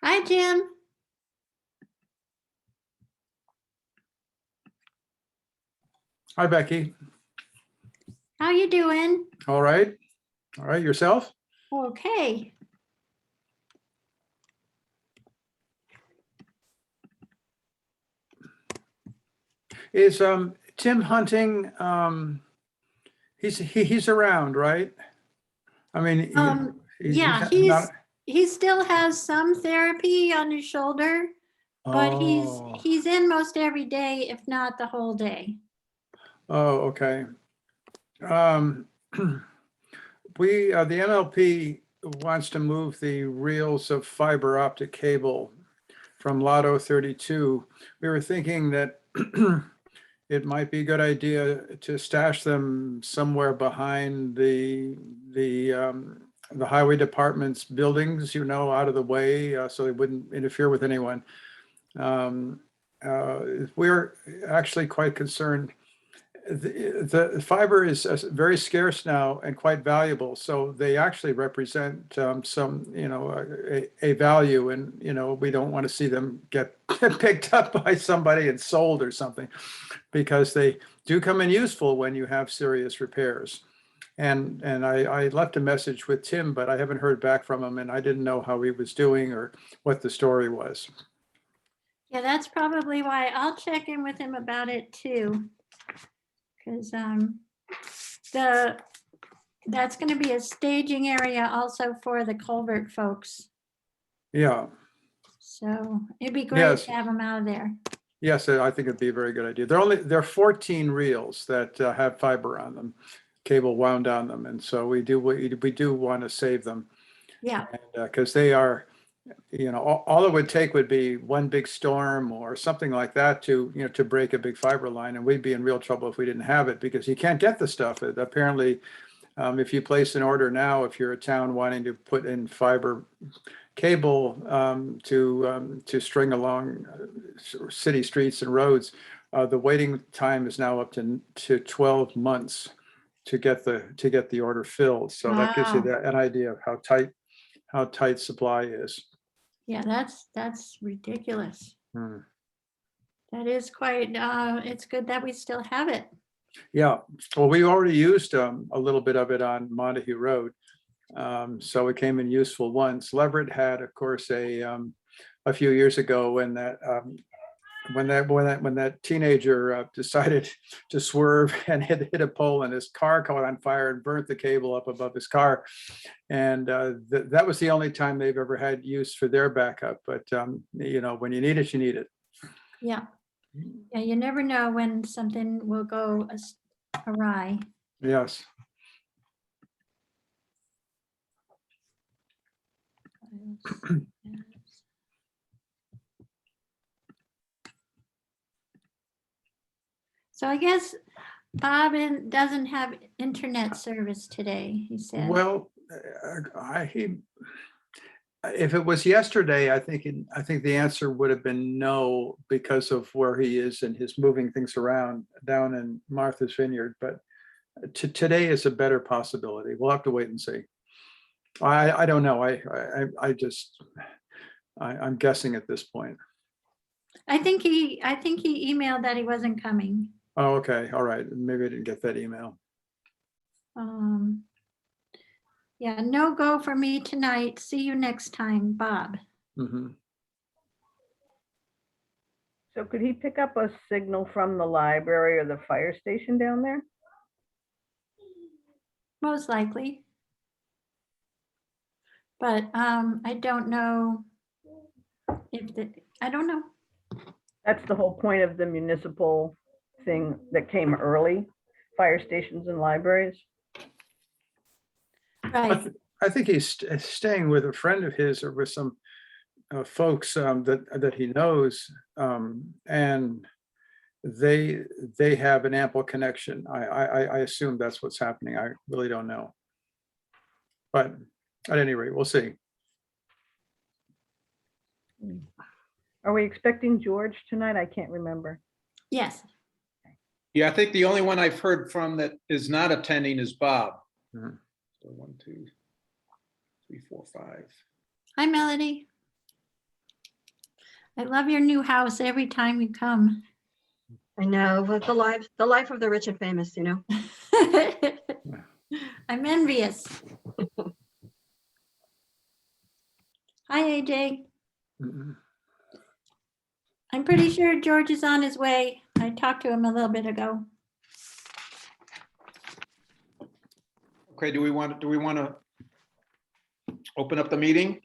Hi, Jim. Hi, Becky. How you doing? All right. All right. Yourself? Okay. Is Tim Hunting? He's around, right? I mean, Yeah, he's not. he still has some therapy on his shoulder, but Oh. he's in most every day, if not the whole day. Oh, okay. The MLP wants to move the reels of fiber optic cable from Lotto 32. We were thinking that it might be a good idea to stash them somewhere behind the highway department's buildings, out of the way, so they wouldn't interfere with anyone. Um, we're actually quite concerned. The fiber is very scarce now and quite valuable, so they actually represent some, a value, and we don't want to see them get picked up by somebody and sold or something, because they do come in useful when you have serious repairs. And I left a message with Tim, but I haven't heard back from him, and I didn't know how he was doing or what the story was. Yeah, that's probably why. I'll check in with him about it too. Because that's going to be a staging area also for the culvert folks. Yeah. So it'd be great Yes. to have them out of there. Yes, I think it'd be a very good idea. There are 14 reels that have fiber on them, cable wound on them, and so we do want to save them. Yeah. Because they are, all it would take would be one big storm or something like that to break a big fiber line, and we'd be in real trouble if we didn't have it, because you can't get the stuff. Apparently, if you place an order now, if you're a town wanting to put in fiber cable to string along city streets and roads, the waiting time is now up to 12 months to get the order filled. So that gives you Wow. an idea of how tight supply is. Yeah, that's ridiculous. Hmm. That is quite, it's good that we still have it. Yeah, well, we already used a little bit of it on Montague Road. So it came in useful once. Leverett had, of course, a few years ago when that teenager decided to swerve and hit a pole, and his car caught on fire and burnt the cable up above his car. And that was the only time they've ever had use for their backup. But when you need it, you need it. Yeah. Yeah, you never know when something will go awry. Yes. So I guess Bob doesn't have internet service today, he said. Well, if it was yesterday, I think the answer would have been no, because of where he is and his moving things around down in Martha's Vineyard. But today is a better possibility. We'll have to wait and see. I don't know. I'm guessing at this point. I think he emailed that he wasn't coming. Oh, okay. All right. Maybe I didn't get that email. Yeah, no go for me tonight. See you next time, Bob. Mm-hmm. So could he pick up a signal from the library or the fire station down there? Most likely. But I don't know I don't know. That's the whole point of the municipal thing that came early, fire stations and libraries. Right. I think he's staying with a friend of his, or with some folks that he knows, and they have an ample connection. I assume that's what's happening. I really don't know, but at any rate, we'll see. Are we expecting George tonight? I can't remember. Yes. Yeah, I think the only one I've heard from that is not attending is Bob. Mhm. So 1, 2, 3, 4, 5. Hi, Melody. I love your new house every time you come. I know, but the life of the rich and famous, you know? I'm envious. Hi, AJ. Mm-mm. I'm pretty sure George is on his way. I talked to him a little bit ago. Okay, do we want to open up the meeting?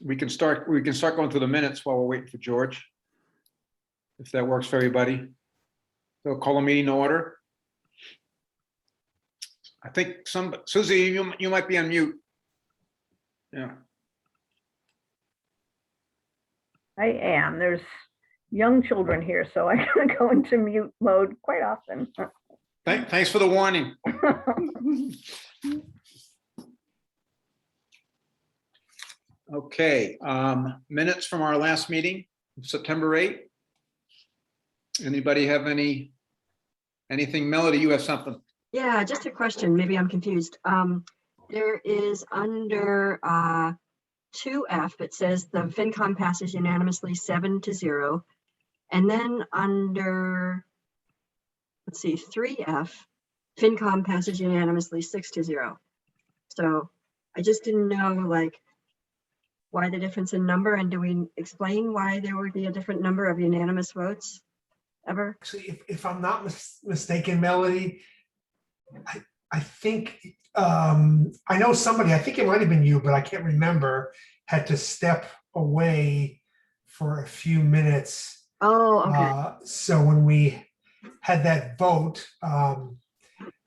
We can start going through the minutes while we're waiting for George. If that works for everybody. So call a meeting to order. I think Susie, you might be on mute. Yeah. I am. There's young children here, so I gotta go into mute mode quite often. Thanks for the warning. Okay, minutes from our last meeting, September 8th. Anybody have anything? Melody, you have something? Yeah, just a question. Maybe I'm confused. There is under 2F, it says the FinCom passes unanimously 7-0. And then under, let's see, 3F, FinCom passes unanimously 6-0. So I just didn't know like why the difference in number, and do we explain why there would be a different number of unanimous votes ever? Actually, if I'm not mistaken, Melody, I think, I know somebody, I think it might have been you, but I can't remember, had to step away for a few minutes. Oh, okay. So when we had that vote,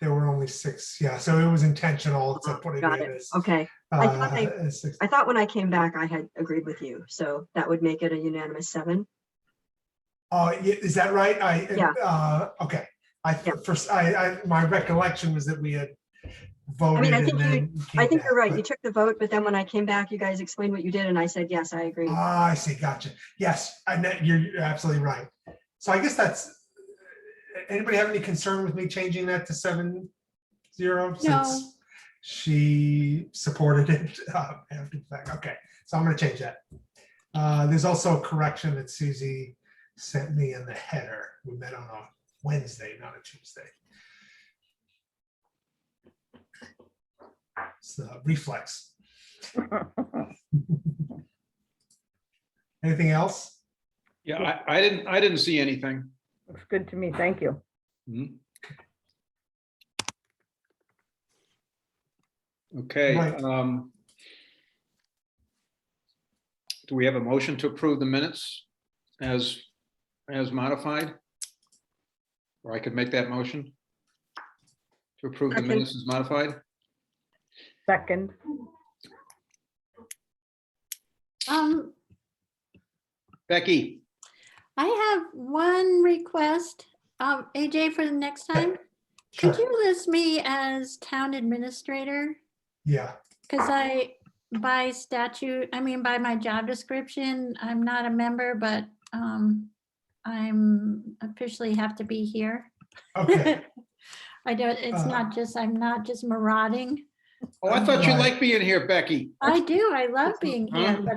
there were only 6. Yeah, so it was intentional to put it Got in it. as. Okay. I thought as 6. I thought when I came back, I had agreed with you. So that would make it a unanimous 7. Is that right? Yeah. Okay. Yeah. My recollection was that we had voted. I mean, I and think then I came think you're back, right. but- You took the vote, but then when I came back, you guys explained what you did, and I said, yes, I agree. I see, gotcha. Yes, you're absolutely right. So I guess anybody have any concern with me changing that to 7-0? No. Since she supported it after the fact. Okay, so I'm gonna change that. There's also a correction that Susie sent me in the header. We met on a Wednesday, not a Tuesday. It's the reflex. Anything else? Yeah, I didn't see anything. Looks good to me. Thank you. Mhm. Okay. Right. Do we have a motion to approve the minutes as modified? Or I could make that motion to approve the Second. minutes as modified? Second. Becky, I have one request, AJ, for the next time. Could Sure. you list me as town administrator? Yeah. Because by statute, I mean, by my job description, I'm not a member, but I'm officially have to be here. Okay. I don't, it's not just, I'm not just marauding. oh, I thought you Right. liked being here, Becky. I do, I love being here, Huh? but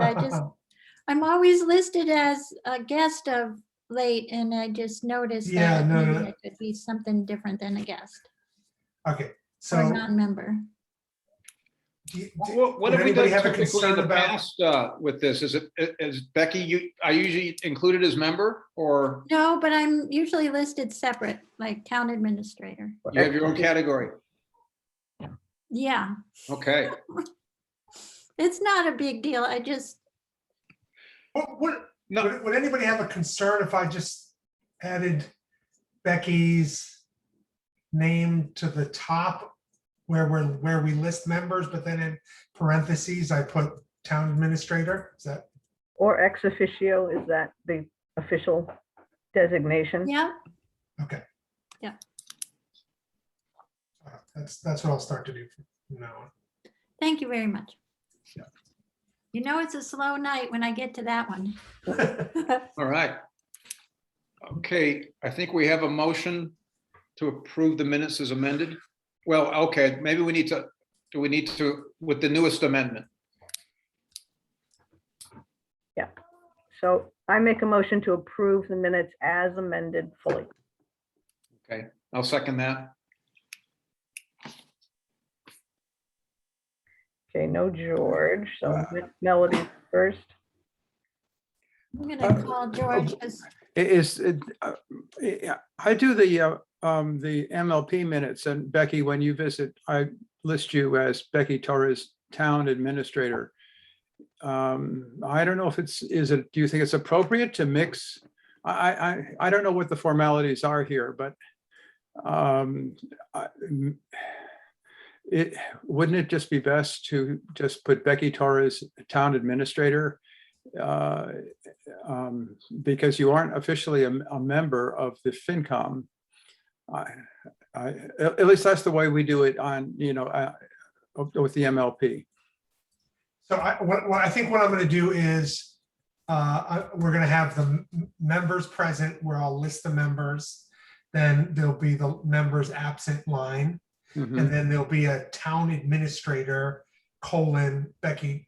I'm always listed as a guest of late, and I just noticed Yeah, that no, maybe no. it could be something different than a guest Okay. or So non-member. What would have we anybody done have a typically in concern the about? past with this? Is Becky, are you usually included as member or No, but I'm usually listed separate, like town administrator. you have your own category? Yeah, Okay. it's not a big deal. I just, No, Would anybody have a concern if I just added Becky's name to the top where we list members, but then in parentheses, I put town administrator? Is that? Or ex officio, is that the official designation? yeah, Okay. Yeah. That's what I'll start to do from now on. thank you very much. Yeah. You know, it's a slow night when I get to that one. all right. Okay, I think we have a motion to approve the minutes as amended. Well, okay, maybe we need to, do we need to, with the newest amendment? So I make a motion to approve the minutes as amended fully. Okay, I'll second that. Okay, no George, so Melody first. I'm gonna call George because I do the MLP minutes, and Becky, when you visit, I list you as Becky Torres, Town Administrator. I don't know if do you think it's appropriate to mix? I don't know what the formalities are here, but wouldn't it just be best to just put Becky Torres, Town Administrator? Because you aren't officially a member of the FinCom. At least that's the way we do it on, with the MLP. So I think what I'm going to do is we're going to have the members present where I'll list the members. Then there'll be the members absent line. Mhm. And then there'll be a town administrator, Becky,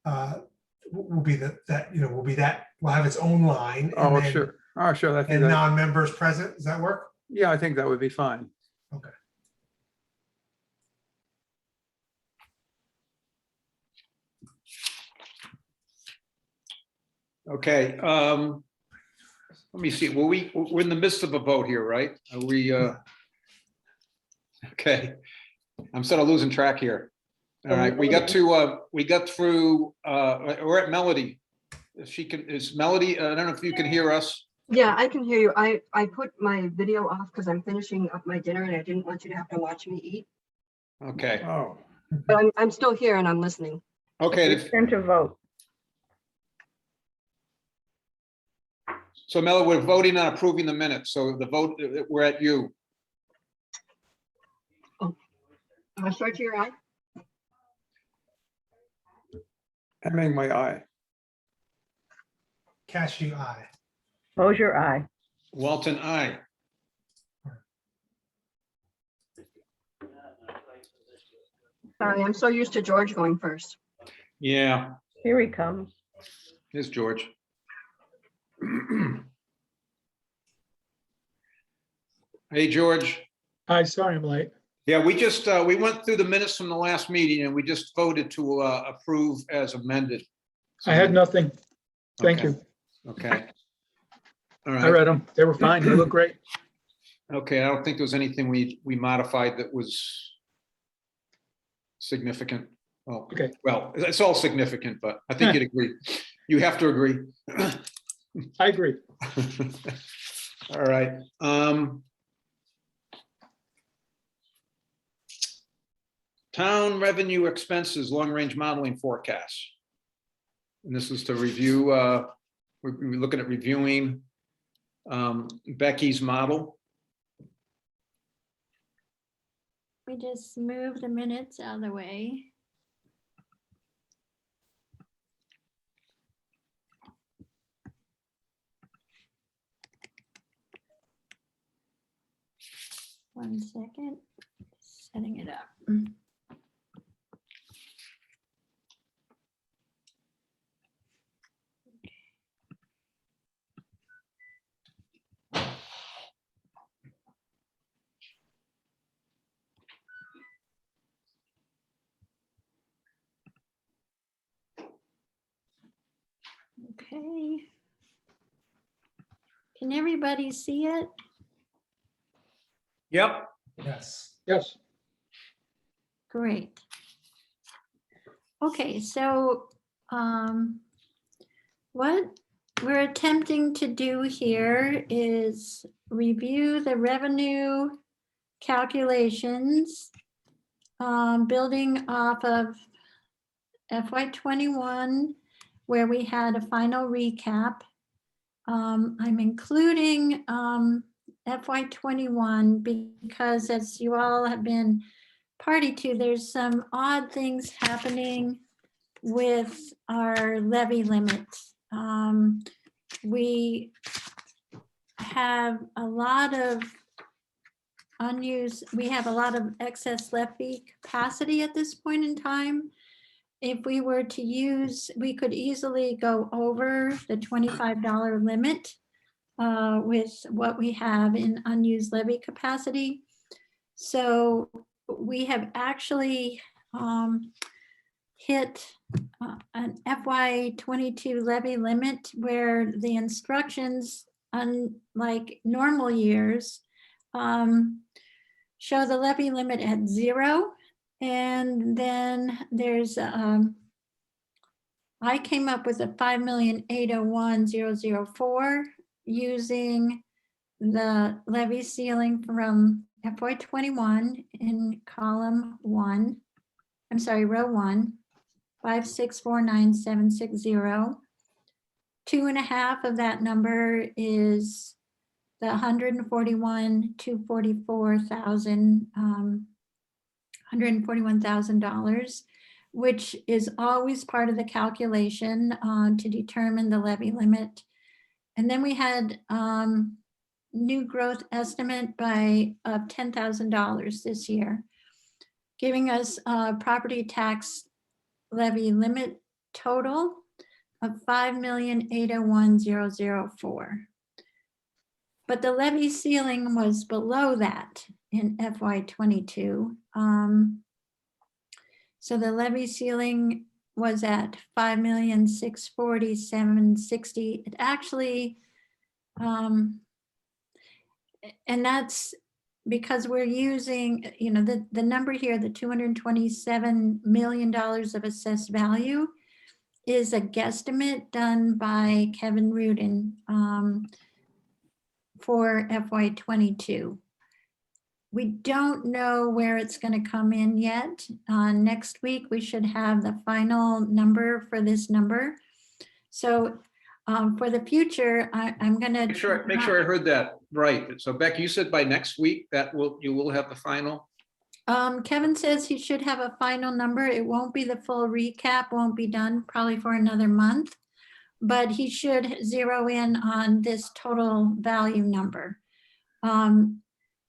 will be will have its own line. Oh, and then, sure. Oh, sure. I think And that, non-members present. Does that work? yeah, I think that would be fine. Okay. Okay, let me see. Well, we're in the midst of a vote here, right? Are we, okay. I'm sort of losing track here. All right, we got through, we're at Melody. If she can, is Melody, I don't know if you can hear us. Yeah, I can hear you. I put my video off because I'm finishing up my dinner and I didn't want you to have to watch me eat. Okay, Oh, But I'm still here and I'm listening. okay. Turn to vote. So Melody, we're voting on approving the minutes. So the vote, we're at you. Start to your eye. Hemming my eye. Cashew eye. Mosier, aye. Walton, aye. Sorry, I'm so used to George going first. Yeah, Here he comes. here's George. Hey, George. Hi, sorry I'm late. Yeah, we just, we went through the minutes from the last meeting and we just voted to approve as amended. I had nothing. Thank Okay. you. Okay. All I right. read them. They were fine. They look great. Okay, I don't think there was anything we modified that was significant. Oh, Okay. well, it's all significant, but I think you'd agree. You have to agree. I agree. All right. Town revenue expenses, long-range modeling forecasts. And this is to review, we're looking at reviewing Becky's model. we just move the minutes out of the way. One second, setting it up. Okay. Can everybody see it? Yep. Yes. Yes. Great. Okay, so what we're attempting to do here is review the revenue calculations, building off of FY21, where we had a final recap. I'm including FY21 because, as you all have been party to, there's some odd things happening with our levy limits. We have a lot of we have a lot of excess levy capacity at this point in time. if we were to use, we could easily go over the $25 limit with what we have in unused levy capacity. So we have actually hit an FY '22 levy limit where the instructions, unlike normal years, show the levy limit at 0. And then there's, I came up with a 5,801,004 using the levy ceiling from FY '21 in column 1. I'm sorry, row 1, 5649760. 2.5 of that number is the $141,000, which is always part of the calculation to determine the levy limit. And then we had new growth estimate by of $10,000 this year, giving us a property tax levy limit total of $5,801,004. But the levy ceiling was below that in FY '22. So the levy ceiling was at $5,647,060. It actually, and that's because we're using, the number here, the $227 million of assessed value is a guesstimate done by Kevin Rudin for FY '22. We don't know where it's going to come in yet. Next week, we should have the final number for this number. So for the future, I'm going to Make sure I heard that right. So Becky, you said by next week that you will have the final? Kevin says he should have a final number. It won't be the full recap, won't be done probably for another month, but he should zero in on this total value number.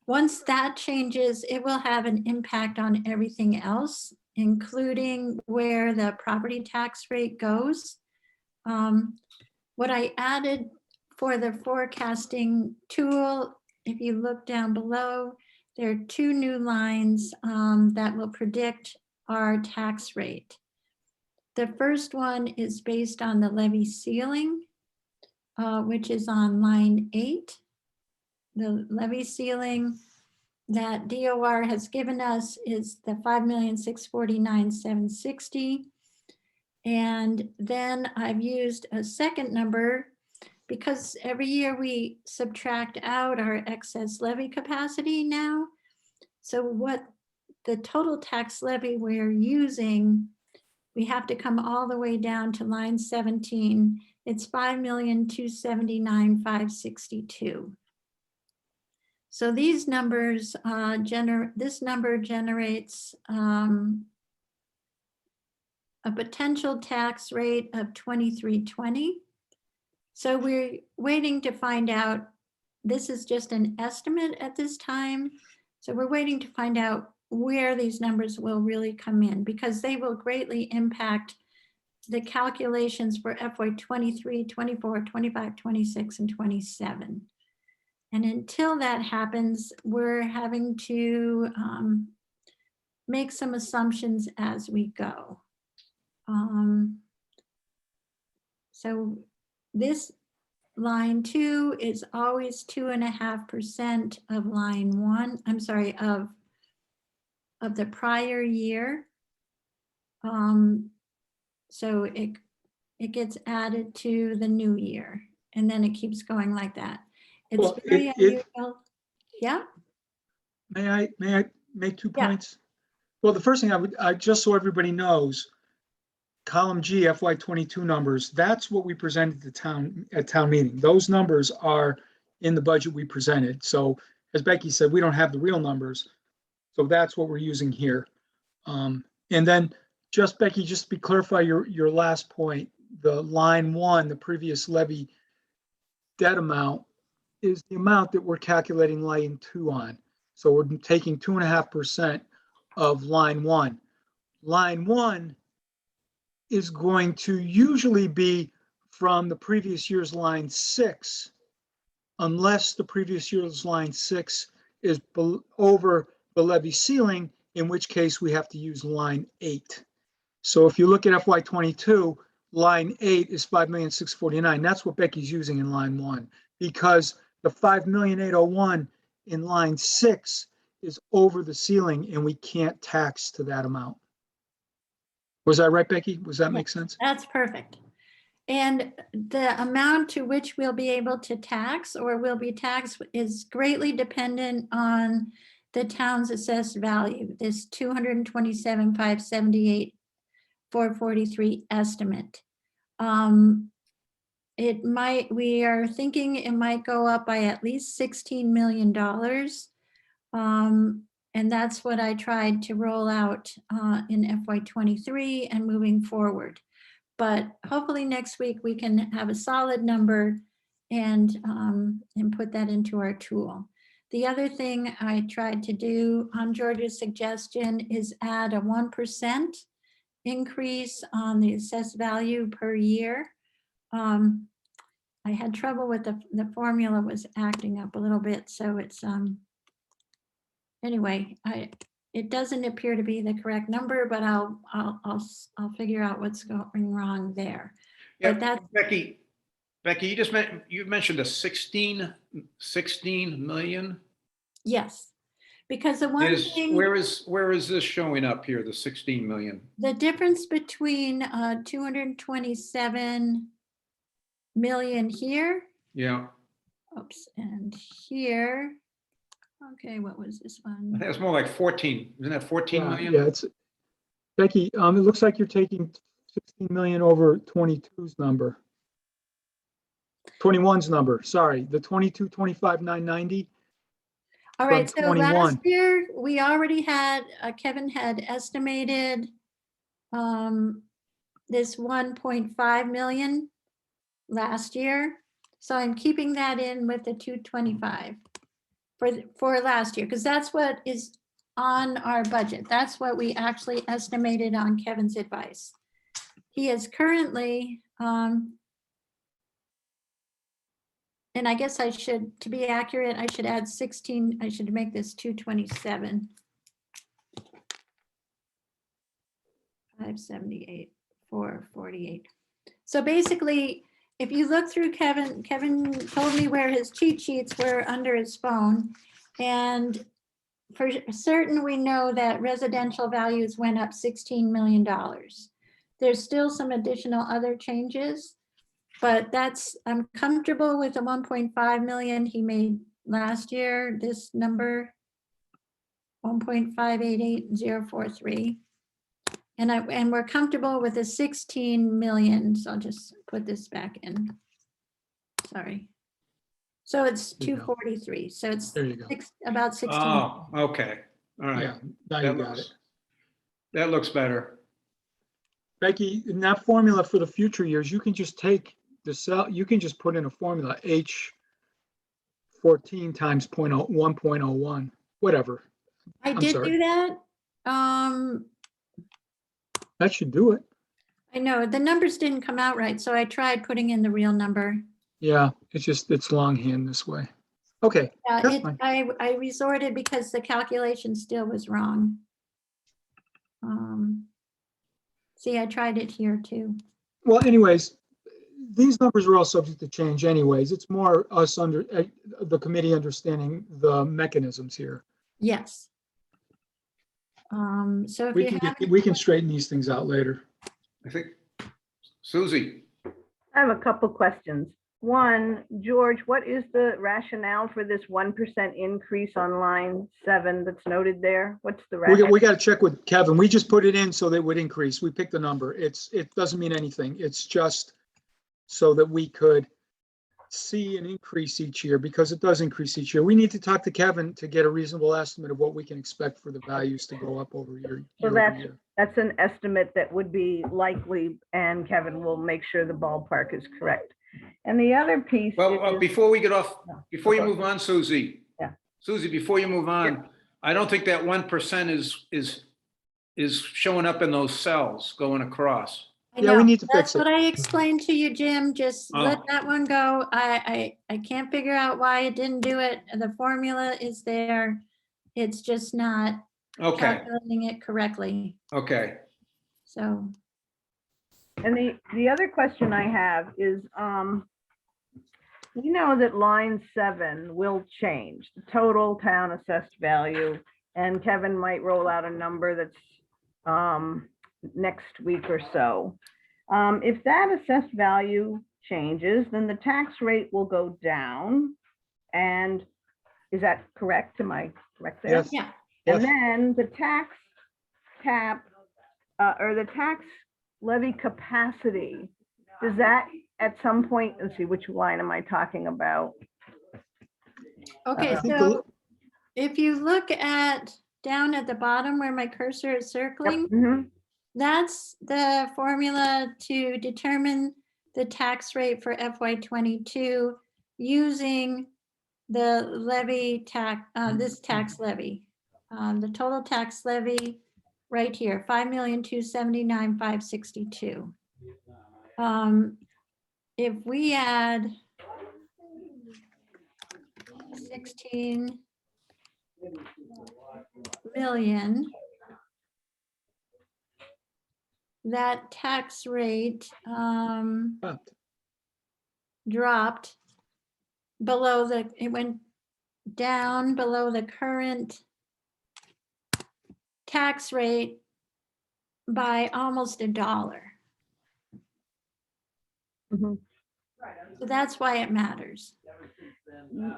Once that changes, it will have an impact on everything else, including where the property tax rate goes. What I added for the forecasting tool, if you look down below, there are 2 new lines that will predict our tax rate. The first one is based on the levy ceiling, which is on line 8. The levy ceiling that DOR has given us is the $5,649,760. And then I've used a second number because every year we subtract out our excess levy capacity now. So what the total tax levy we're using, we have to come all the way down to line 17. It's $5,279,562. So these numbers this number generates a potential tax rate of 2320. So we're waiting to find out. This is just an estimate at this time. So we're waiting to find out where these numbers will really come in, because they will greatly impact the calculations for FY '23, '24, '25, '26, and '27. And until that happens, we're having to make some assumptions as we go. So this line 2 is always 2.5% of line 1, I'm sorry, of the prior year. So it gets added to the new year, and then it keeps going like that. It's Well, very unusual. Yeah. May I make 2 Yeah. points? Well, the first thing I just so everybody knows, column G FY '22 numbers, that's what we presented to town meeting. Those numbers are in the budget we presented. So as Becky said, we don't have the real numbers. So that's what we're using here. And then just Becky, just to clarify your last point, the line 1, the previous levy debt amount is the amount that we're calculating line 2 on. So we're taking 2.5% of line 1. Line 1 is going to usually be from the previous year's line 6, unless the previous year's line 6 is over the levy ceiling, in which case we have to use line 8. So if you look at FY22, line 8 is 5,649,000. That's what Becky's using in line 1, because the 5,801,000 in line 6 is over the ceiling and we can't tax to that amount. Was that right, Becky? Does that make sense? That's perfect. And the amount to which we'll be able to tax or will be taxed is greatly dependent on the town's assessed value, this 227,578,443 estimate. We are thinking it might go up by at least $16 million. And that's what I tried to roll out in FY23 and moving forward. But hopefully next week we can have a solid number and put that into our tool. The other thing I tried to do on George's suggestion is add a 1% increase on the assessed value per year. I had trouble with the formula was acting up a little bit, so it's anyway, it doesn't appear to be the correct number, but I'll figure out what's going wrong there. Yeah, But that's Becky, you mentioned a 16 million. yes, because the one thing, Where is this showing up here, the 16 million? the difference between 227 million here, Yeah, oops, and here. Okay, what was this I one? think it's more like 14. Isn't that 14 million? Yeah, it's Becky. It looks like you're taking 16 million over 22's number. 21's number. Sorry, the 22, 25, 990. All right, from so last 21. year, we already had, Kevin had estimated this 1.5 million last year. So I'm keeping that in with the 225 for last year, because that's what is on our budget. That's what we actually estimated on Kevin's advice. He is currently, and I guess I should, to be accurate, I should add 16, I should make this 227. 578, 448. So basically, if you look through Kevin told me where his cheat sheets were under his phone. And for certain, we know that residential values went up $16 million. There's still some additional other changes, but I'm comfortable with the 1.5 million he made last year, this number, 1.588043. And we're comfortable with the 16 million. So I'll just put this back in. Sorry. So it's There you go. 243. So it's There you go. about 16. Oh, okay. All right. Yeah, now you got it. That looks better. Becky, in that formula for the future years, you can just take the cell, you can just put in a formula H14 times 1.01, whatever. I did sorry. do that. That should do it. I know the numbers didn't come out right, so I tried putting in the real number. Yeah, it's longhand this way. Okay, that's fine. I resorted because the calculation still was wrong. See, I tried it here too. Well, anyways, these numbers are all subject to change anyways. It's more us under the committee understanding the mechanisms here. Yes. So if you have We can straighten these things out later. I think, Susie, I have a couple questions. One, George, what is the rationale for this 1% increase on line 7 that's noted there? What's the rationale? We got to check with Kevin. We just put it in so that it would increase. We picked the number. It doesn't mean anything. It's just so that we could see an increase each year, because it does increase each year. We need to talk to Kevin to get a reasonable estimate of what we can expect for the values to go up over year. So year over year. that's an estimate that would be likely, and Kevin will make sure the ballpark is correct. And the other piece well, is, before we get off, before you Okay. move on, Susie. Yeah. Susie, before you move on, I don't think that 1% is showing up in those cells going across. I Yeah, we know. need to That's fix it. what I explained to you, Jim. Just let Oh. that one go. I can't figure out why it didn't do it. The formula is there. It's just not Okay, calculating it correctly. okay. So, And the other question I have is, we know that line 7 will change, the total town assessed value. And Kevin might roll out a number that's next week or so. If that assessed value changes, then the tax rate will go down. And is that correct? Am I correct there? Yes. yeah. And Yes. then the tax cap, or the tax levy capacity, does that at some point, let's see, which line am I talking about? Okay, I think so if you look at down at the bottom where my cursor is circling, Mhm. that's the formula to determine the tax rate for FY '22 using the levy tax, this tax levy. The total tax levy right here, 5,279,562. If we add 16 million, that tax rate dropped below it went down below the current tax rate by almost $1. Mhm. So that's why it matters.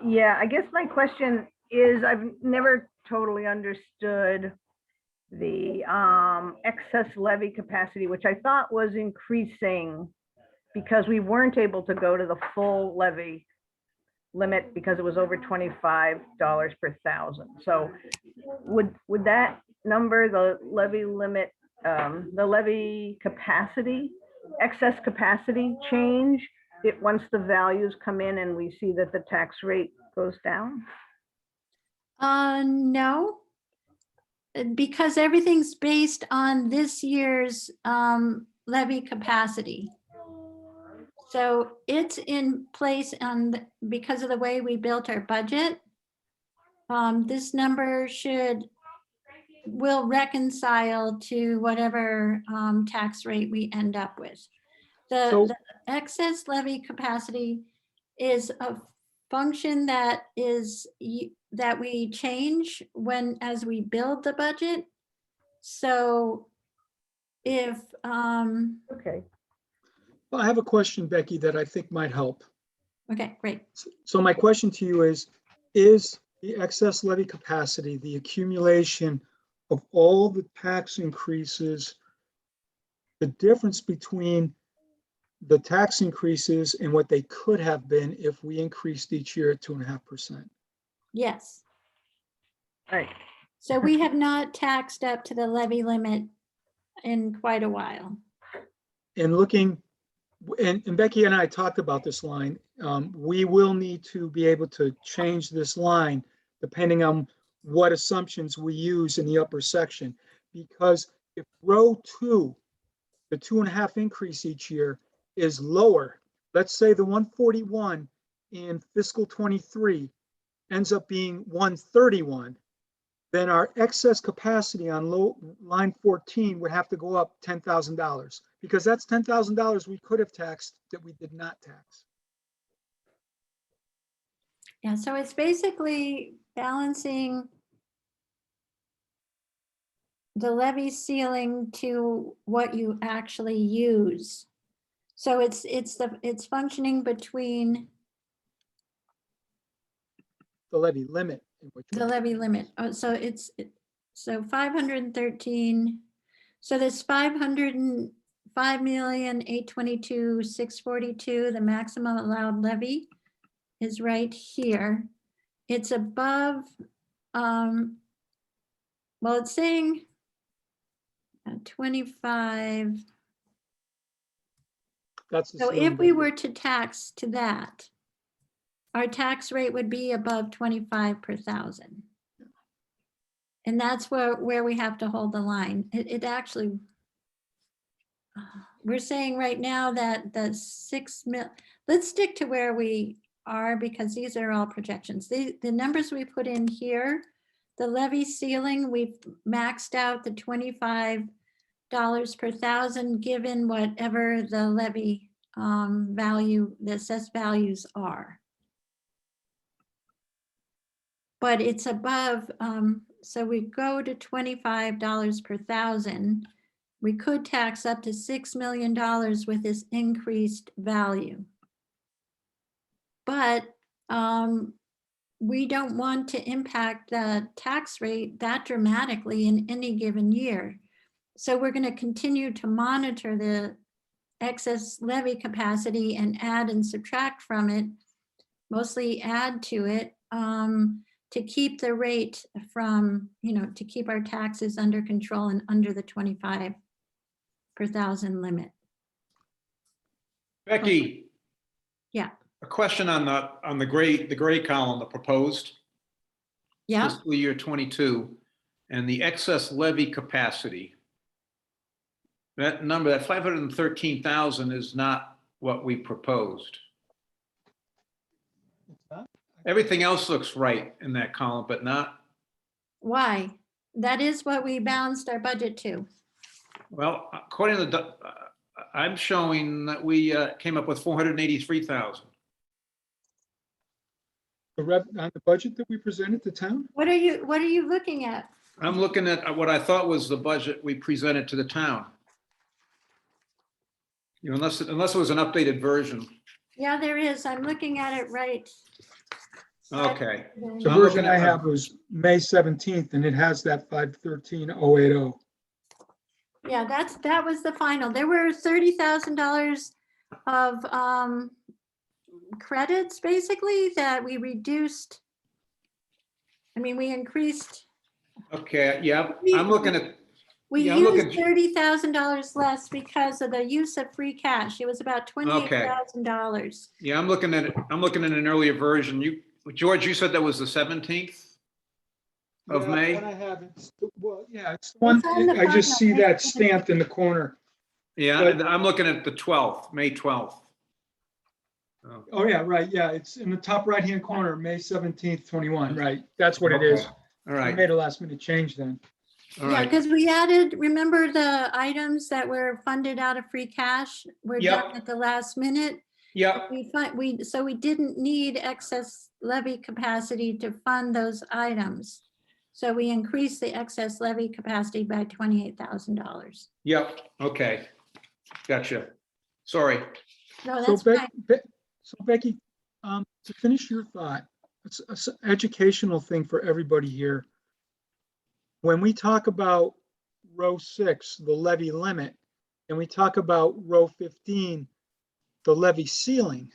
Yeah, I guess my question is, I've never totally understood the excess levy capacity, which I thought was increasing because we weren't able to go to the full levy limit because it was over $25 per thousand. So would that number, the levy limit, the levy capacity, excess capacity change it once the values come in and we see that the tax rate goes down? No, because everything's based on this year's levy capacity. So it's in place because of the way we built our budget. This number will reconcile to whatever tax rate we end up with. So- The excess levy capacity is a function that we change as we build the budget. So if, Okay. Well, I have a question, Becky, that I think might help. okay, great. So my question to you is the excess levy capacity, the accumulation of all the tax increases, the difference between the tax increases and what they could have been if we increased each year at 2.5%? Yes. Right. So we have not taxed up to the levy limit in quite a while. And looking, and Becky and I talked about this line. We will need to be able to change this line depending on what assumptions we use in the upper section. Because if row 2, the 2.5 increase each year is lower, let's say the 141 in fiscal 23 ends up being 131, then our excess capacity on line 14 would have to go up $10,000 because that's $10,000 we could have taxed that we did not tax. Yeah, so it's basically balancing the levy ceiling to what you actually use. So it's functioning between The levy limit. In which the levy limit. Oh, so so 513. So this 505,822,642, the maximum allowed levy is right here. It's above, well, it's saying 25. That's the So if ceiling. we were to tax to that, our tax rate would be above 25 per thousand. And that's where we have to hold the line. It actually, we're saying right now that the 6 mil, let's stick to where we are because these are all projections. The numbers we put in here, the levy ceiling, we've maxed out the $25 per thousand, given whatever the levy value, the assessed values are. But it's above, so we go to $25 per thousand. We could tax up to $6 million with this increased value. But we don't want to impact the tax rate that dramatically in any given year. So we're going to continue to monitor the excess levy capacity and add and subtract from it, mostly add to it, to keep the rate from, to keep our taxes under control and under the 25 per thousand limit. Becky? Yeah. A question on the gray column, the proposed Yeah, fiscal year 22, and the excess levy capacity. That number, that 513,000 is not what we proposed. Everything else looks right in that column, but not, why? That is what we balanced our budget to. well, according to the, I'm showing that we came up with 483,000. On the budget that we presented to town? What are you looking at? I'm looking at what I thought was the budget we presented to the town. Unless it was an updated version. Yeah, there is. I'm looking at it right. Okay. The So I'm version looking I at- have was May 17th, and it has that 513,080. Yeah, that was the final. There were $30,000 of credits basically that we reduced. I mean, we increased, Okay, yeah, I'm looking at, we Yeah, I'm looking- used $30,000 less because of the use of free cash. It was about $28,000. yeah, I'm looking at an earlier version. George, you said that was the 17th of May? What I have, well, yeah, it's the one, It's on the I just final, see May that 17th. stamped in the corner. Yeah, But- I'm looking at the 12th, May 12th. Oh, yeah, right, yeah, it's in the top right-hand corner, May 17th, 21, right? That's what it is. Okay. All I right, made a last-minute change then. all Yeah, right. because we added, remember the items that were funded out of free cash? Were Yep. done at the last minute. Yep, So we didn't need excess levy capacity to fund those items. So we increased the excess levy capacity by $28,000. yep, okay. Gotcha. Sorry. No, So that's fine. Becky, to finish your thought, it's an educational thing for everybody here. When we talk about row 6, the levy limit, and we talk about row 15, the levy ceiling,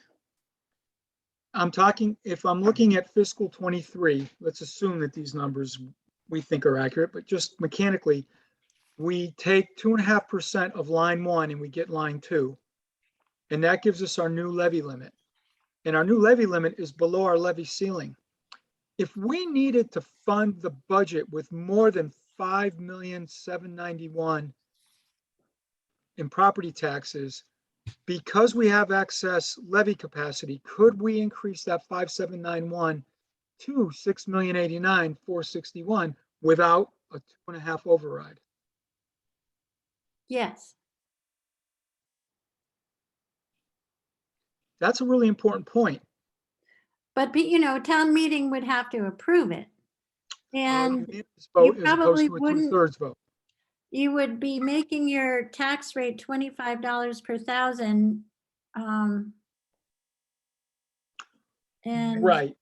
I'm talking, if I'm looking at fiscal 23, let's assume that these numbers we think are accurate, but just mechanically, we take 2.5% of line 1 and we get line 2. And that gives us our new levy limit. And our new levy limit is below our levy ceiling. If we needed to fund the budget with more than $5,791,000 in property taxes, because we have excess levy capacity, could we increase that 5,791 to 6,089,461 without a 2.5 override? Yes. That's a really important point. But, town meeting would have to approve it. And Unanimous vote as probably opposed to a wouldn't- 2/3 vote. you would be making your tax rate $25 per thousand. And Right.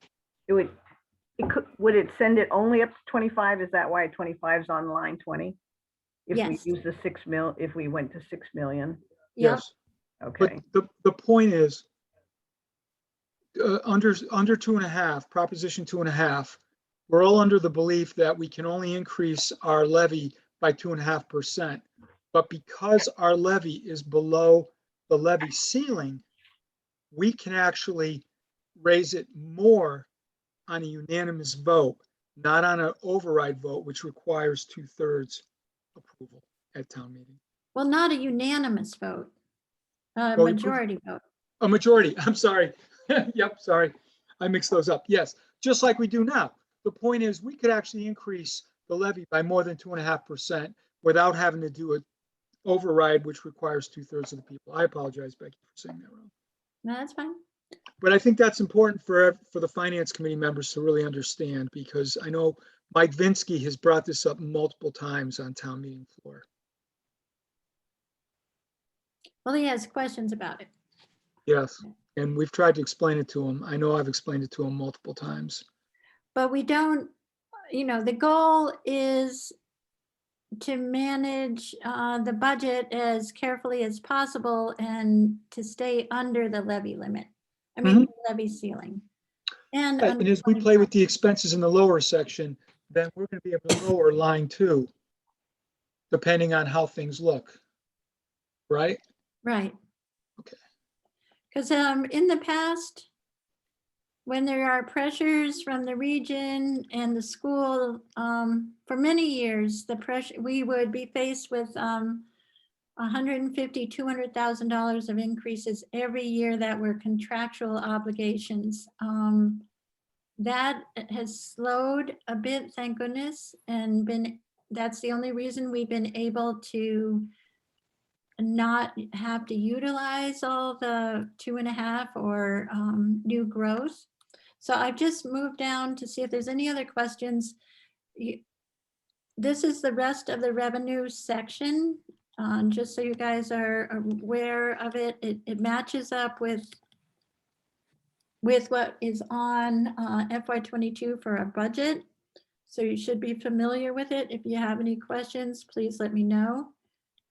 Would it send it only up to 25? Is that why 25 is on line 20? If we Yes. use the 6 mil, if we went to 6 million, Yep. Yes. okay. But the point is, under 2.5, Proposition 2.5, we're all under the belief that we can only increase our levy by 2.5%. But because our levy is below the levy ceiling, we can actually raise it more on a unanimous vote, not on an override vote, which requires 2/3 approval at town meeting. Well, not a unanimous vote. Well, we proved- Majority vote. A majority, I'm sorry. Yep, sorry. I mixed those up. Yes, just like we do now. The point is, we could actually increase the levy by more than 2.5% without having to do an override, which requires 2/3 of the people. I apologize, Becky, for saying that wrong. No, that's fine. But I think that's important for the finance committee members to really understand, because I know Mike Vinsky has brought this up multiple times on town meeting floor. Well, he has questions about it. Yes, and we've tried to explain it to him. I know I've explained it to him multiple times. But we don't, the goal is to manage the budget as carefully as possible and to stay under the levy limit. I mean, levy ceiling. And Right, under and as we play 25. with the expenses in the lower section, then we're going to be able to lower line 2, depending on how things look. Right? Right. Okay. Because in the past, when there are pressures from the region and the school, for many years, we would be faced with $150,000, $200,000 of increases every year that were contractual obligations. That has slowed a bit, thank goodness, and that's the only reason we've been able to not have to utilize all the 2.5 or new growth. So I've just moved down to see if there's any other questions. This is the rest of the revenue section, just so you guys are aware of it. It matches up with what is on FY22 for our budget. So you should be familiar with it. If you have any questions, please let me know.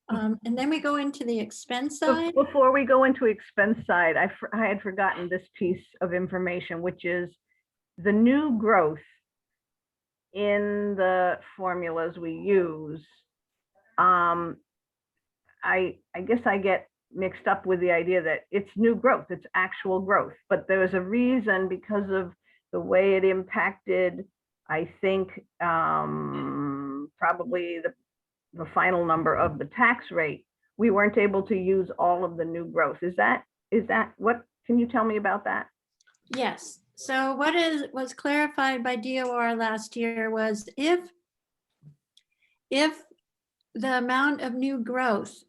And then we go into the expense side. Before we go into expense side, I had forgotten this piece of information, which is the new growth in the formulas we use. I guess I get mixed up with the idea that it's new growth, it's actual growth, but there was a reason because of the way it impacted, I think, probably the final number of the tax rate. We weren't able to use all of the new growth. Is that what, can you tell me about that? Yes. So what was clarified by DOR last year was if the amount of new growth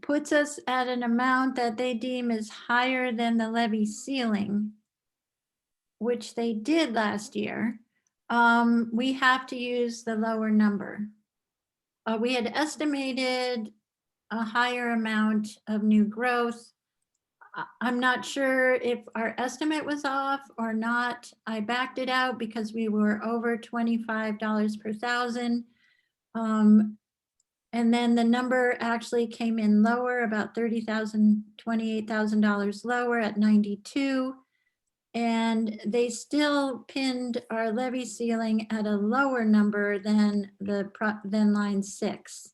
puts us at an amount that they deem is higher than the levy ceiling, which they did last year, we have to use the lower number. We had estimated a higher amount of new growth. I'm not sure if our estimate was off or not. I backed it out because we were over $25 per thousand. And then the number actually came in lower, about $30,000, $28,000 lower at 92. And they still pinned our levy ceiling at a lower number than line 6.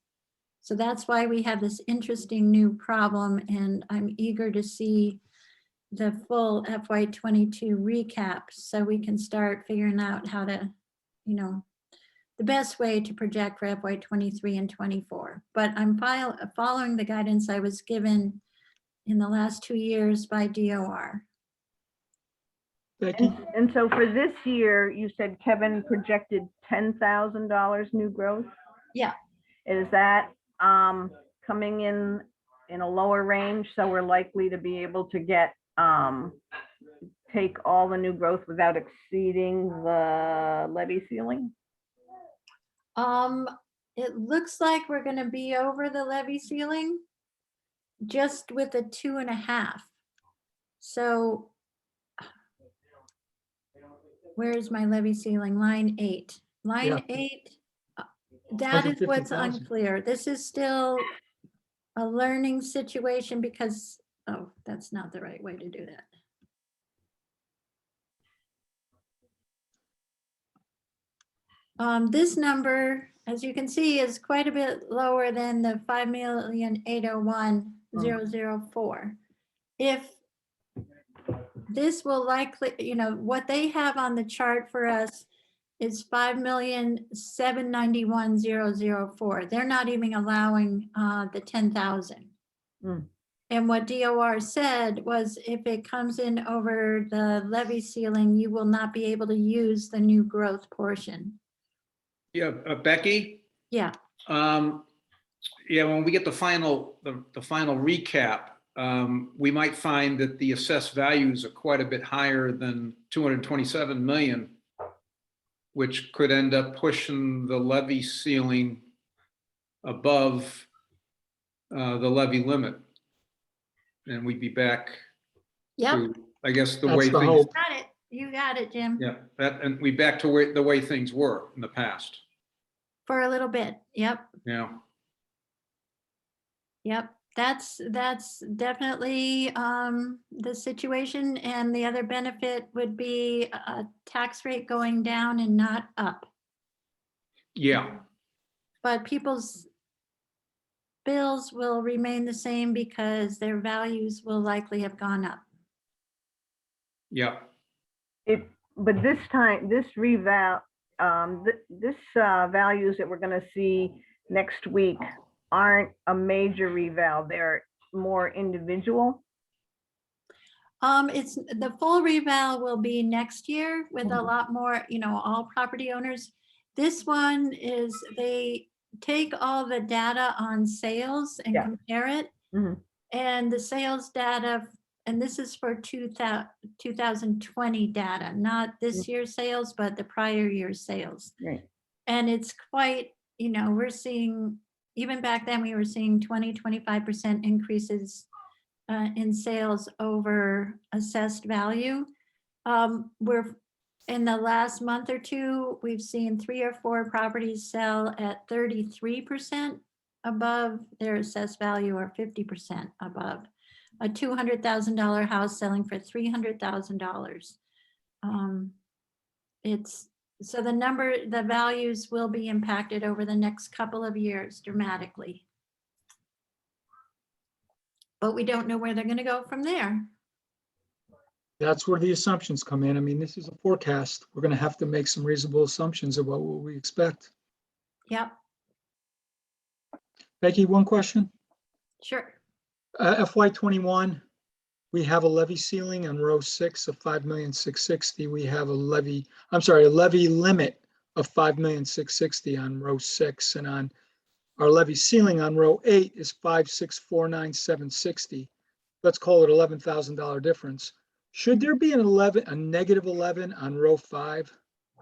So that's why we have this interesting new problem, and I'm eager to see the full FY22 recap so we can start figuring out how to, the best way to project for FY23 and 24. But I'm following the guidance I was given in the last 2 years by DOR. Becky? And so for this year, you said Kevin projected $10,000 new growth? Yeah. Is that coming in a lower range? So we're likely to be able to get, take all the new growth without exceeding the levy ceiling? It looks like we're going to be over the levy ceiling just with a 2.5. So where's my levy ceiling? Line 8. Line 8. That is what's 150,000. unclear. This is still a learning situation because, oh, that's not the right way to do that. This number, as you can see, is quite a bit lower than the 5,801,004. If this will likely, what they have on the chart for us is 5,791,004. They're not even allowing the 10,000. And what DOR said was if it comes in over the levy ceiling, you will not be able to use the new growth portion. Yeah, Becky? Yeah, Yeah, when we get the final recap, we might find that the assessed values are quite a bit higher than 227 million, which could end up pushing the levy ceiling above the levy limit. And we'd be back yep, to, I guess, the That's way the things, hope. got it. You got it, Jim, yeah, and we back to where the way things were in the past. for a little bit. Yep. Yeah. Yep, that's definitely the situation. And the other benefit would be a tax rate going down and not up. Yeah. But people's bills will remain the same because their values will likely have gone up. Yeah. But this time, this reval, this values that we're gonna see next week aren't a major reval, they're more individual. It's the full reval will be next year with a Mhm. lot more, all property owners. This one is they take all the data on sales and Yeah. compare it. Mhm. And the sales data, and this is for 2020 data, not this year's sales, but the prior year's sales. Right. And it's quite, we're seeing, even back then, we were seeing 20-25% increases in sales over assessed value. We're in the last month or two, we've seen 3 or 4 properties sell at 33% above their assessed value or 50% above. A $200,000 house selling for $300,000. So the values will be impacted over the next couple of years dramatically. But we don't know where they're going to go from there. That's where the assumptions come in. I mean, this is a forecast. We're going to have to make some reasonable assumptions about what we expect. Yep, Becky, one question. sure. FY21, we have a levy ceiling on row 6 of 5,660,000. We have a levy limit of 5,660,000 on row 6, and on our levy ceiling on row 8 is 5,649,760. Let's call it $11,000 difference. Should there be a negative 11 on row 5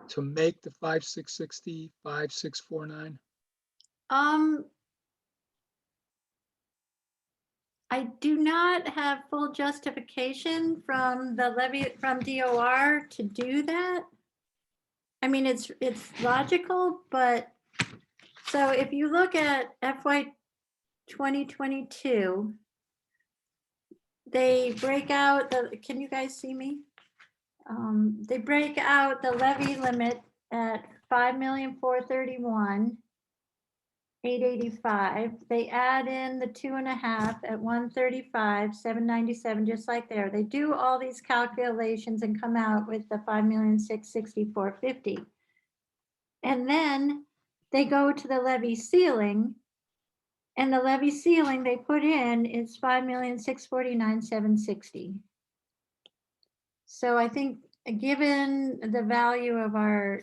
to make the 5,660, 5,649? I do not have full justification from the levy, from DOR to do that. I mean, it's logical, but so if you look at FY 2022, they break out can you guys see me? They break out the levy limit at 5,431,885. They add in the 2.5 at 135,797, just like there. They do all these calculations and come out with the 5,664,50. And then they go to the levy ceiling, and the levy ceiling they put in is 5,649,760. So I think given the value of our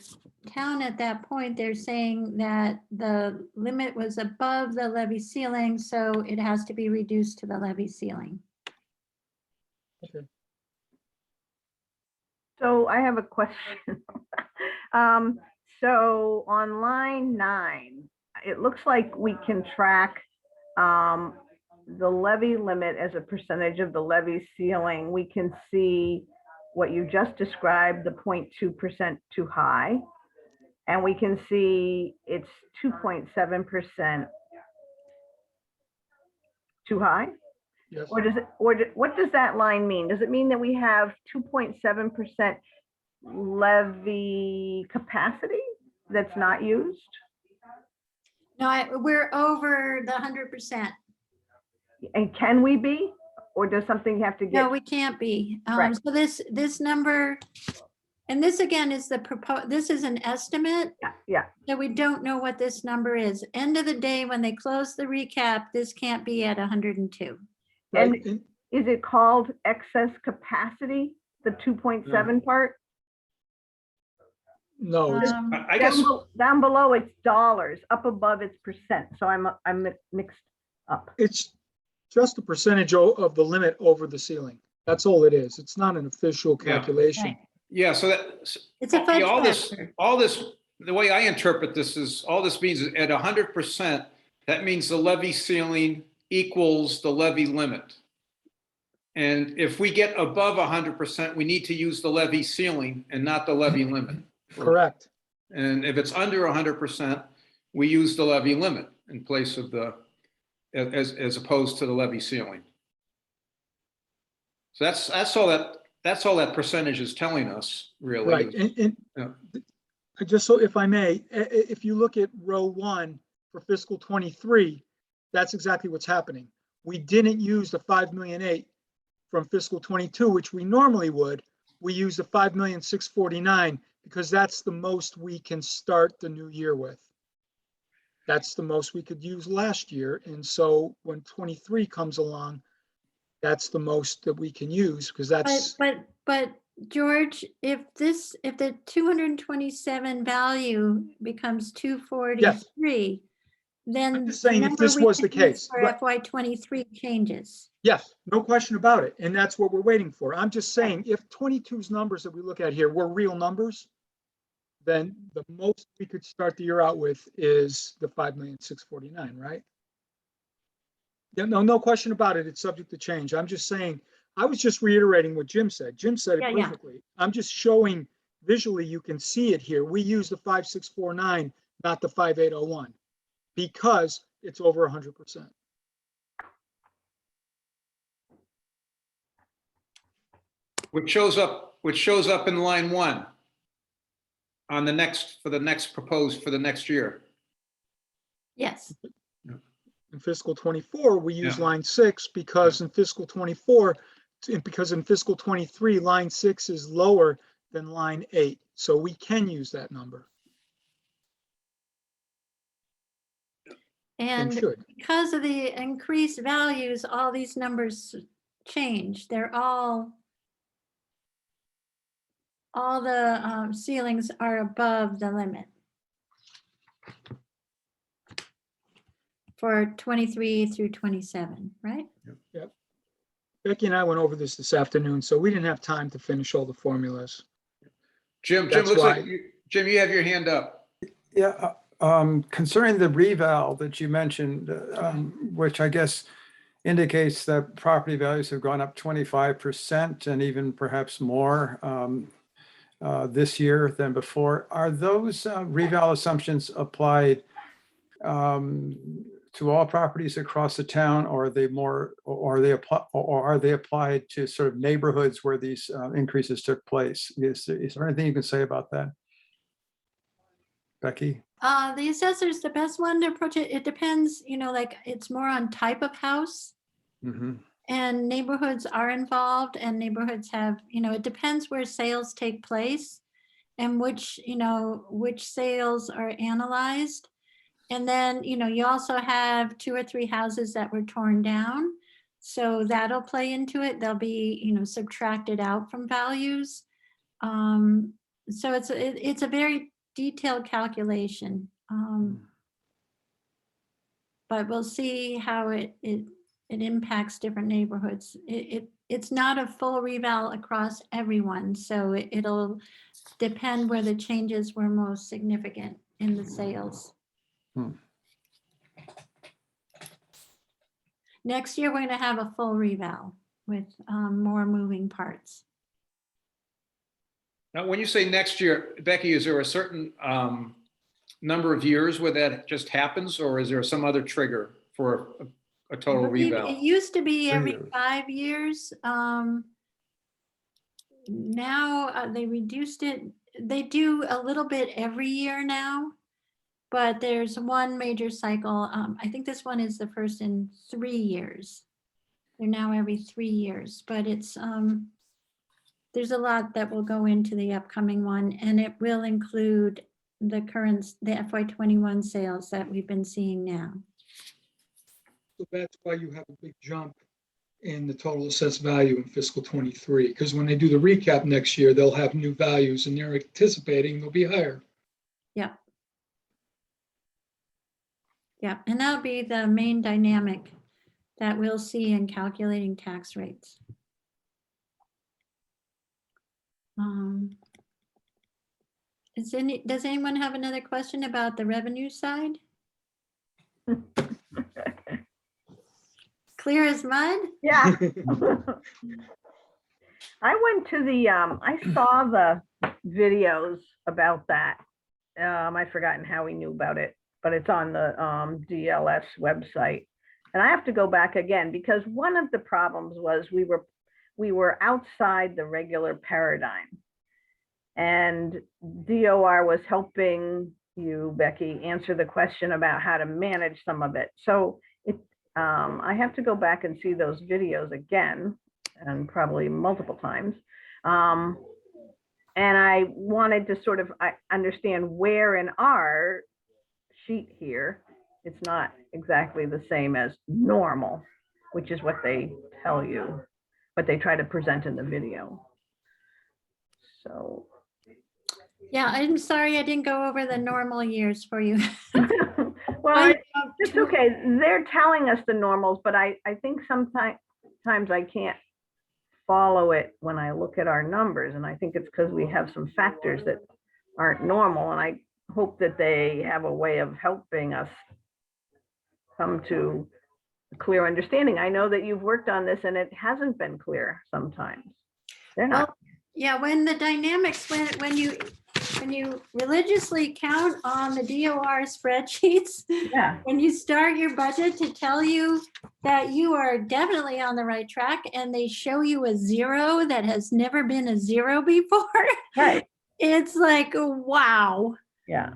town at that point, they're saying that the limit was above the levy ceiling, so it has to be reduced to the levy ceiling. So I have a question. So on line 9, it looks like we can track the levy limit as a percentage of the levy ceiling. We can see what you just described, the 0.2% too high. And we can see it's 2.7% too high. Yes. Or does it, what does that line mean? Does it mean that we have 2.7% levy capacity that's not used? No, we're over the 100%. And can we be, or does something have to No, get? we can't be. Right. So this number, and this again is this is an estimate. Yeah, So we don't know what this number is. End of the day, when they close the recap, this can't be at 102. And right? And is it called excess capacity, the 2.7 part? no, it's, I guess, Down below it's dollars, up above it's percent, so I'm mixed up. it's just a percentage of the limit over the ceiling. That's all it is. It's not an official Yeah. calculation. Right. yeah, so that. It's a okay, fudge factor. all this, the way I interpret this is, all this means is at 100%, that means the levy ceiling equals the levy limit. And if we get above 100%, we need to use the levy ceiling and not the levy limit. Correct. And if it's under 100%, we use the levy limit in place of the, as opposed to the levy ceiling. So that's all that percentage is telling us, really. Right. And Yeah. just so if I may, if you look at row 1 for fiscal 23, that's exactly what's happening. We didn't use the 5,000,008 from fiscal 22, which we normally would. We used the 5,649,000 because that's the most we can start the new year with. That's the most we could use last year. And so when 23 comes along, that's the most that we can use because that's, But George, if the 227 value becomes 243, then I'm just the saying if number this we was the can use case, for right. FY 23 changes. yes, no question about it. And that's what we're waiting for. I'm just saying if 22's numbers that we look at here were real numbers, then the most we could start the year out with is the 5,649,000, right? Yeah, no question about it. It's subject to change. I'm just saying, I was just reiterating what Jim said. Jim said it Yeah. perfectly. I'm just showing visually, you can see it here. We use the 5,649, not the 5,801, because it's over 100%. Which shows up in line 1 on the next, for the next proposed, for the next year. Yes. In fiscal 24, we use Yeah. line 6 because in fiscal 24, because in fiscal 23, line 6 is lower than line 8. So we can use that number and And should. because of the increased values, all these numbers change. They're all the ceilings are above the limit for 23 through 27, right? Becky and I went over this afternoon, so we didn't have time to finish all the formulas. Jim, That's looks why- like, Jim, you have your hand up. Yeah, concerning the reval that you mentioned, which I guess indicates that property values have gone up 25% and even perhaps more this year than before. Are those reval assumptions applied to all properties across the town, or are they more, or are they applied to sort of neighborhoods where these increases took place? Is there anything you can say about that, Becky? The assessor's the best one to approach it. It depends, like it's more on type of house. Mm-hmm. And neighborhoods are involved, and neighborhoods have, it depends where sales take place and which sales are analyzed. And then, you also have 2 or 3 houses that were torn down. So that'll play into it. They'll be, subtracted out from values. So it's a very detailed calculation. But we'll see how it impacts different neighborhoods. It's not a full reval across everyone, so it'll depend where the changes were most significant in the sales. Next year, we're going to have a full reval with more moving parts. Now, when you say next year, Becky, is there a certain number of years where that just happens, or is there some other trigger for a total I believe reval? it used to be 3 every years. 5 years. Now they reduced it. They do a little bit every year now, but there's one major cycle. I think this one is the first in 3 years. They're now every 3 years, but it's there's a lot that will go into the upcoming one, and it will include the FY21 sales that we've been seeing now. So that's why you have a big jump in the total assessed value in fiscal '23. Because when they do the recap next year, they'll have new values and they're anticipating they'll be higher. Yeah. Yeah, and that'll be the main dynamic that we'll see in calculating tax rates. Does anyone have another question about the revenue side? Clear as mud? Yeah. I went to the, I saw the videos about that. I've forgotten how we knew about it, but it's on the DLS website. And I have to go back again because one of the problems was we were outside the regular paradigm. And DOR was helping you, Becky, answer the question about how to manage some of it. So I have to go back and see those videos again, and probably multiple times. And I wanted to sort of understand where in our sheet here, it's not exactly the same as normal, which is what they tell you, but they try to present in the video. So. Yeah, I'm sorry I didn't go over the normal years for you. Well, it's okay. They're telling us the normals, but I think sometimes I can't follow it when I look at our numbers. And I think it's because we have some factors that aren't normal. And I hope that they have a way of helping us come to a clear understanding. I know that you've worked on this and it hasn't been clear sometimes. They're not. Well, yeah, when the dynamics, when you religiously count on the DOR spreadsheets, Yeah. when you start your budget to tell you that you are definitely on the right track and they show you a zero that has never been a zero before, Right. it's like, wow. Yeah.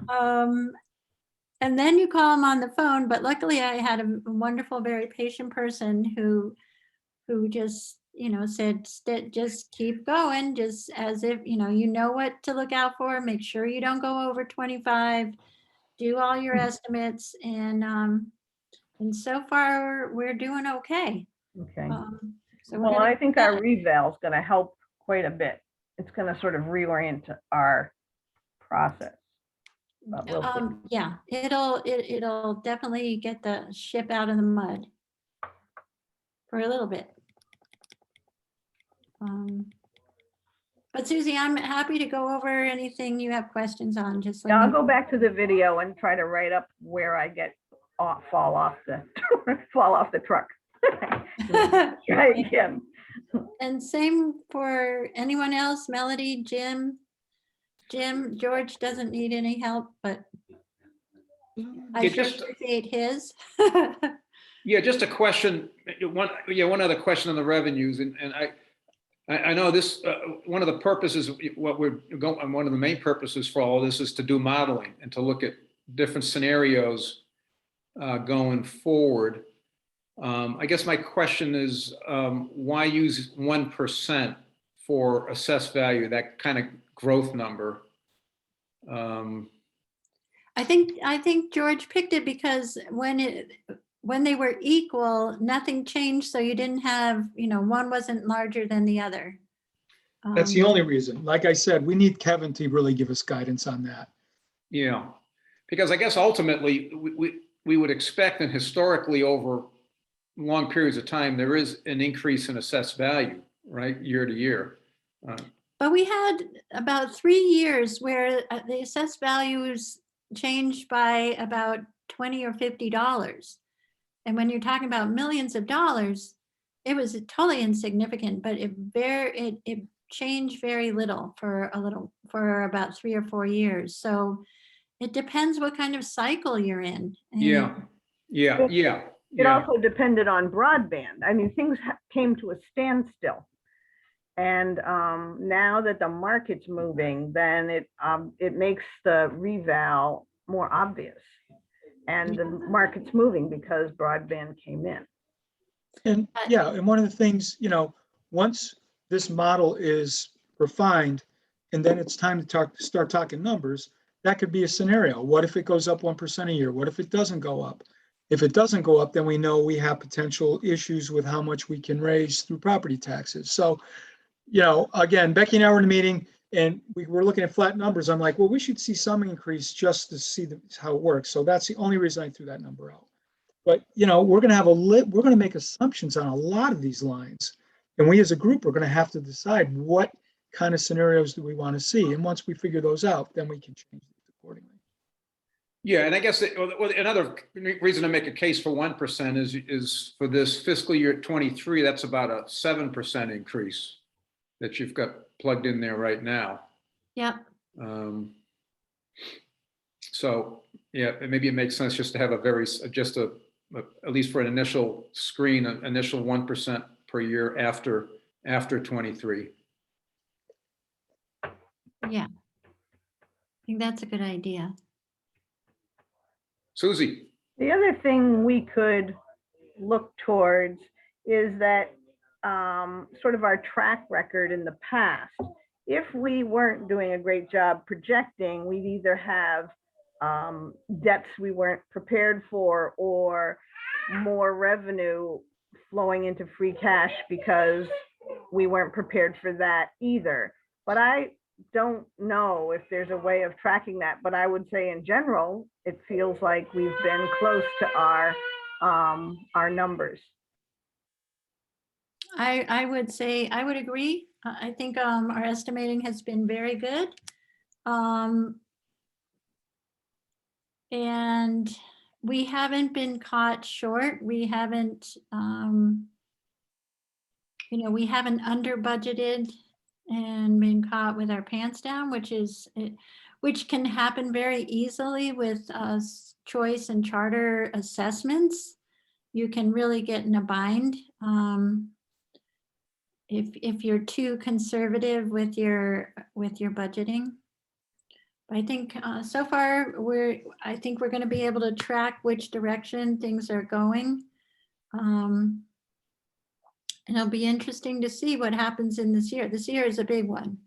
And then you call them on the phone, but luckily I had a wonderful, very patient person who just, said, just keep going, just as if, you know what to look out for, make sure you don't go over 25, do all your estimates. And so far we're doing okay. Okay. So Well, I think our reval is going to help quite a bit. It's going to sort of reorient our process. But we'll see. yeah, it'll definitely get the ship out of the mud for a little bit. But Susie, I'm happy to go over anything you have questions on. Just Yeah, I'll go back to the video and try to write up where I get fall off the truck. Try again. And same for anyone else, Melody, Jim, George doesn't need any help, but I Yeah, sure just- appreciate his. Yeah, just a question, one other question on the revenues, and I know this, one of the purposes, one of the main purposes for all of this is to do modeling and to look at different scenarios going forward. I guess my question is, why use 1% for assessed value, that kind of growth number? I think George picked it because when they were equal, nothing changed. So you didn't have, one wasn't larger than the other. That's the only reason. Like I said, we need Kevin to really give us guidance on that. Yeah, because I guess ultimately we would expect, and historically over long periods of time, there is an increase in assessed value, right, year to year. But we had about 3 years where the assessed values changed by about $20 or $50. And when you're talking about millions of dollars, it was totally insignificant, but it changed very little for about 3 or 4 years. So it depends what kind of cycle you're in. And It also depended on broadband. I mean, things came to a standstill. And now that the market's moving, then it makes the reval more obvious. And the market's moving because broadband came in. And yeah, and one of the things, once this model is refined and then it's time to start talking numbers, that could be a scenario. What if it goes up 1% a year? What if it doesn't go up? If it doesn't go up, then we know we have potential issues with how much we can raise through property taxes. So, you know, again, Becky and I were in a meeting and we were looking at flat numbers. I'm like, well, we should see some increase just to see how it works. So that's the only reason I threw that number out. But, you know, we're going to have we're going to make assumptions on a lot of these lines. And we as a group are going to have to decide what kind of scenarios do we want to see. And once we figure those out, then we can change it accordingly. Yeah, and I guess another reason to make a case for 1% is for this fiscal year 23, that's about a 7% increase that you've got plugged in there right now. Yep. So yeah, maybe it makes sense just to have at least for an initial screen, an initial 1% per year after 23. Yeah. I think that's a good idea. Susie. The other thing we could look towards is that sort of our track record in the past. If we weren't doing a great job projecting, we'd either have debts we weren't prepared for or more revenue flowing into free cash because we weren't prepared for that either. But I don't know if there's a way of tracking that, but I would say in general, it feels like we've been close to our numbers. I would say, I would agree. I think our estimating has been very good. And we haven't been caught short. We haven't, we haven't under budgeted and been caught with our pants down, which can happen very easily with choice and charter assessments. You can really get in a bind if you're too conservative with your budgeting. I think so far I think we're going to be able to track which direction things are going. And it'll be interesting to see what happens in this year. This year is a big one.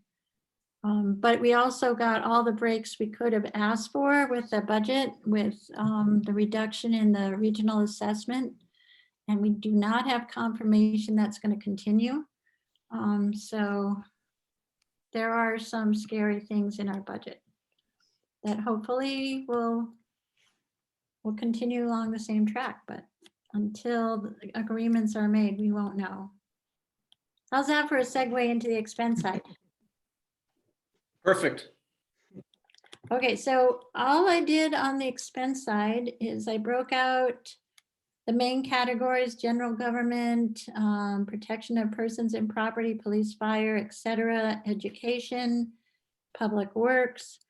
But we also got all the breaks we could have asked for with the budget, with the reduction in the regional assessment. And we do not have confirmation that's going to continue. So there are some scary things in our budget that hopefully will continue along the same track, but until the agreements are made, we won't know. How's that for a segue into the expense side? Perfect. Okay, so all I did on the expense side is I broke out the main categories: general government, protection of persons and property, police, fire, etc., education, public works.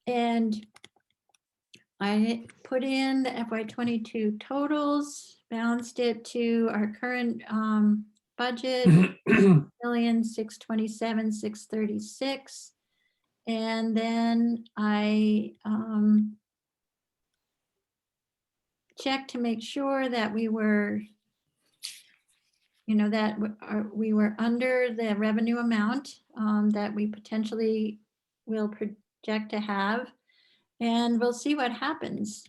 And I put in the FY22 totals, balanced it to our current budget, $1,627,636. And then I checked to make sure that we were, we were under the revenue amount that we potentially will project to have. And we'll see what happens.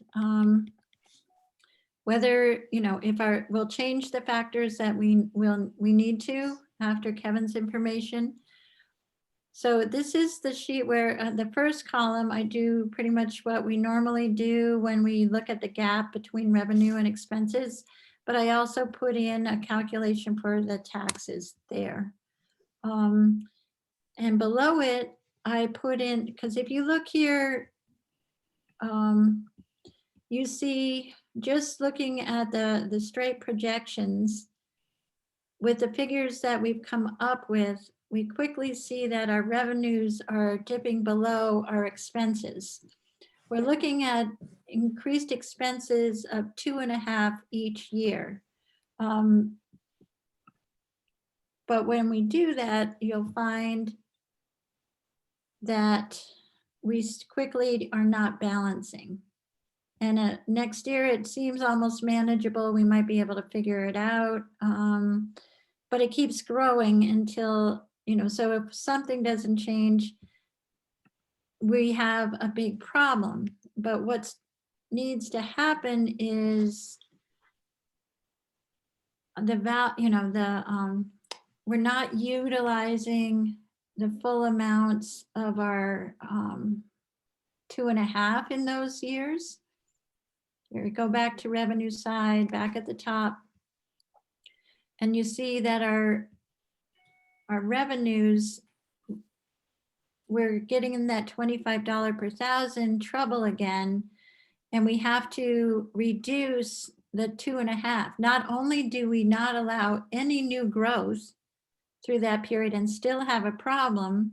Whether, we'll change the factors that we need to after Kevin's information. So this is the sheet where the first column, I do pretty much what we normally do when we look at the gap between revenue and expenses, but I also put in a calculation for the taxes there. And below it, I put in, because if you look here, you see, just looking at the straight projections with the figures that we've come up with, we quickly see that our revenues are dipping below our expenses. We're looking at increased expenses of 2.5 each year. But when we do that, you'll find that we quickly are not balancing. And next year, it seems almost manageable. We might be able to figure it out. But it keeps growing until, so if something doesn't change, we have a big problem. But what's needs to happen is we're not utilizing the full amounts of our 2.5 in those years. Here we go back to revenue side, back at the top. And you see that our revenues, we're getting in that $25 per thousand trouble again. And we have to reduce the 2.5. Not only do we not allow any new growth through that period and still have a problem,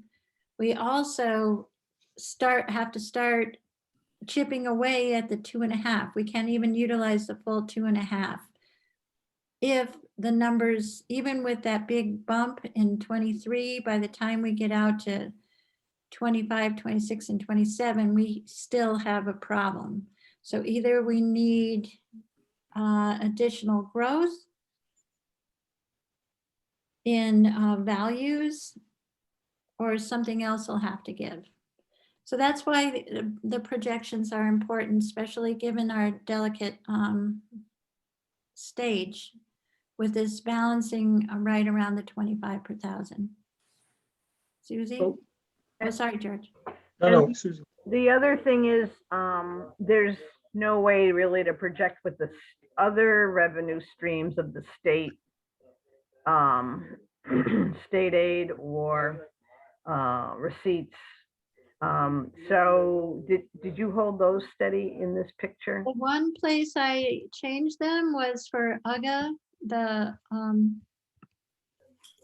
we also have to start chipping away at the 2.5. We can't even utilize the full 2.5. If the numbers, even with that big bump in 23, by the time we get out to 25, 26, and 27, we still have a problem. So either we need additional growth in values, or something else will have to give. So that's why the projections are important, especially given our delicate stage with this balancing right around the 25 per thousand. Susie? Oh. Oh, sorry, George. No, Susan. The other thing is, there's no way really to project with the other revenue streams of the state, state aid or receipts. So did you hold those steady in this picture? The one place I changed them was for UGA, the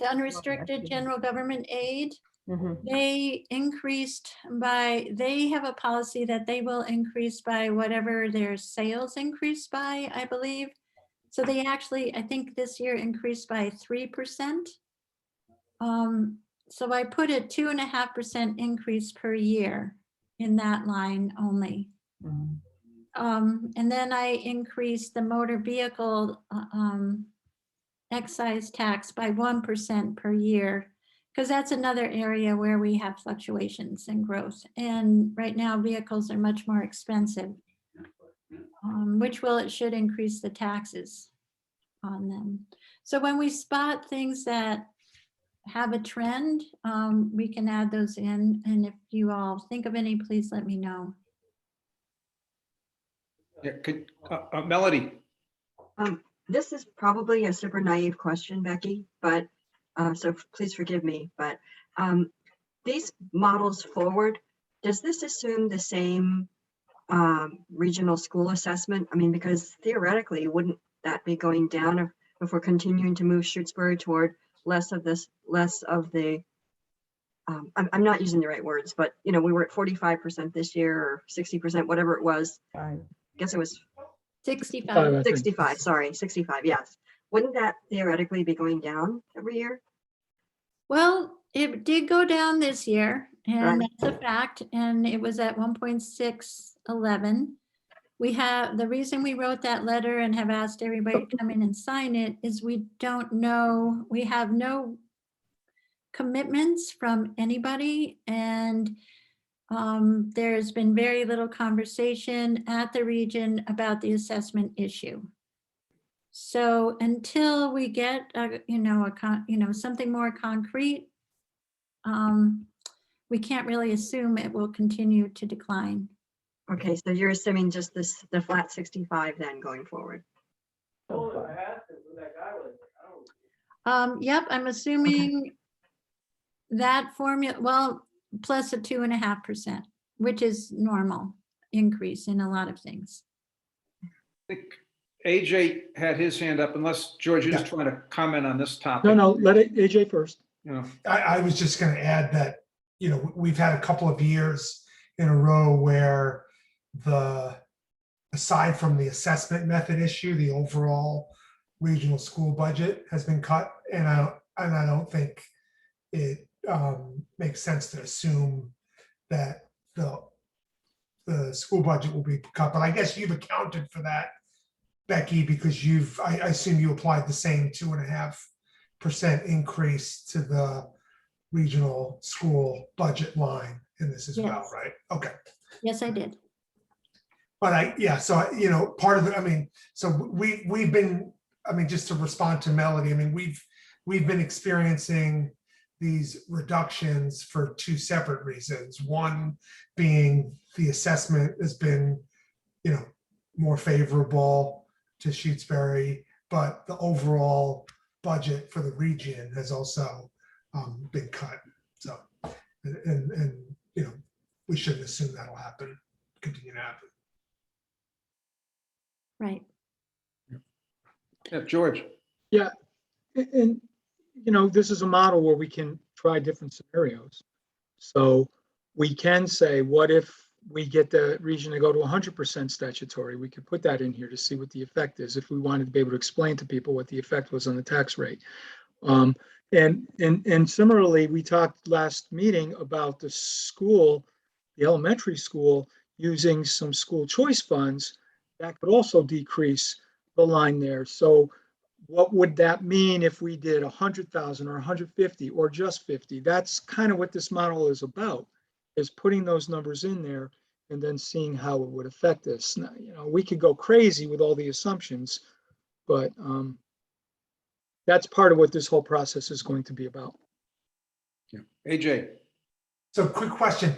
unrestricted general government aid. Mhm. They increased by, they have a policy that they will increase by whatever their sales increase by, I believe. So they actually, I think this year increased by 3%. So I put a 2.5% increase per year in that line only. Mhm. And then I increased the motor vehicle excise tax by 1% per year, because that's another area where we have fluctuations in growth. And right now vehicles are much more expensive, it should increase the taxes on them. So when we spot things that have a trend, we can add those in. And if you all think of any, please let me know. Yeah, Melody, This is probably a super naive question, Becky, but so please forgive me, but these models forward, does this assume the same regional school assessment? I mean, because theoretically, wouldn't that be going down if we're continuing to move Shutesbury toward less of the, I'm not using the right words, but we were at 45% this year or 60%, whatever it was. I guess it was 65. I think. 65, sorry, 65, yes. Wouldn't that theoretically be going down every year? Well, it did go down this year, and Right. that's a fact, and it was at 1.611. We have, the reason we wrote that letter and have asked everybody to come in and sign it is we don't know, we have no commitments from anybody, and there's been very little conversation at the region about the assessment issue. So until we get something more concrete, we can't really assume it will continue to decline. Okay, so you're assuming just the flat 65 then going forward. Yep, I'm assuming that formula, well, plus a 2.5%, which is normal increase in a lot of things. I think AJ had his hand up, unless George, you're just trying to comment on this topic. No, let AJ first. You know, I was just going to add that, we've had a couple of years in a row where aside from the assessment method issue, the overall regional school budget has been cut. And I don't think it makes sense to assume that the school budget will be cut. But I guess you've accounted for that, Becky, because I assume you applied the same 2.5% increase to the regional school budget line in this as well, Yes. right? Okay. Yes, I did. But part of it, so we've been, just to respond to Melody, we've been experiencing these reductions for two separate reasons. One being the assessment has been, more favorable to Shutesbury, but the overall budget for the region has also been cut. So, and we shouldn't assume that'll continue to happen. Right. Yeah, George. Yeah, and, this is a model where we can try different scenarios. So we can say, what if we get the region to go to 100% statutory? We could put that in here to see what the effect is, if we wanted to be able to explain to people what the effect was on the tax rate. And similarly, we talked last meeting about the school, the elementary school, using some school choice funds that could also decrease the line there. So what would that mean if we did 100,000 or 150 or just 50? That's kind of what this model is about, is putting those numbers in there and then seeing how it would affect this. Now, we could go crazy with all the assumptions, but that's part of what this whole process is going to be about. Yeah. AJ. So quick question,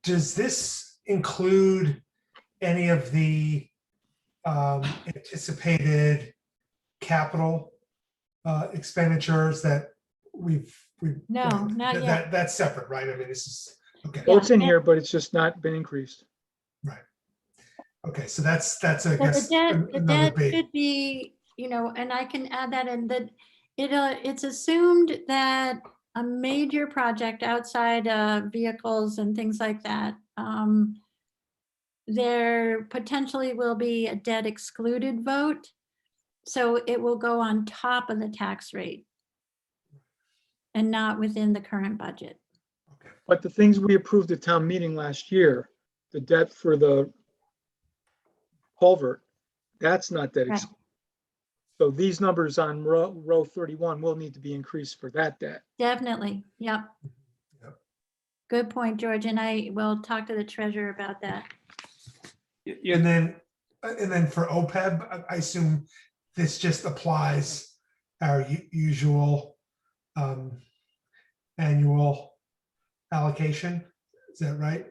does this include any of the anticipated capital expenditures that we've No, not yet. That's separate, right? This is, okay. Well, it's in Yeah. here, but it's just not been increased. Right. Okay, so that's I So guess the another debt big. should be, and I can add that in, that it's assumed that a major project outside vehicles and things like that, there potentially will be a debt excluded vote. So it will go on top of the tax rate and not within the current budget. But the things we approved at town meeting last year, the debt for the culvert, that's not debt. Right. So these numbers on row 31 will need to be increased for that debt. Definitely. Yep. Yep. Good point, George. And I will talk to the treasurer about that. Yeah, And then for OPEB, I assume this just applies our usual annual allocation. Is that right?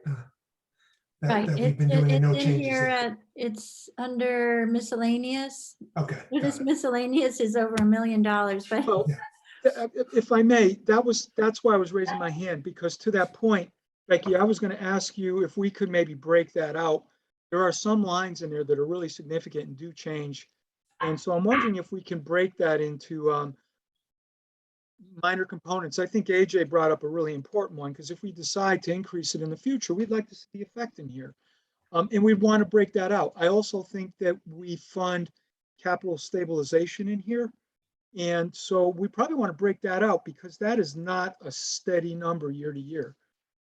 Right. That we've been doing and no It's in changes. here, it's under miscellaneous. Okay. This got it. miscellaneous is over $1 million, but Well, Yeah. if I may, that's why I was raising my hand, because to that point, Becky, I was going to ask you if we could maybe break that out. There are some lines in there that are really significant and do change. And so I'm wondering if we can break that into minor components. I think AJ brought up a really important one, because if we decide to increase it in the future, we'd like to see the effect in here. And we'd want to break that out. I also think that we fund capital stabilization in here. And so we probably want to break that out, because that is not a steady number year to year.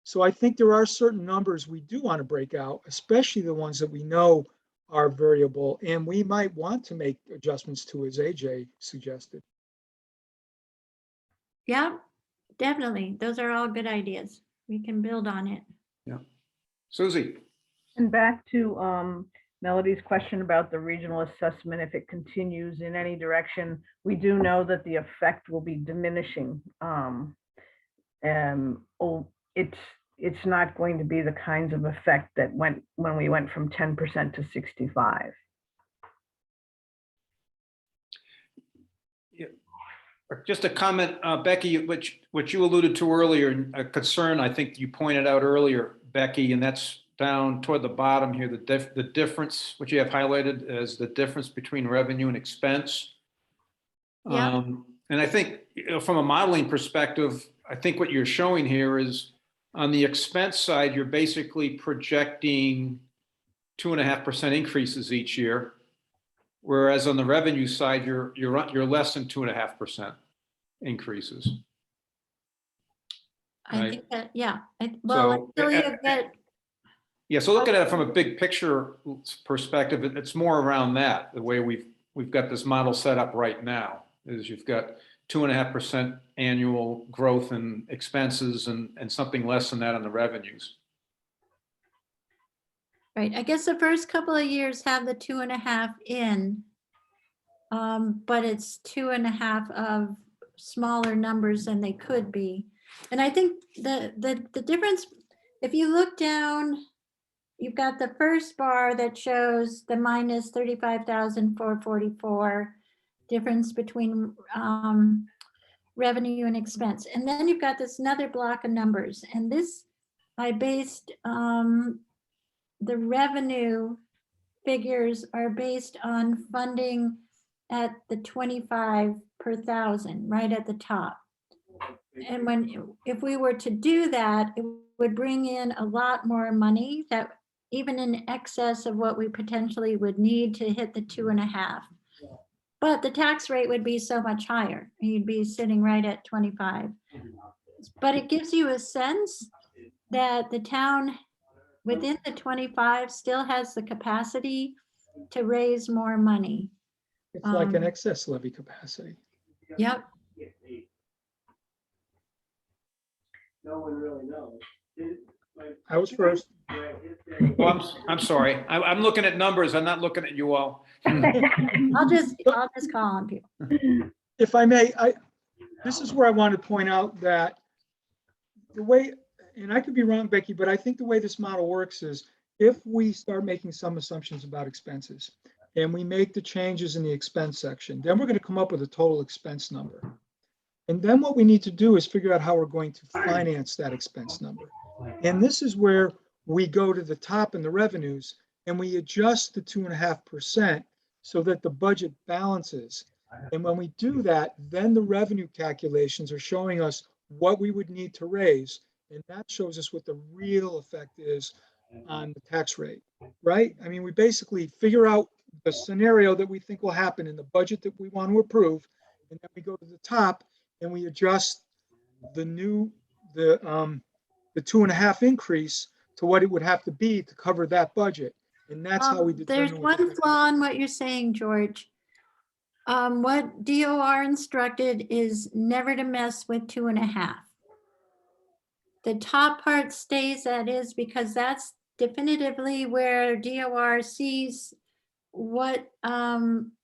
So I think there are certain numbers we do want to break out, especially the ones that we know are variable, and we might want to make adjustments to, as AJ suggested. yeah, definitely. Those are all good ideas. We can build on it. Susie. And back to Melody's question about the regional assessment, if it continues in any direction, we do know that the effect will be diminishing. It's not going to be the kinds of effect that when we went from 10% to 65. Just a comment, Becky, which you alluded to earlier, a concern I think you pointed out earlier, Becky, and that's down toward the bottom here, the difference, which you have highlighted as the difference between revenue and expense. Yeah. And I think, from a modeling perspective, I think what you're showing here is on the expense side, you're basically projecting 2.5% increases each year. Whereas on the revenue side, you're less than 2.5% increases. I Right. think that, yeah. So, until you get, yeah, so looking at it from a big picture perspective, it's more around that. The way we've got this model set up right now is you've got 2.5% annual growth in expenses and something less than that on the revenues. Right, I guess the first couple of years have the 2.5 in. But it's 2.5 of smaller numbers than they could be. And I think the difference, if you look down, you've got the first bar that shows the minus 35,444 difference between revenue and expense. And then you've got this another block of numbers. And this, I based the revenue figures are based on funding at the 25 per thousand, right at the top. And if we were to do that, it would bring in a lot more money, that even in excess of what we potentially would need to hit the 2.5. But the tax rate would be so much higher. You'd be sitting right at 25. But it gives you a sense that the town within the 25 still has the capacity to raise more money. It's like an excess levy capacity. Yep. I was first. Well, I'm sorry. I'm looking at numbers. I'm not looking at you all. I'll just call on people. If I may, this is where I want to point out that the way, and I could be wrong, Becky, but I think the way this model works is if we start making some assumptions about expenses and we make the changes in the expense section, then we're going to come up with a total expense number. And then what we need to do is figure out how we're going to finance that expense number. And this is where we go to the top in the revenues and we adjust the 2.5% so that the budget balances. And when we do that, then the revenue calculations are showing us what we would need to raise. And that shows us what the real effect is on the tax rate, right? I mean, we basically figure out the scenario that we think will happen in the budget that we want to approve. And then we go to the top and we adjust the 2.5 increase to what it would have to be to cover that budget. And that's how we There's determine. one flaw in what you're saying, George. What DOR instructed is never to mess with 2.5. The top part stays that is because that's definitively where DOR sees what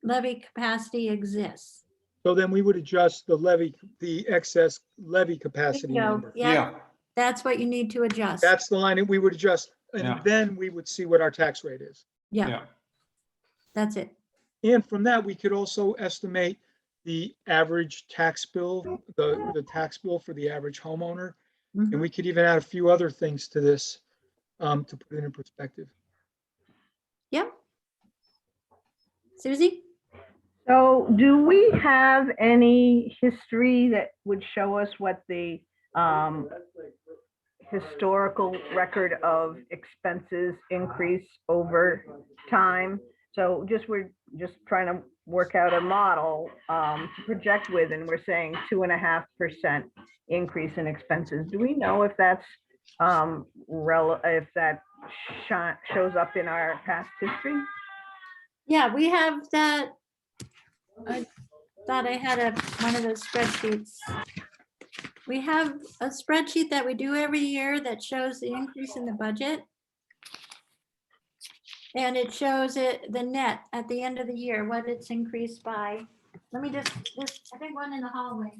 levy capacity exists. So then we would adjust the excess levy capacity Bingo. number. Yeah, that's what you need to adjust. That's the line that we would adjust. And Yeah. then we would see what our tax rate is. Yeah, that's it. And from that, we could also estimate the average tax bill, the tax bill for the average homeowner. Mhm. And we could even add a few other things to this to put it in perspective. Yep. Susie? So do we have any history that would show us what the historical record of expenses increase over time? So we're just trying to work out a model to project with, and we're saying 2.5% increase in expenses. Do we know if that's if that shows up in our past history? Yeah, we have that. I thought I had one of those spreadsheets. We have a spreadsheet that we do every year that shows the increase in the budget. And it shows the net at the end of the year, what it's increased by. Let me just I think one in the hallway.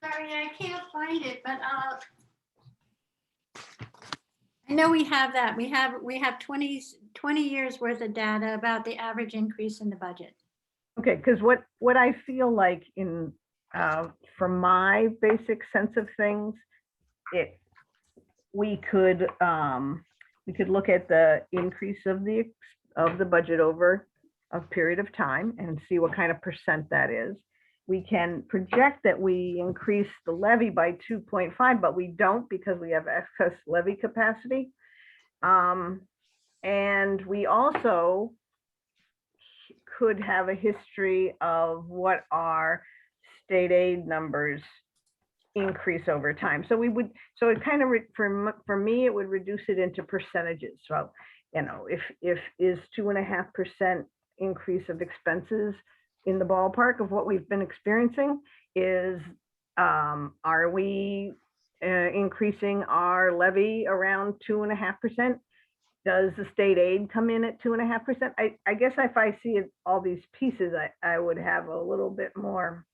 Sorry, I can't find it, but I know we have that. We have 20 years worth of data about the average increase in the budget. Okay, because what I feel like from my basic sense of things, we could look at the increase of the budget over of period of time and see what kind of percent that is. We can project that we increase the levy by 2.5, but we don't because we have excess levy capacity. And we also could have a history of what our state aid numbers increase over time. So it kind of, for me, it would reduce it into percentages. So, you know, if is 2.5% increase of expenses in the ballpark of what we've been experiencing, are we increasing our levy around 2.5%? Does the state aid come in at 2.5%? I guess if I see all these pieces, I would have a little bit more,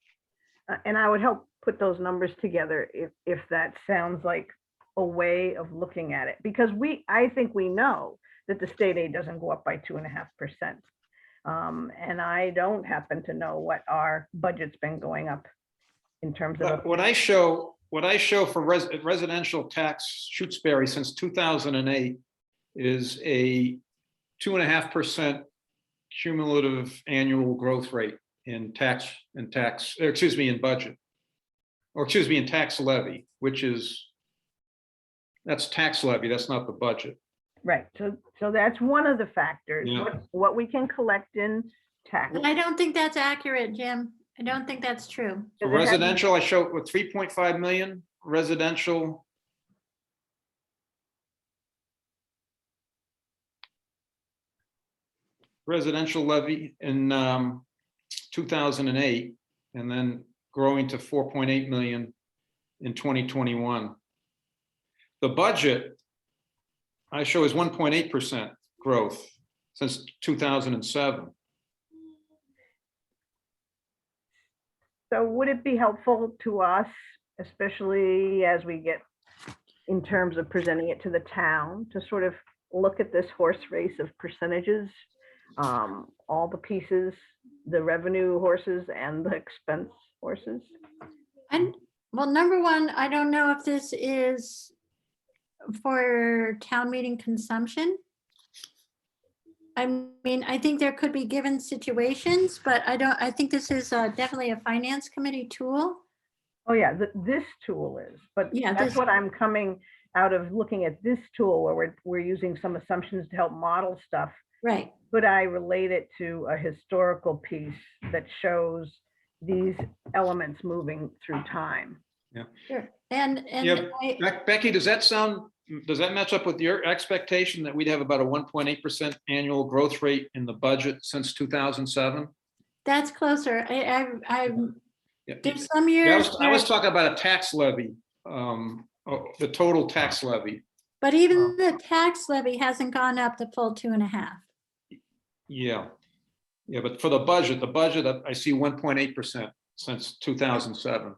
and I would help put those numbers together if that sounds like a way of looking at it. Because I think we know that the state aid doesn't go up by 2.5%. And I don't happen to know what our budget's been going up in terms of. What I show for residential tax Shutesbury since 2008 is a 2.5% cumulative annual growth rate in tax, in tax levy, which is, that's tax levy, that's not the budget. Right, so that's one of the factors, Yeah. what we can collect in tax. But I don't think that's accurate, Jim. I don't think that's true. For residential, I show with 3.5 million residential. Residential levy in 2008, and then growing to 4.8 million in 2021. The budget I show is 1.8% growth since 2007. So would it be helpful to us, especially as we get in terms of presenting it to the town, to sort of look at this horse race of percentages, all the pieces, the revenue horses and the expense horses? Well, number one, I don't know if this is for town meeting consumption. I mean, I think there could be given situations, but I think this is definitely a finance committee tool. Oh yeah, this tool is, but Yeah, that's this- what I'm coming out of looking at this tool where we're using some assumptions to help model stuff. Right. Could I relate it to a historical piece that shows these elements moving through time? Sure. And Yeah, I, Becky, does that match up with your expectation that we'd have about a 1.8% annual growth rate in the budget since 2007? that's closer. Yeah. There's some Yeah, years, I was where- talking about a tax levy, the total tax levy. but even the tax levy hasn't gone up the full 2.5. Yeah. Yeah, but for the budget, I see 1.8% since 2007.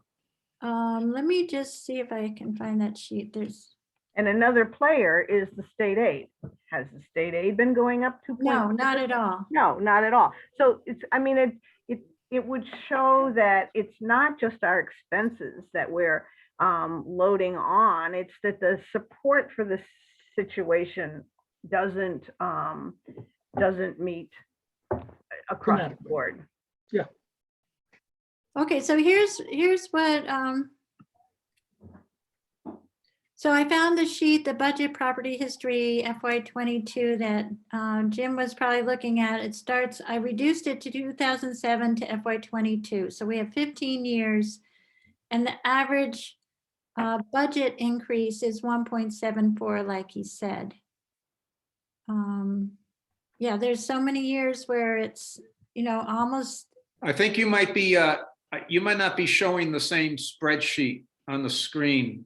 Let me just see if I can find that sheet. There's, And another player is the state aid. Has the state aid been going up to? no, not at all. No, not at all. So it's, I mean, it would show that it's not just our expenses that we're loading on, it's that the support for this situation doesn't meet across the board. Okay, so here's what, so I found the sheet, the budget property history FY22 that Jim was probably looking at. It starts, I reduced it to 2007 to FY22. So we have 15 years and the average budget increase is 1.74, like he said. Yeah, there's so many years where it's, you know, almost. I think you might not be showing the same spreadsheet on the screen.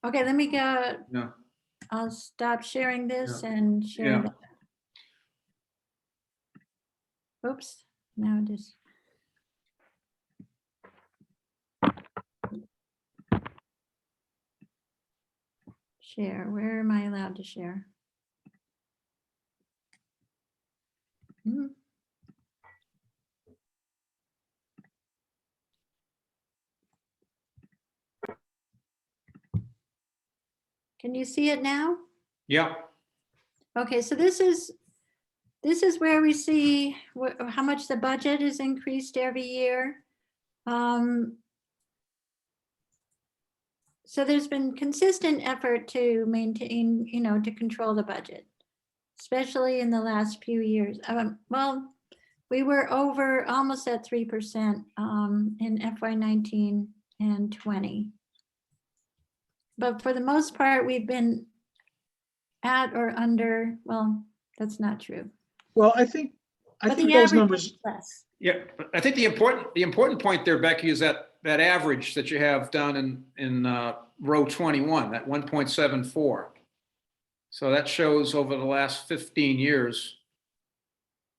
Okay, let me go. Yeah. I'll stop sharing this and share Yeah. that. Oops, now just. Share, where am I allowed to share? Hmm. Can you see it now? Yeah. Okay, so this is This is where we see how much the budget is increased every year. So there's been consistent effort to maintain, to control the budget, especially in the last few years. Well, we were over almost at 3% in FY19 and 20. But for the most part, we've been at or under, well, that's not true. Well, I think But the those average numbers, is less. Yeah, I think the important point there, Becky, is that average that you have down in row 21, that 1.74. So that shows over the last 15 years,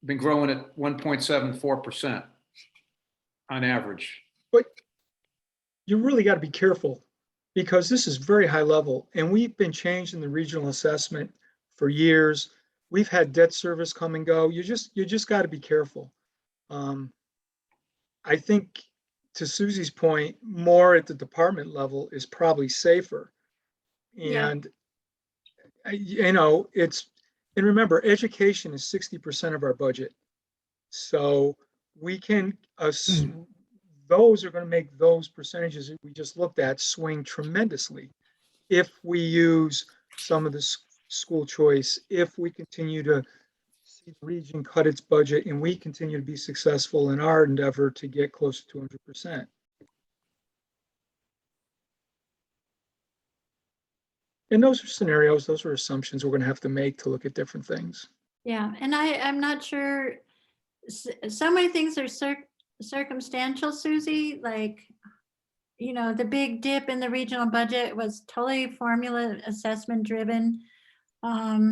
been growing at 1.74% on average. but you really got to be careful because this is very high level and we've been changing the regional assessment for years. We've had debt service come and go. You just got to be careful. I think to Susie's point, more at the department level is probably safer. Yeah. And and remember, education is 60% of our budget. So we can, those are going to make those percentages that we just looked at swing tremendously if we use some of the school choice, if we continue to see the region cut its budget and we continue to be successful in our endeavor to get close to 200%. And those are scenarios, those are assumptions we're going to have to make to look at different things. Yeah, and I'm not sure, so many things are circumstantial, Susie, like, the big dip in the regional budget was totally formula assessment driven. Our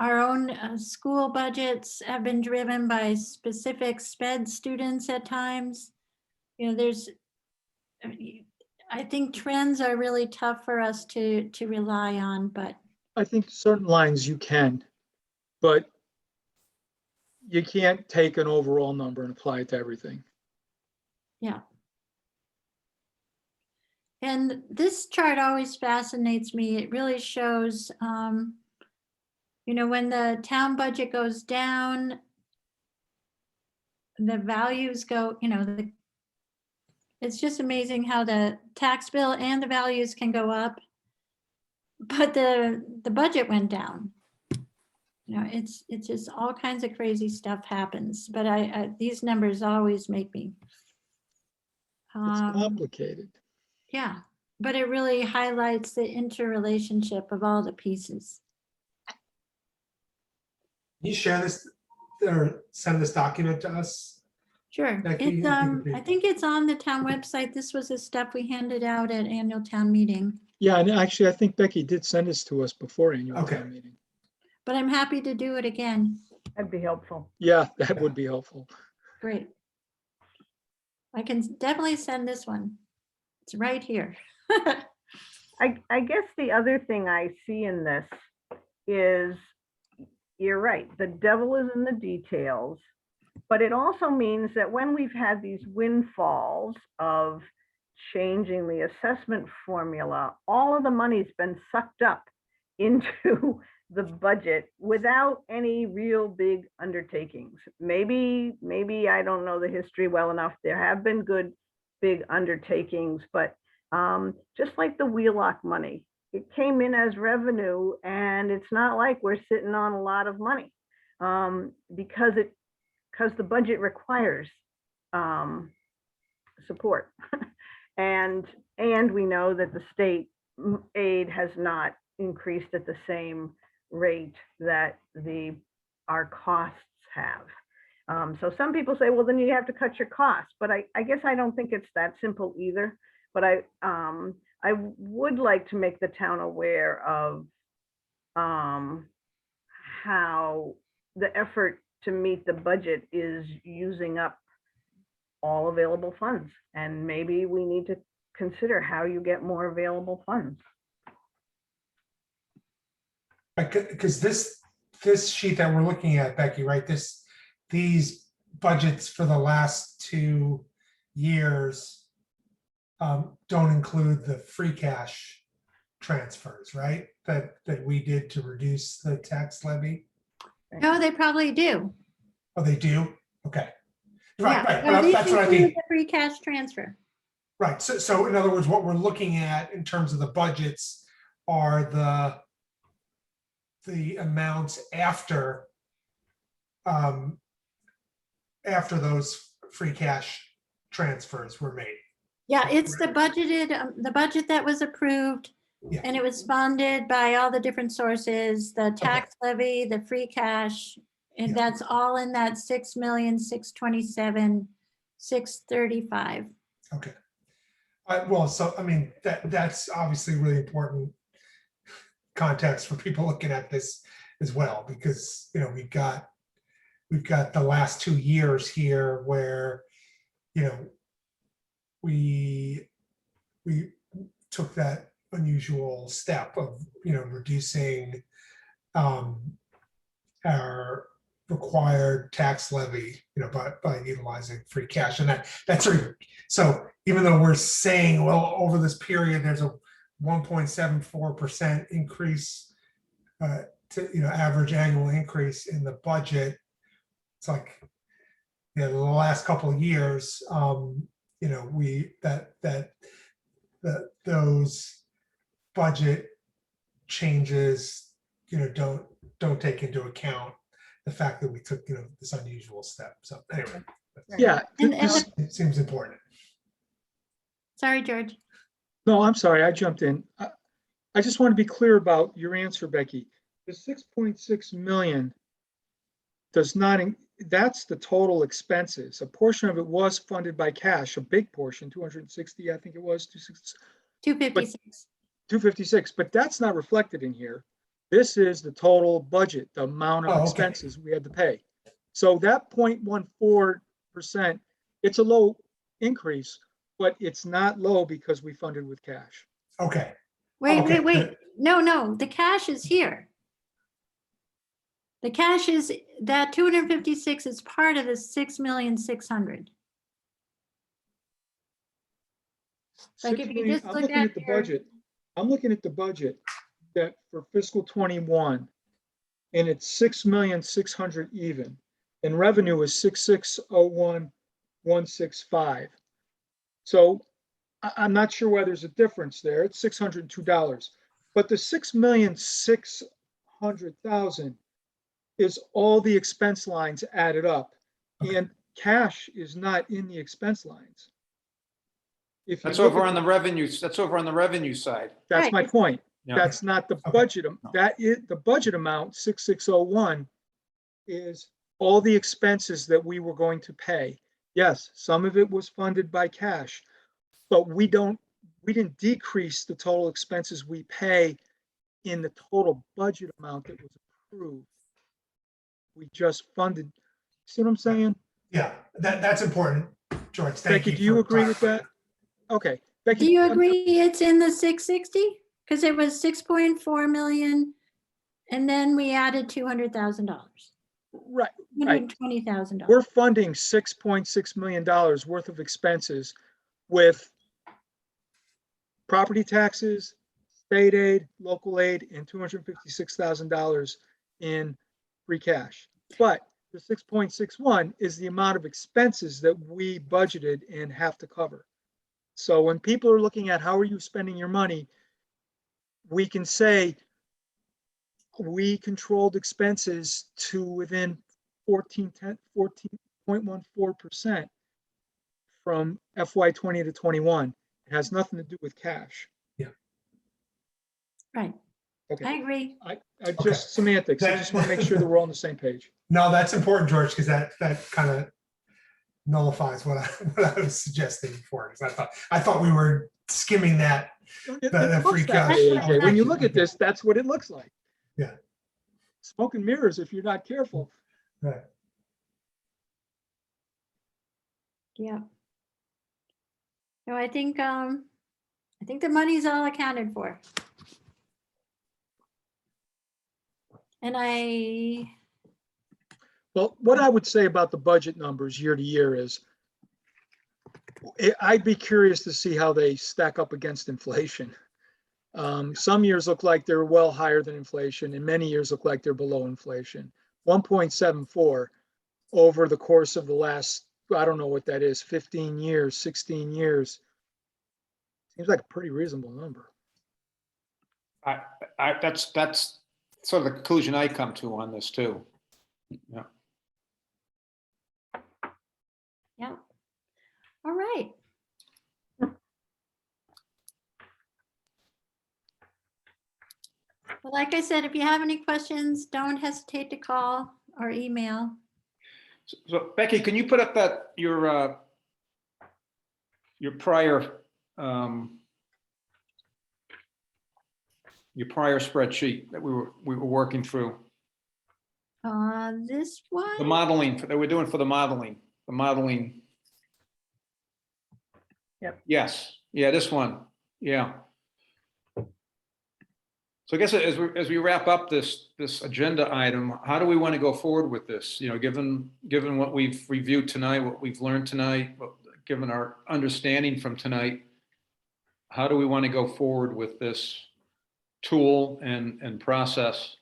own school budgets have been driven by specific SPED students at times. I think trends are really tough for us to rely on, but I think certain lines you can, but you can't take an overall number and apply it to everything. yeah. And this chart always fascinates me. It really shows, when the town budget goes down, the values go, it's just amazing how the tax bill and the values can go up, but the budget went down. It's just all kinds of crazy stuff happens, but these numbers always make me. It's complicated. Yeah, but it really highlights the interrelationship of all the pieces. Can you share this or send this document to us? Sure. Becky, I think it's on the town website. This was the stuff we handed out at annual town meeting. Yeah, and actually, I think Becky did send this to us before annual Okay. town meeting. But I'm happy to do it again. That'd be helpful. Yeah, that would be helpful. Great. I can definitely send this one. It's right here. I guess the other thing I see in this is, you're right, the devil is in the details, but it also means that when we've had these windfalls of changing the assessment formula, all of the money's been sucked up into the budget without any real big undertakings. Maybe I don't know the history well enough. There have been good big undertakings, but just like the Wheelock money, it came in as revenue, and it's not like we're sitting on a lot of money because the budget requires support. and we know that the state aid has not increased at the same rate that our costs have. So some people say, well, then you have to cut your costs, but I guess I don't think it's that simple either. But I would like to make the town aware of how the effort to meet the budget is using up all available funds. And maybe we need to consider how you get more available funds. Because this sheet that we're looking at, Becky, right? These budgets for the last 2 years don't include the free cash transfers, right? That we did to reduce the tax levy. No, they probably do. Oh, they do? Okay. Yeah, Right, well, these that's what I include mean. the free cash transfer. Right, so in other words, what we're looking at in terms of the budgets are the amounts after those free cash transfers were made. Yeah, it's the budgeted, the budget that was approved. Yeah. And it was funded by all the different sources, the tax levy, the free cash. And Yeah. that's all in that 6,627,635. Okay. Well, so, I mean, that's obviously really important context for people looking at this as well, because, you know, we've got the last 2 years here where, you know, we took that unusual step of, you know, reducing our required tax levy, you know, by utilizing free cash. And that's sort of, so even though we're saying, well, over this period, there's a 1.74% increase to, you know, average annual increase in the budget. It's like, you know, the last couple of years, you know, those budget changes, you know, don't take into account the fact that we took, you know, this unusual step. So anyway, Yeah. And this- it seems important. Sorry, George. No, I'm sorry, I jumped in. I just want to be clear about your answer, Becky. The 6.6 million does not, that's the total expenses. A portion of it was funded by cash, a big portion, 260, I think it was, 256. 256, but that's not reflected in here. This is the total budget, the amount Oh, of okay. expenses we had to pay. So that 0.14%, it's a low increase, but it's not low because we funded with cash. Okay. Wait, Okay, wait, good. wait. No, the cash is here. The cash is, that 256 is part of the 6,600,000. Like if you 6 million, just I'm look looking at at the your- budget. I'm looking at the budget that for fiscal 21, and it's 6,600,000 even, and revenue is 6,601,165. So I'm not sure why there's a difference there. It's $602, but the 6,600,000 is all the expense lines added up, Okay. and cash is not in the expense lines. If you That's look over at on the revenues. That's over on the revenue side. That's Right. my point. Yeah. That's not the Okay. budget. That is the budget amount, 6,601, is all the expenses that we were going to pay. Yes, some of it was funded by cash, but we didn't decrease the total expenses we pay in the total budget amount that was approved. We just funded. See what I'm saying? Yeah, that's important, George. Thank Becky, you. do you for agree with that? clarifying. Okay. Becky, Do you agree it's in the 660? Because it was 6.4 million, and then we added $200,000, Right. $220,000. We're funding $6.6 million worth of expenses with property taxes, state aid, local aid, and $256,000 in free cash. But the 6.61 is the amount of expenses that we budgeted and have to cover. So when people are looking at how are you spending your money, we can say we controlled expenses to within 14.14% from FY20 to 21. It has nothing to do with cash. Right. Okay. I agree. I just semantics. I just want to make sure that we're all on the same page. No, that's important, George, because that kind of nullifies what I was suggesting before. Because I thought we were skimming that. It The looks free that cash. way, AJ. When you look at this, that's what it looks like. Yeah. Smoke and mirrors if you're not careful. Right. Yeah. No, I think the money's all accounted for. And Well, what I would say about the budget numbers year to year is I'd be curious to see how they stack up against inflation. Some years look like they're well higher than inflation, and many years look like they're below inflation. 1.74 over the course of the last, I don't know what that is, 15 years, 16 years. Seems like a pretty reasonable number. That's sort of the conclusion I come to on this too. Yeah. Yeah. All right. Well, like I said, if you have any questions, don't hesitate to call or email. So Becky, can you put up that your prior spreadsheet that we were working through, This the one, modeling that we're doing for the modeling. Yep. Yes. Yeah, this one. Yeah. So I guess as we wrap up this agenda item, how do we want to go forward with this? You know, given what we've reviewed tonight, what we've learned tonight, given our understanding from tonight, how do we want to go forward with this tool and process?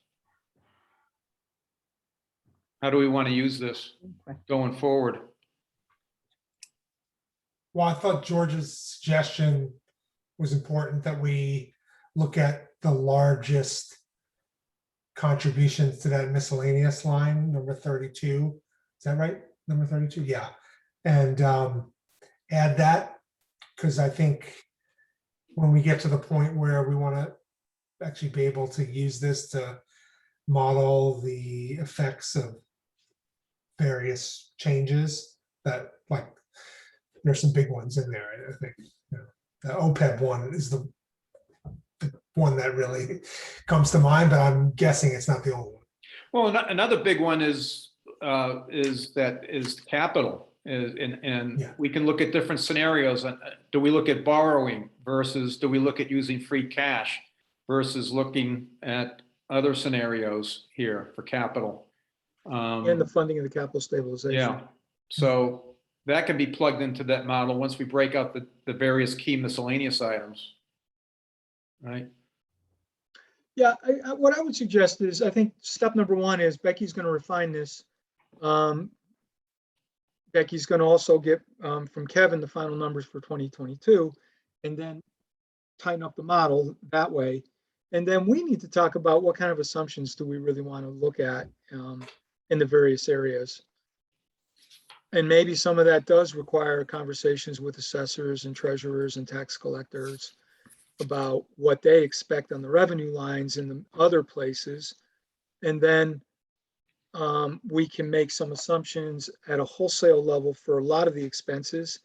How do we want to use this going forward? Well, I thought George's suggestion was important, that we look at the largest contributions to that miscellaneous line, number 32. Is that right? Number 32? Yeah. And add that, because I think when we get to the point where we want to actually be able to use this to model the effects of various changes, that, like, there's some big ones in there, I think. You know, the OPEB one is the one that really comes to mind, but I'm guessing it's not the only one. Well, another big one is capital, and Yeah. we can look at different scenarios. Do we look at borrowing versus do we look at using free cash versus looking at other scenarios here for capital? And the funding of the capital stabilization. Yeah, so that can be plugged into that model once we break out the various key miscellaneous items, right? Yeah, what I would suggest is, I think step number one is Becky's going to refine this. Becky's going to also get from Kevin the final numbers for 2022, and then tighten up the model that way. And then we need to talk about what kind of assumptions do we really want to look at in the various areas. And maybe some of that does require conversations with assessors and treasurers and tax collectors about what they expect on the revenue lines in the other places. And then we can make some assumptions at a wholesale level for a lot of the expenses,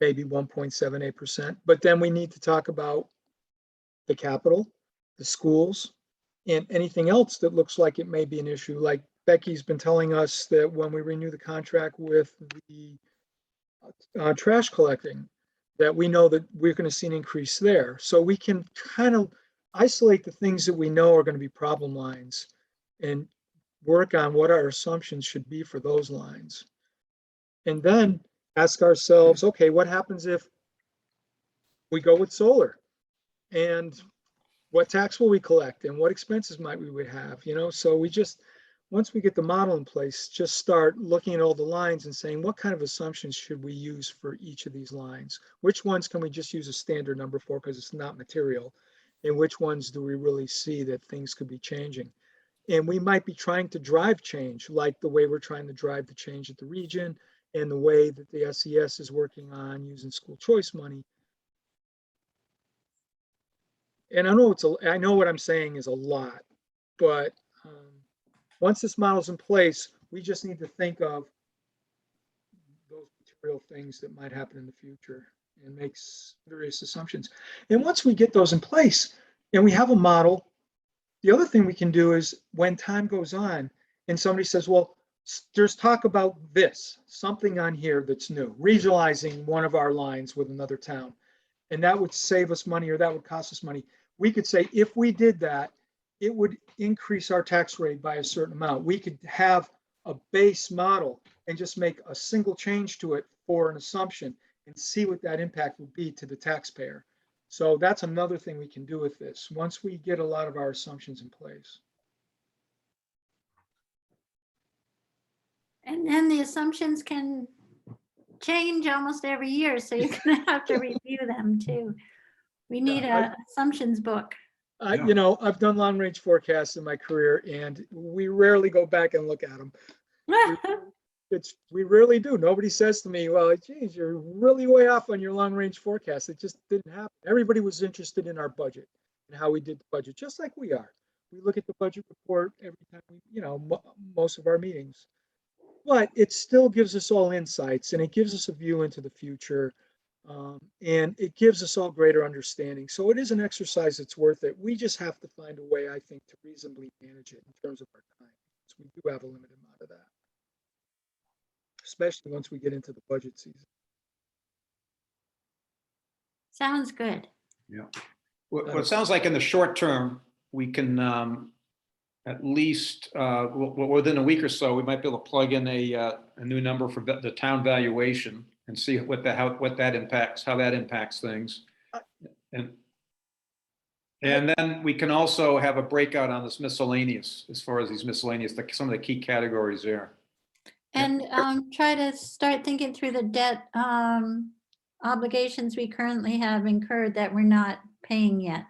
maybe 1.78%. But then we need to talk about the capital, the schools, and anything else that looks like it may be an issue. Like Becky's been telling us that when we renew the contract with the trash collecting, that we know that we're going to see an increase there. So we can kind of isolate the things that we know are going to be problem lines and work on what our assumptions should be for those lines. And then ask ourselves, okay, what happens if we go with solar? And what tax will we collect? And what expenses might we would have? You know, so we just, once we get the model in place, just start looking at all the lines and saying, what kind of assumptions should we use for each of these lines? Which ones can we just use a standard number for because it's not material? And which ones do we really see that things could be changing? And we might be trying to drive change, like the way we're trying to drive the change at the region and the way that the SES is working on using school choice money. And I know what I'm saying is a lot, but once this model's in place, we just need to think of those material things that might happen in the future and make various assumptions. And once we get those in place and we have a model, the other thing we can do is when time goes on and somebody says, well, there's talk about this, something on here that's new, regionalizing one of our lines with another town, and that would save us money or that would cost us money. We could say, if we did that, it would increase our tax rate by a certain amount. We could have a base model and just make a single change to it for an assumption and see what that impact would be to the taxpayer. So that's another thing we can do with this once we get a lot of our assumptions in place. And then the assumptions can change almost every year, so you're gonna have to review them too. We need Yeah, a assumptions book. Yeah. You know, I've done long range forecasts in my career and we rarely go back and look at them. We rarely do. Nobody says to me, well, geez, you're really way off on your long range forecast. It just didn't happen. Everybody was interested in our budget and how we did the budget, just like we are. We look at the budget report every time we, you know, most of our meetings. But it still gives us all insights and it gives us a view into the future. And it gives us all greater understanding. So it is an exercise that's worth it. We just have to find a way, I think, to reasonably manage it in terms of our time. So we do have a limited amount of that, especially once we get into the budget season. Sounds good. Yeah. Well, it sounds like in the short term, we can at least within a week or so, we might be able to plug in a new number for the town valuation and see what that impacts, how that impacts things. And then we can also have a breakout on this miscellaneous, as far as these miscellaneous, some of the key categories there. And try to start thinking through the debt obligations we currently have incurred that we're not paying yet.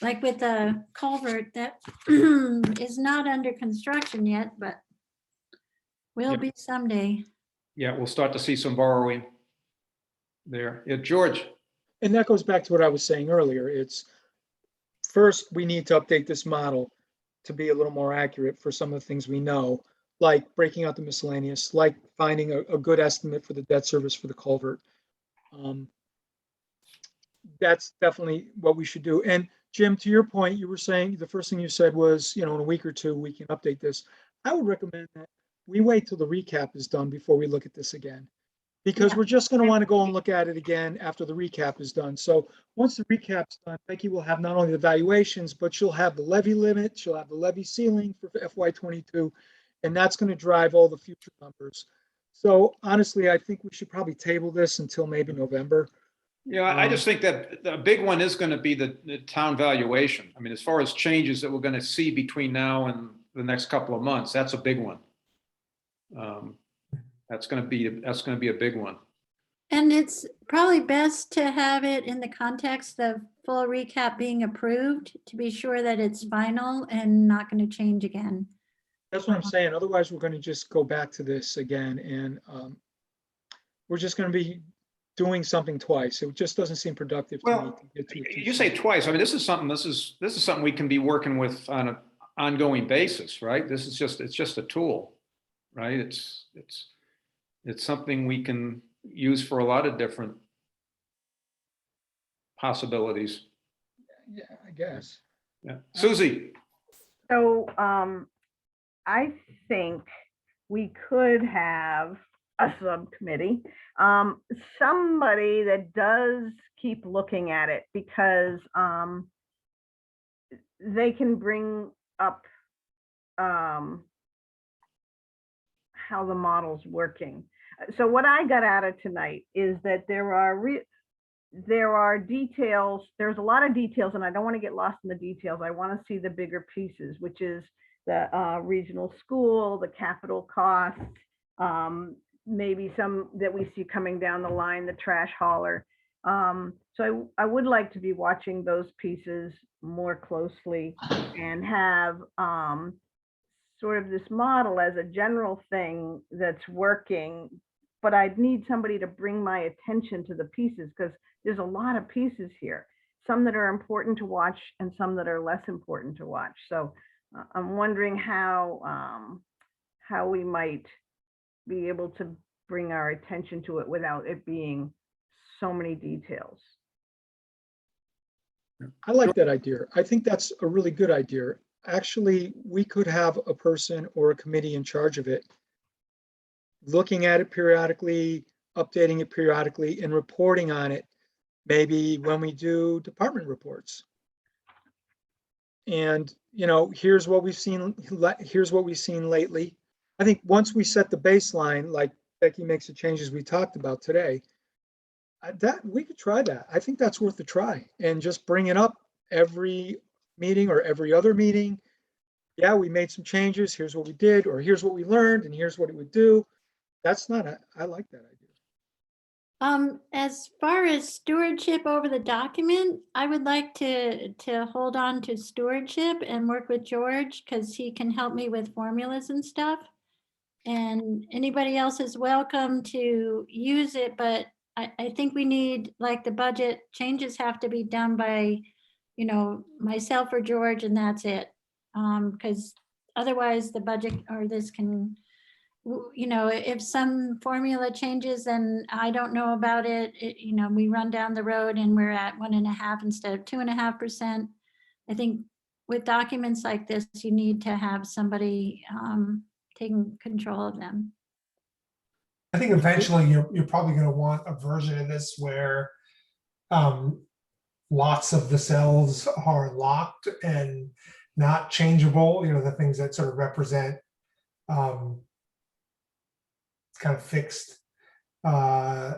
Like with the culvert that is not under construction yet, but will be someday. Yeah, we'll start to see some borrowing there. Yeah, George. And that goes back to what I was saying earlier. It's first, we need to update this model to be a little more accurate for some of the things we know, like breaking out the miscellaneous, like finding a good estimate for the debt service for the culvert. That's definitely what we should do. And Jim, to your point, you were saying the first thing you said was, you know, in a week or two, we can update this. I would recommend that we wait till the recap is done before we look at this again. Because we're just going to want to go and look at it again after the recap is done. So once the recap's done, Becky will have not only the valuations, but she'll have the levy limit, she'll have the levy ceiling for FY22, and that's going to drive all the future numbers. So honestly, I think we should probably table this until maybe November. Yeah, I just think that the big one is going to be the town valuation. I mean, as far as changes that we're going to see between now and the next couple of months, that's a big one. That's going to be a big one. And it's probably best to have it in the context of full recap being approved to be sure that it's final and not going to change again. That's what I'm saying. Otherwise, we're going to just go back to this again, and we're just going to be doing something twice. It just doesn't seem productive to me. Well, To get to it too you say soon. twice. I mean, this is something we can be working with on an ongoing basis, right? It's just a tool, right? It's something we can use for a lot of different possibilities. Yeah, I guess. Yeah. Susie. So I think we could have a subcommittee, somebody that does keep looking at it, because they can bring up how the model's working. So what I got out of tonight is that there are details, there's a lot of details, and I don't want to get lost in the details. I want to see the bigger pieces, which is the regional school, the capital costs, maybe some that we see coming down the line, the trash hauler. So I would like to be watching those pieces more closely and have sort of this model as a general thing that's working, but I'd need somebody to bring my attention to the pieces, because there's a lot of pieces here, some that are important to watch and some that are less important to watch. So I'm wondering how we might be able to bring our attention to it without it being so many details. I like that idea. I think that's a really good idea. Actually, we could have a person or a committee in charge of it, looking at it periodically, updating it periodically, and reporting on it, maybe when we do department reports. And, you know, here's what we've seen lately. I think once we set the baseline, like Becky makes the changes we talked about today, that we could try that. I think that's worth a try, and just bring it up every meeting or every other meeting, yeah, we made some changes, here's what we did, or here's what we learned, and here's what it would do. I like that idea. As far as stewardship over the document, I would like to hold on to stewardship and work with George because he can help me with formulas and stuff. And anybody else is welcome to use it, but I think we need, like, the budget changes have to be done by, myself or George, and that's it. Because otherwise the budget or this can, if some formula changes and I don't know about it, we run down the road and we're at 1.5 instead of 2.5%. I think with documents like this, you need to have somebody taking control of them. I think eventually you're probably going to want a version of this where lots of the cells are locked and not changeable, the things that sort of represent kind of fixed, kind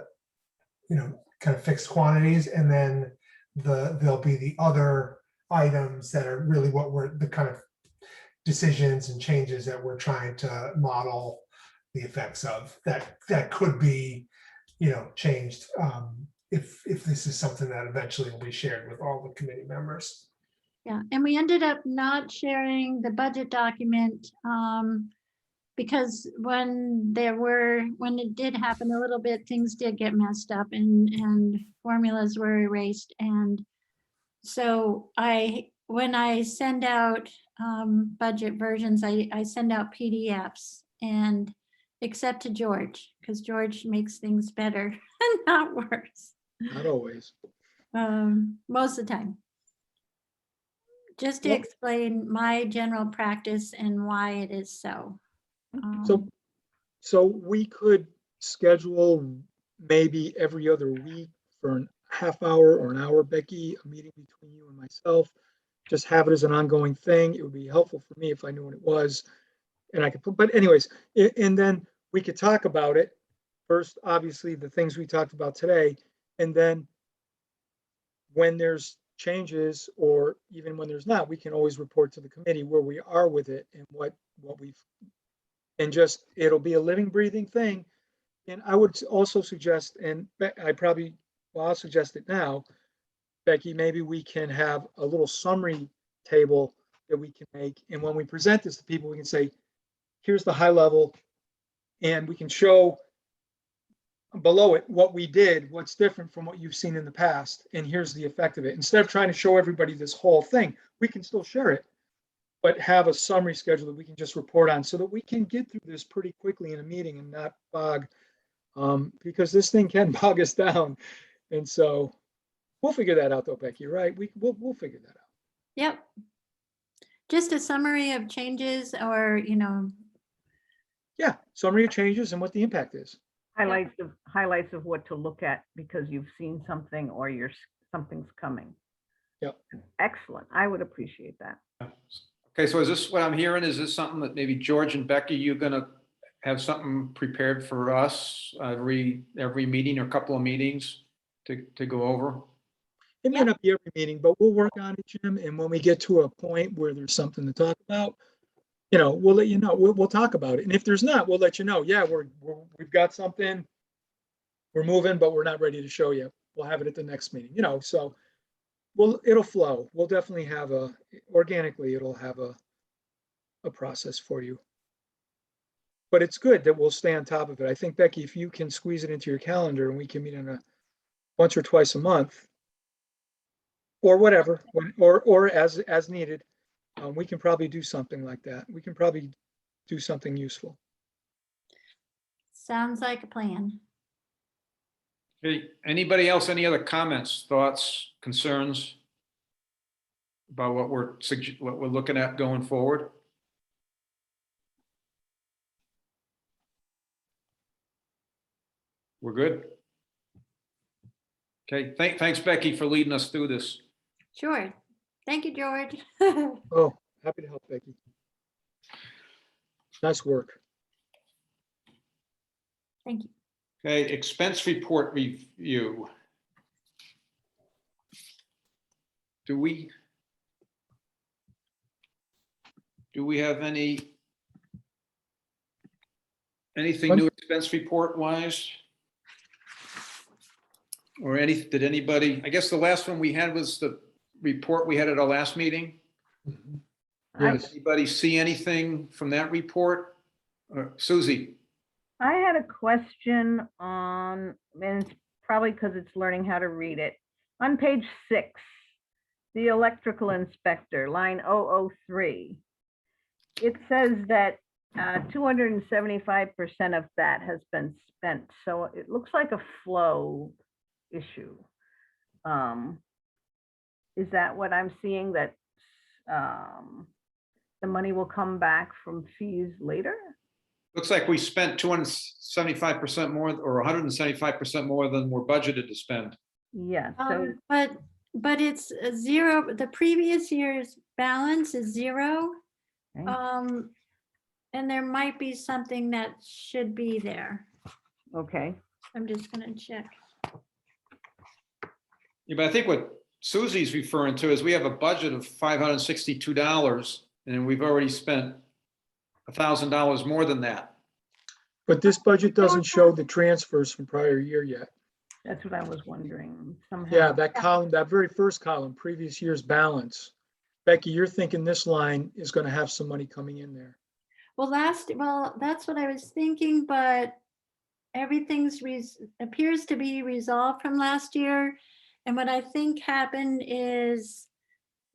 of fixed quantities. And then there'll be the other items that are really what we're the kind of decisions and changes that we're trying to model the effects of that could be, changed if this is something that eventually will be shared with all the committee members. Yeah, and we ended up not sharing the budget document because when it did happen a little bit, things did get messed up and formulas were erased. And so when I send out budget versions, I send out PDFs, and except to George, because George makes things better and not worse. Not always. Most of the time. Just to Yep. explain my general practice and why it is so. So we could schedule maybe every other week for a half hour or an hour, Becky, a meeting between you and myself. Just have it as an ongoing thing. It would be helpful for me if I knew what it was. And I could put, but anyways, and then we could talk about it. First, obviously, the things we talked about today, and then when there's changes, or even when there's not, we can always report to the committee where we are with it and what we've, and just, it'll be a living, breathing thing. And I would also suggest, and I'll suggest it now, Becky, maybe we can have a little summary table that we can make. And when we present this to people, we can say, here's the high level, and we can show below it what we did, what's different from what you've seen in the past, and here's the effect of it. Instead of trying to show everybody this whole thing, we can still share it, but have a summary schedule that we can just report on so that we can get through this pretty quickly in a meeting and not bog, because this thing can bog us down. And so we'll figure that out though, Becky, right? We'll figure that out. Yep. Just a summary of changes or, Yeah, summary of changes and what the impact is. Highlights of what to look at because you've seen something or something's coming. Yep. Excellent. I would appreciate that. Okay, so is this what I'm hearing? Is this something that maybe George and Becky, you're gonna have something prepared for us every meeting or couple of meetings to go over? It may not be every meeting, but we'll work on it, Jim. And when we get to a point where there's something to talk about, we'll let you know. We'll talk about it. And if there's not, we'll let you know. Yeah, we've got something. We're moving, but we're not ready to show you. We'll have it at the next meeting. So it'll flow. We'll definitely have organically, it'll have a process for you. But it's good that we'll stay on top of it. I think, Becky, if you can squeeze it into your calendar and we can meet once or twice a month, or whatever, or as needed, we can probably do something like that. We can probably do something useful. sounds like a plan. Okay, anybody else, any other comments, thoughts, concerns about what we're looking at going forward? We're good? Okay, thanks, Becky, for leading us through this. Sure. Thank you, George. Oh, happy to help, Becky. Nice work. Thank you. Okay, expense report review. Do we? Do we have anything One- new expense report wise? Or did anybody, I guess the last one we had was the report we had at our last meeting. Yes. Anybody see anything from that report? Susie? I had a question on, and it's probably because it's learning how to read it. On page 6, the electrical inspector, line 003. It says that 275% of that has been spent. So it looks like a flow issue. Is that what I'm seeing, that the money will come back from fees later? Looks like we spent 275% more or 175% more than we're budgeted to spend. Yeah, so, But it's a zero, the previous year's balance is zero. okay, And there might be something that should be there. okay, I'm just gonna check. Yeah, but I think what Susie's referring to is we have a budget of $562 and we've already spent $1,000 more than that. But this budget doesn't show the transfers from prior year yet. that's what I was wondering somehow. Yeah, that column, that very first column, previous year's balance. Becky, you're thinking this line is going to have some money coming in there. Well, that's what I was thinking, but everything's appears to be resolved from last year. And what I think happened is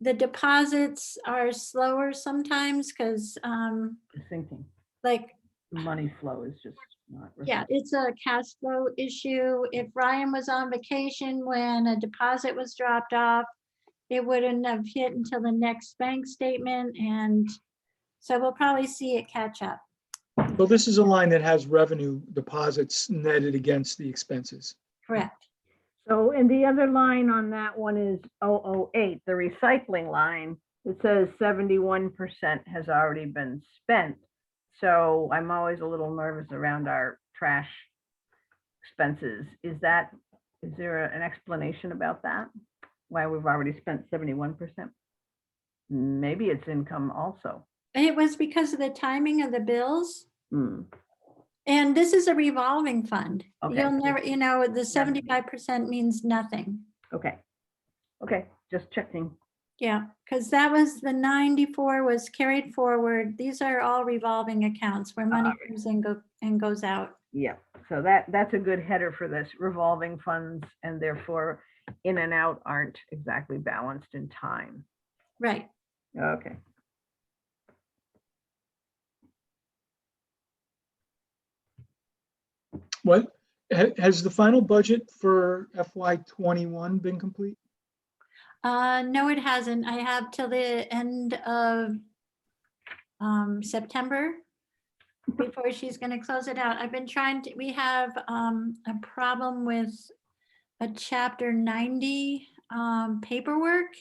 the deposits are slower sometimes because I'm thinking like, the money flow is just not. yeah, it's a cash flow issue. If Ryan was on vacation when a deposit was dropped off, it wouldn't have hit until the next bank statement. And so we'll probably see it catch up. So this is a line that has revenue deposits netted against the expenses. Correct. So, and the other line on that one is 008, the recycling line. It says 71% has already been spent. So I'm always a little nervous around our trash expenses. Is there an explanation about that? Why we've already spent 71%? Maybe it's income also. It was because of the timing of the bills. Hmm. And this is a revolving fund. Okay. You'll never, the 75% means nothing. Okay. Okay, just checking. Yeah, because that was the 94 was carried forward. These are all revolving accounts where money comes in and goes out. Yeah, so that's a good header for this, revolving funds, and therefore in and out aren't exactly balanced in time. Right. Okay. What, has the final budget for FY21 been complete? No, it hasn't. I have till the end of September before she's going to close it out. I've been trying to, we have a problem with a chapter 90 paperwork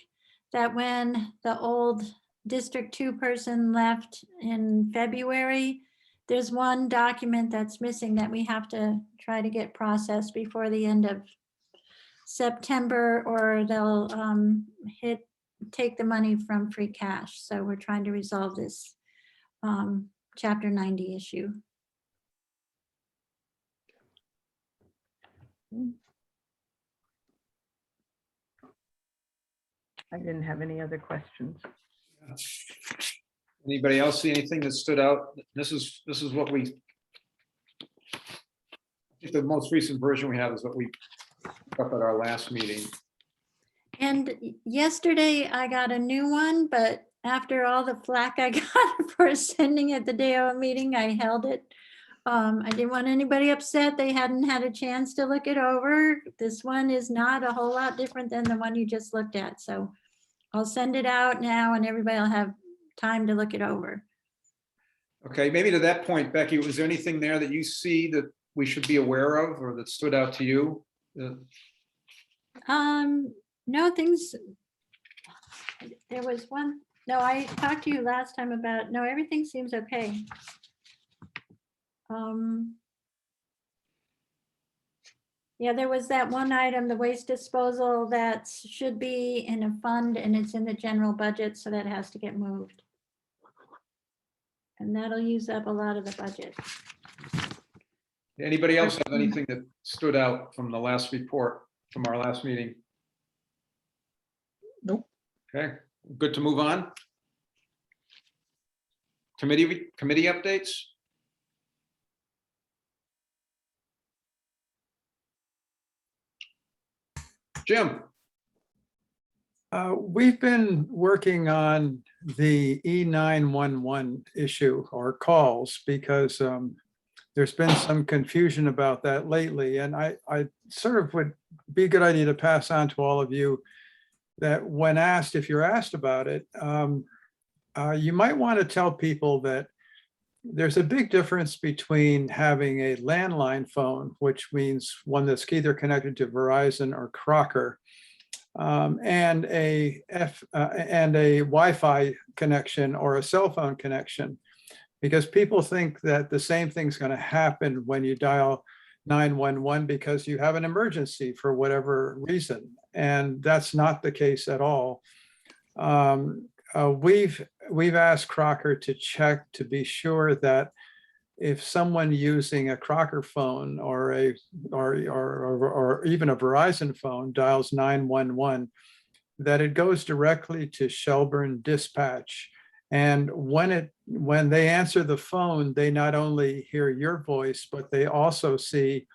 that when the old District 2 person left in February, there's one document that's missing that we have to try to get processed before the end of September, or they'll take the money from free cash. So we're trying to resolve this chapter 90 issue. I didn't have any other questions. Anybody else see anything that stood out? This is what I think the most recent version we have is what we put up at our last meeting. And yesterday I got a new one, but after all the flack I got for sending it the day of a meeting, I held it. I didn't want anybody upset. They hadn't had a chance to look it over. This one is not a whole lot different than the one you just looked at. So I'll send it out now and everybody will have time to look it over. Okay, maybe to that point, Becky, was there anything there that you see that we should be aware of or that stood out to you? No, things, there was one, no, I talked to you last time about, no, everything seems okay. Yeah, there was that one item, the waste disposal, that should be in a fund and it's in the general budget, so that has to get moved. And that'll use up a lot of the budget. Anybody else have anything that stood out from the last report, from our last meeting? Nope. Okay, good to move on. Committee updates? Jim? We've been working on the E911 issue or calls because there's been some confusion about that lately. And I sort of would be a good idea to pass on to all of you that when asked, if you're asked about it, you might want to tell people that there's a big difference between having a landline phone, which means one that's either connected to Verizon or Crocker, and a Wi-Fi connection or a cell phone connection, because people think that the same thing's going to happen when you dial 911 because you have an emergency for whatever reason, and that's not the case at all. We've asked Crocker to check to be sure that if someone using a Crocker phone or even a Verizon phone dials 911, that it goes directly to Shelburne Dispatch. And when they answer the phone, they not only hear your voice, but they also see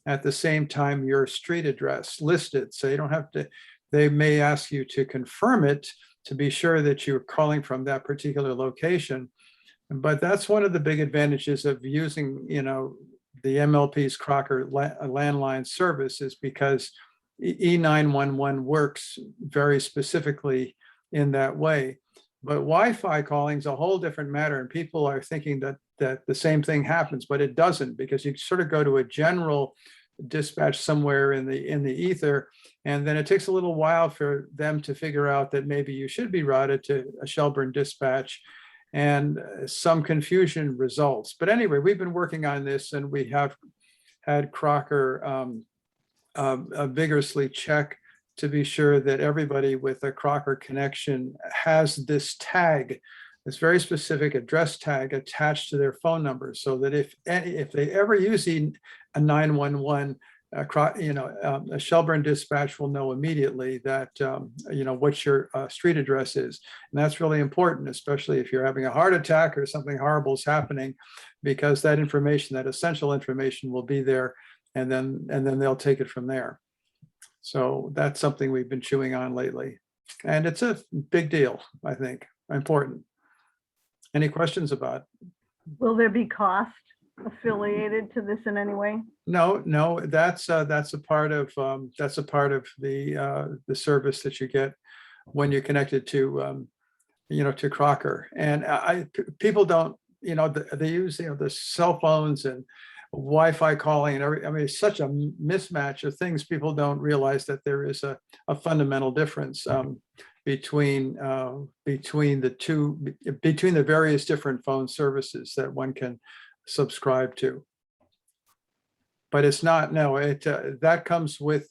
at the same time your street address listed. So you don't have to, they may ask you to confirm it to be sure that you're calling from that particular location. But that's one of the big advantages of using, the MLP's Crocker landline service, is because E911 works very specifically in that way. But Wi-Fi calling is a whole different matter, and people are thinking that the same thing happens, but it doesn't, because you sort of go to a general dispatch somewhere in the ether, and then it takes a little while for them to figure out that maybe you should be routed to a Shelburne Dispatch, and some confusion results. But anyway, we've been working on this, and we have had Crocker vigorously check to be sure that everybody with a Crocker connection has this tag, this very specific address tag attached to their phone number, so that if they ever use a 911, a Shelburne Dispatch will know immediately that what your street address is. And that's really important, especially if you're having a heart attack or something horrible is happening, because that information, that essential information, will be there, and then they'll take it from there. So that's something we've been chewing on lately, and it's a big deal, I think, important. Any questions about it? Will there be cost affiliated to this in any way? No, that's a part of the service that you get when you're connected to to Crocker. And people don't, they use the cell phones and Wi-Fi calling and everything. I mean, it's such a mismatch of things. People don't realize that there is a fundamental difference between the various different phone services that one can subscribe to. But it's not, no, that comes with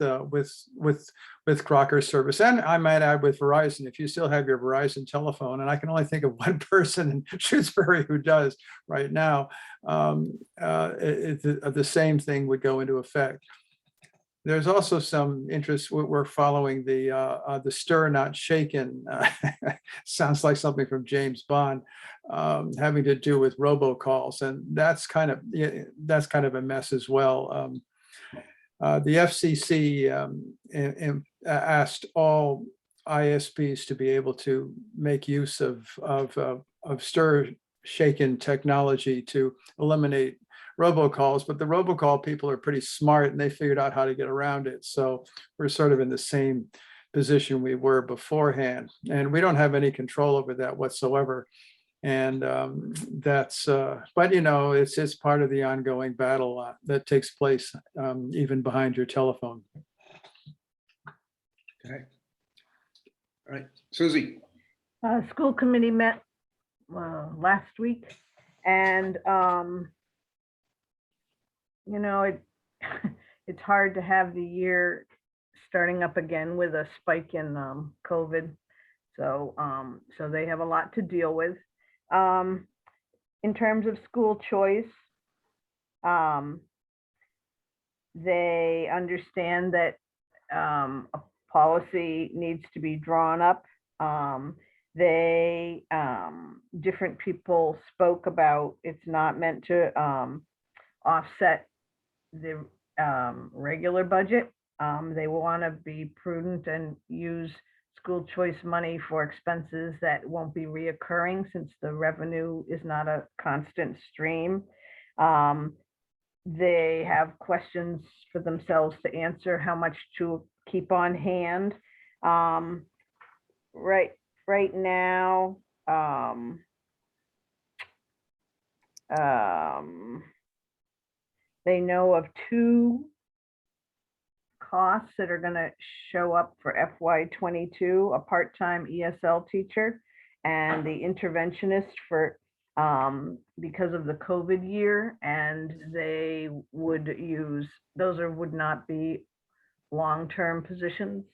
Crocker service. And I might add with Verizon, if you still have your Verizon telephone, and I can only think of one person in Shutesbury who does right now, the same thing would go into effect. There's also some interest. We're following the stir not shaken. Sounds like something from James Bond, having to do with robocalls, and that's kind of a mess as well. The FCC asked all ISPs to be able to make use of stir shaken technology to eliminate robocalls, but the robocall people are pretty smart and they figured out how to get around it. So we're sort of in the same position we were beforehand, and we don't have any control over that whatsoever. And that's, but it's part of the ongoing battle that takes place even behind your telephone. Okay. All right, Susie. School committee met last week, and it's hard to have the year starting up again with a spike in COVID. So they have a lot to deal with. in terms of school choice, they understand that a policy needs to be drawn up. Different people spoke about it's not meant to offset the regular budget. They want to be prudent and use school choice money for expenses that won't be reoccurring since the revenue is not a constant stream. They have questions for themselves to answer, how much to keep on hand. Right now, they know of 2 costs that are going to show up for FY22, a part-time ESL teacher and the interventionist for because of the COVID year, and they would use, those would not be long-term positions.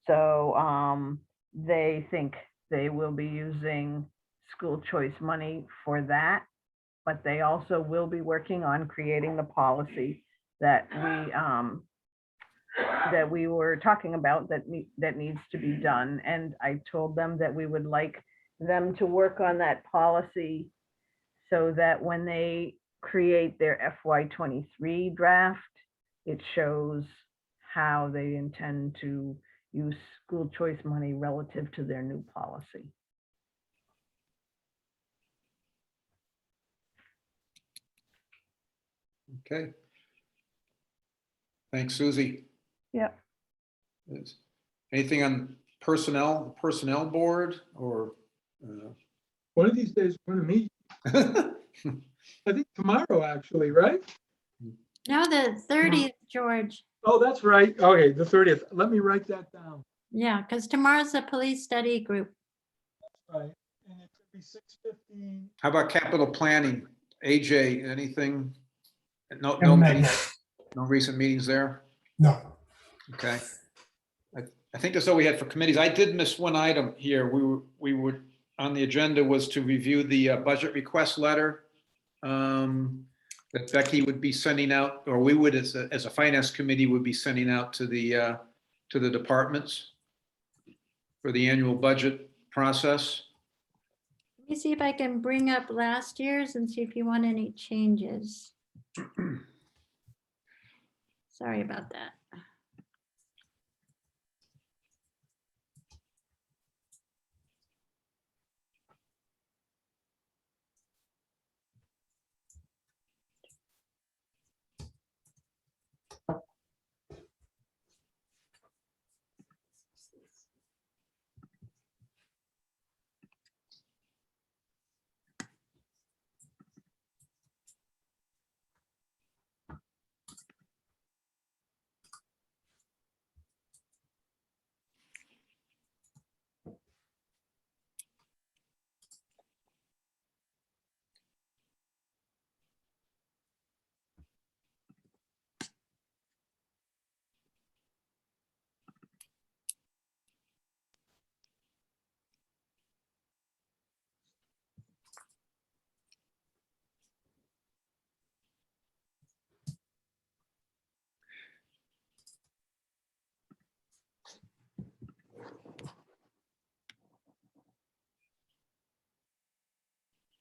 So they think they will be using school choice money for that, but they also will be working on creating the policy that we were talking about that needs to be done. And I told them that we would like them to work on that policy so that when they create their FY23 draft, it shows how they intend to use school choice money relative to their new policy. Okay. Thanks, Susie. Yeah. Anything on personnel board or? One of these days, we're gonna meet. I think tomorrow, actually, right? No, the 30th, George. Oh, that's right. Okay, the 30th. Let me write that down. Yeah, because tomorrow's the police study group. Right. And it's gonna be 6:15. How about capital planning? AJ, anything? No, Haven't no met meetings, yet. no recent meetings there? No. Okay. I think that's all we had for committees. I did miss one item here. We were on the agenda was to review the budget request letter that Becky would be sending out, or we would, as a finance committee, would be sending out to the departments for the annual budget process. Let me see if I can bring up last year's and see if you want any changes. Sorry about that.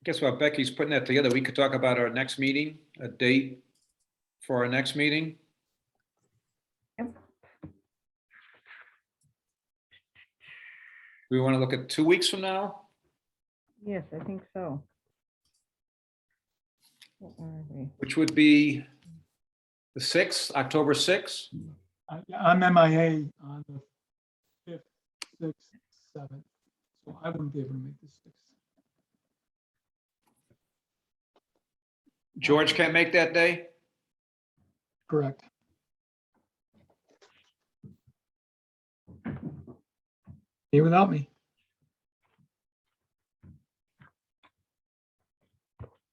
Guess while Becky's putting that together, we could talk about our next meeting, a date for our next meeting. Yep. Do we want to look at 2 weeks from now? Yes, I think so. What are we? Which would be the 6th, October 6th. I'm MIA on the 5th, 6th, 7th, so I wouldn't be able to make the 6th. George can't make that day? Correct. Here without me.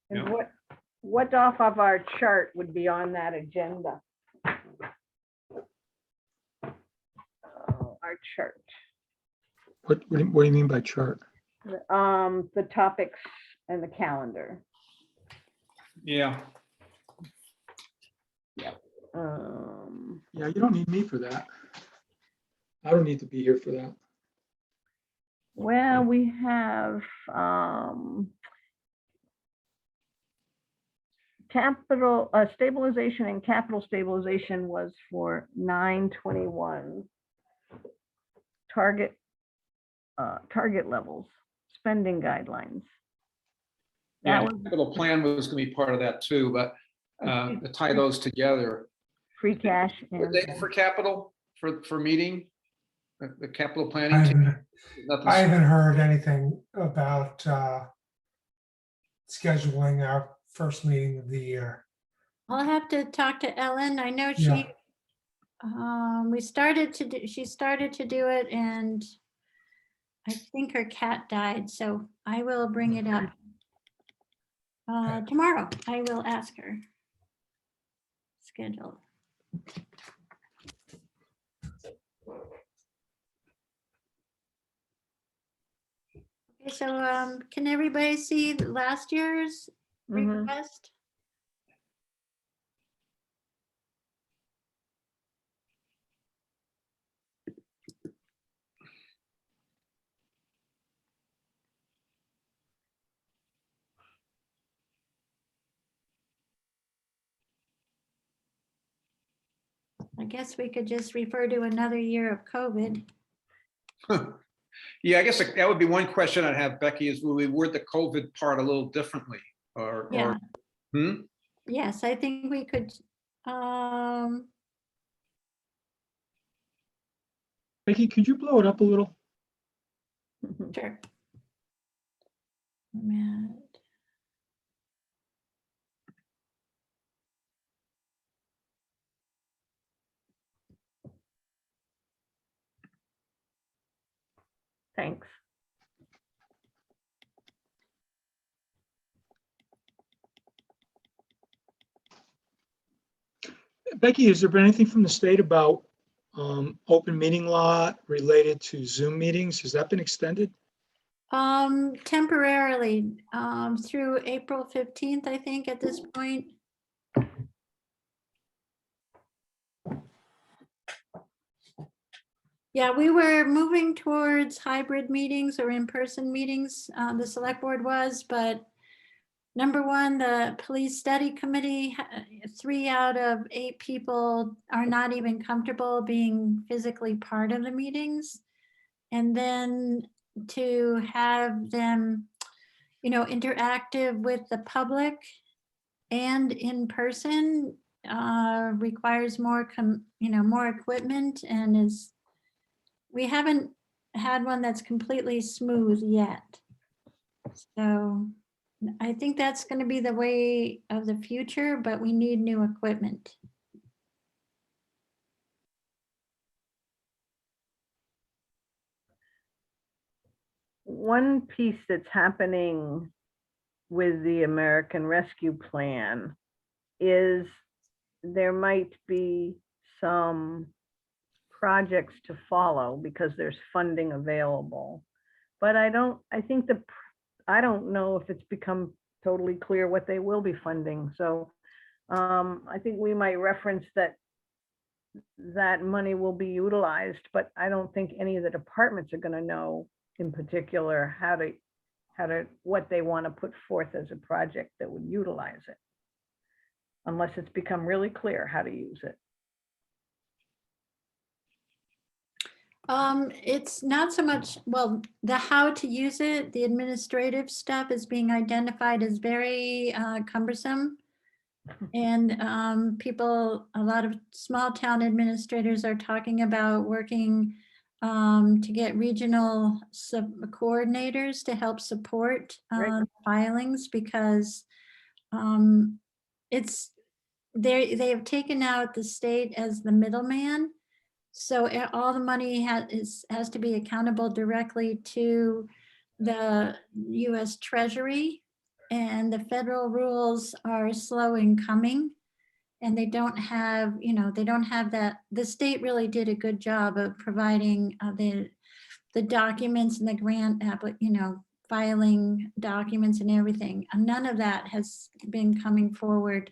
And Yeah. what off of our chart would be on that agenda? Our chart, What do you mean by chart? the topics and the calendar. Yeah, Yeah, you don't need me for that. I don't need to be here for that. Well, we have, capital, stabilization and capital stabilization was for 9/21. Target, target levels, spending guidelines. yeah, That was capital plan was gonna be part of that too, but to tie those together. free cash What and, date for capital, for meeting? The capital I planning team? haven't, Nothing. I haven't heard anything about scheduling our first meeting of the year. I'll have to talk to Ellen. I know Yeah. she, she started to do it and I think her cat died, so I will bring it up. Okay. Tomorrow, I will ask her. Schedule. Okay, so can everybody see last year's Mhm. request? I guess we could just refer to another year of COVID. Yeah, I guess that would be one question I'd have, Becky, is will we word the COVID part a little differently? Yeah. Hmm? Yes, I think we could. Becky, could you blow it up a little? Sure. Format. Thanks. Becky, has there been anything from the state about open meeting law related to Zoom meetings? Has that been extended? Temporarily, through April 15th, I think at this point. Yeah, we were moving towards hybrid meetings or in-person meetings, the select board was, but number one, the police study committee, 3 out of 8 people are not even comfortable being physically part of the meetings. And then to have them, interactive with the public and in person requires more, more equipment and we haven't had one that's completely smooth yet. So I think that's going to be the way of the future, but we need new equipment. One piece that's happening with the American Rescue Plan is there might be some projects to follow because there's funding available. But I don't know if it's become totally clear what they will be funding. So I think we might reference that money will be utilized, but I don't think any of the departments are going to know in particular what they want to put forth as a project that would utilize it, unless it's become really clear how to use it. It's not so much, well, the how to use it, the administrative stuff is being identified as very cumbersome. And a lot of small town administrators are talking about working to get regional coordinators to help support Right. filings because they have taken out the state as the middleman. So all the money has to be accountable directly to the US Treasury, and the federal rules are slow in coming. And they don't have, that. The state really did a good job of providing the documents and the grant filing documents and everything. And none of that has been coming forward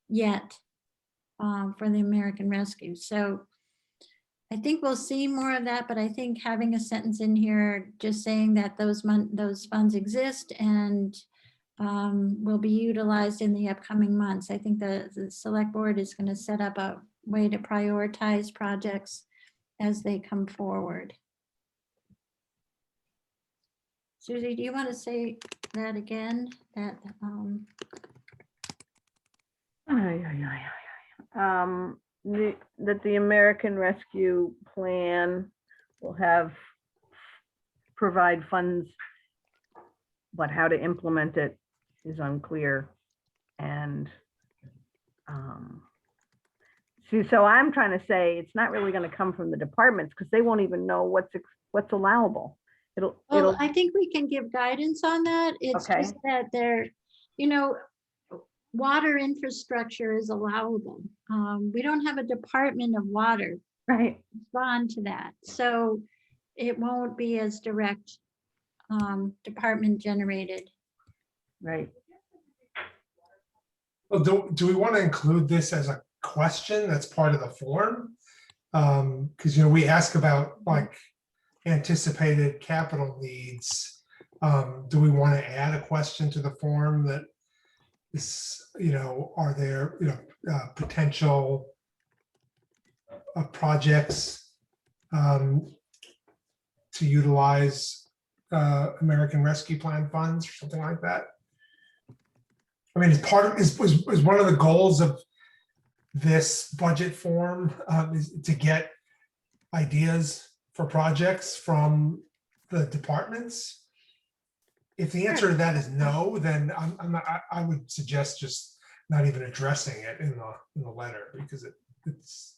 yet for the American Rescue. So I think we'll see more of that, but I think having a sentence in here just saying that those funds exist and will be utilized in the upcoming months. I think the select board is going to set up a way to prioritize projects as they come forward. Susie, do you want to say that again? That That the American Rescue Plan will provide funds, but how to implement it is unclear. And so I'm trying to say it's not really going to come from the departments because they won't even know what's allowable. well, I think we can give guidance on that. It's Okay. just that water infrastructure is allowable. We don't have a Department of Water Right. respond to that. So it won't be as direct department generated. Right. Well, do we want to include this as a question that's part of the form? Because, we ask about like anticipated capital needs. Do we want to add a question to the form that is, are there, potential projects to utilize American Rescue Plan funds or something like that? I mean, is one of the goals of this budget form is to get ideas for projects from the departments? If the answer to that is no, then I would suggest just not even addressing it in the letter, because it's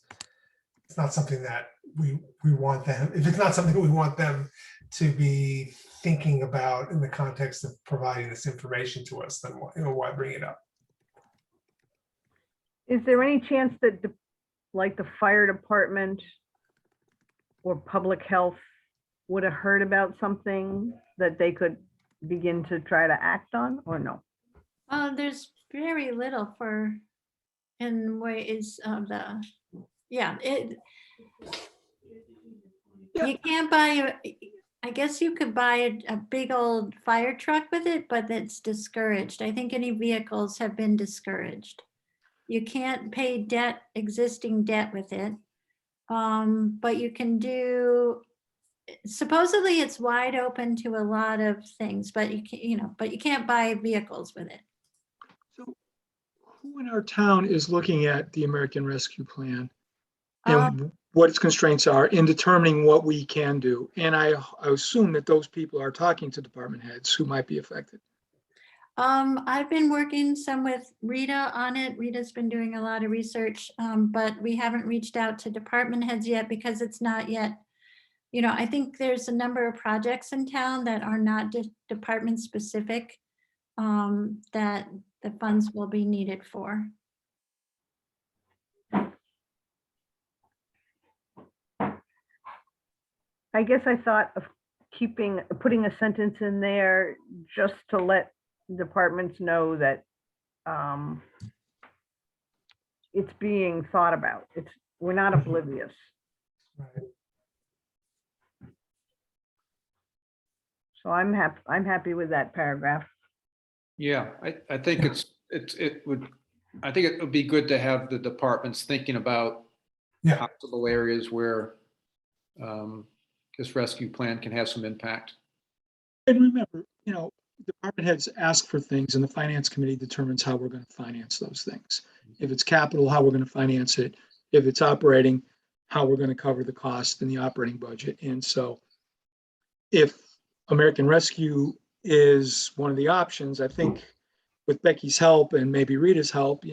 not something that we want them. If it's not something we want them to be thinking about in the context of providing this information to us, then why bring it up? Is there any chance that like the fire department or public health would have heard about something that they could begin to try to act on, or no? There's very little in ways of you can't buy I guess you could buy a big old fire truck with it, but it's discouraged. I think any vehicles have been discouraged. You can't pay existing debt with it. But you can supposedly it's wide open to a lot of things, but you can't buy vehicles with it. So who in our town is looking at the American Rescue Plan Um, and what its constraints are in determining what we can do? And I assume that those people are talking to department heads who might be affected. I've been working some with Rita on it. Rita's been doing a lot of research, but we haven't reached out to department heads yet because it's not yet, I think there's a number of projects in town that are not department specific that the funds will be needed for. I guess I thought of putting a sentence in there just to let departments know that it's being thought about. We're not oblivious. Right. So I'm happy with that paragraph. Yeah, I think it would be good to have the departments thinking about Yeah. possible areas where this rescue plan can have some impact. And remember, department heads ask for things and the finance committee determines how we're going to finance those things. If it's capital, how we're going to finance it. If it's operating, how we're going to cover the cost in the operating budget. And so if American Rescue is one of the options, I think with Becky's help and maybe Rita's help,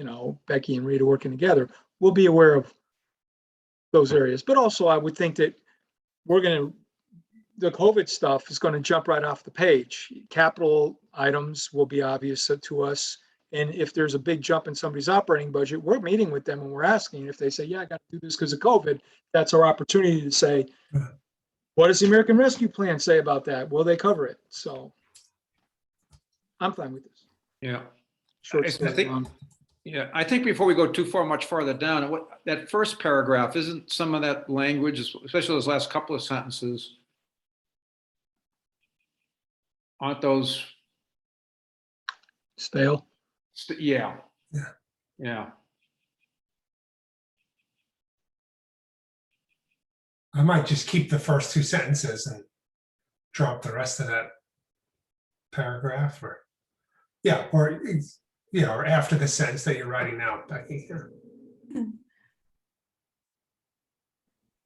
Becky and Rita working together, we'll be aware of those areas. But also I would think that the COVID stuff is going to jump right off the page. Capital items will be obvious to us. And if there's a big jump in somebody's operating budget, we're meeting with them and we're asking. If they say, yeah, I got to do this because of COVID, that's our opportunity to say, what does the American Rescue Plan say about that? Will they cover it? So I'm fine with this. Yeah. Short, I story think- long. Yeah, I think before we go much farther down, that first paragraph, isn't some of that language, especially those last couple of sentences, aren't those, Stale. yeah. Yeah. Yeah, I might just keep the first two sentences and drop the rest of that paragraph or, yeah, or after the sentence that you're writing now, Becky.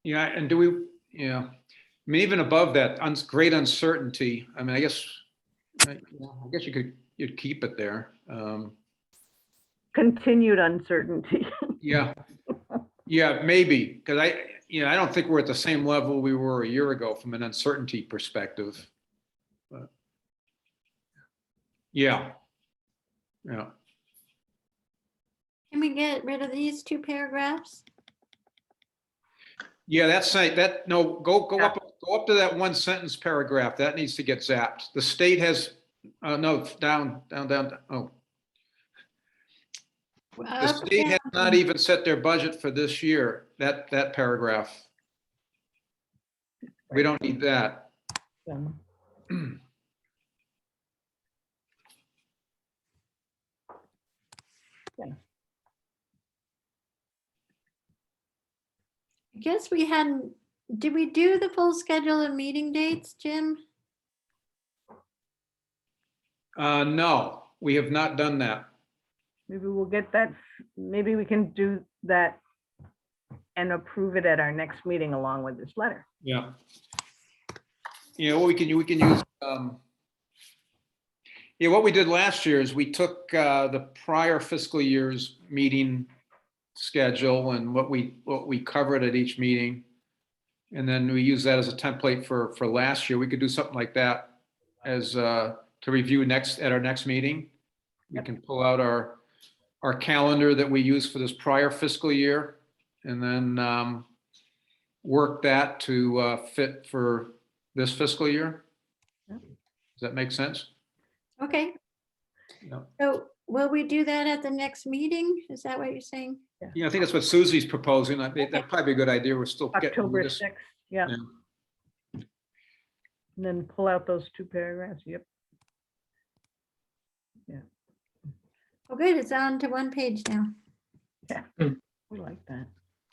yeah, and do we, yeah, I mean, even above that, great uncertainty, I mean, I guess you'd keep it there. Continued uncertainty. Yeah, yeah, maybe, because I don't think we're at the same level we were a year ago from an uncertainty perspective. But yeah. Yeah. Can we get rid of these two paragraphs? Yeah, go up to that one sentence paragraph. That needs to get zapped. The state has, no, down. Oh, the state has not even set their budget for this year. That paragraph. We don't need that. I guess we hadn't, did we do the full schedule of meeting dates, Jim? No, we have not done that. Maybe we'll get that, maybe we can do that and approve it at our next meeting along with this letter. Yeah. Yeah, well, we can use, yeah, what we did last year is we took the prior fiscal year's meeting schedule and what we covered at each meeting. And then we use that as a template for last year. We could do something like that as to review at our next meeting. We can pull out our calendar that we use for this prior fiscal year and then work that to fit for this fiscal year. Yep. Does that make sense? Okay, Yeah. so will we do that at the next meeting? Is that what you're saying? Yeah, I think that's what Susie's proposing. I think that'd probably be a good idea. We're still getting October this. 6th, yeah. Yeah. And then pull out those two paragraphs, yep. Oh, good, it's on to one page now. We like that.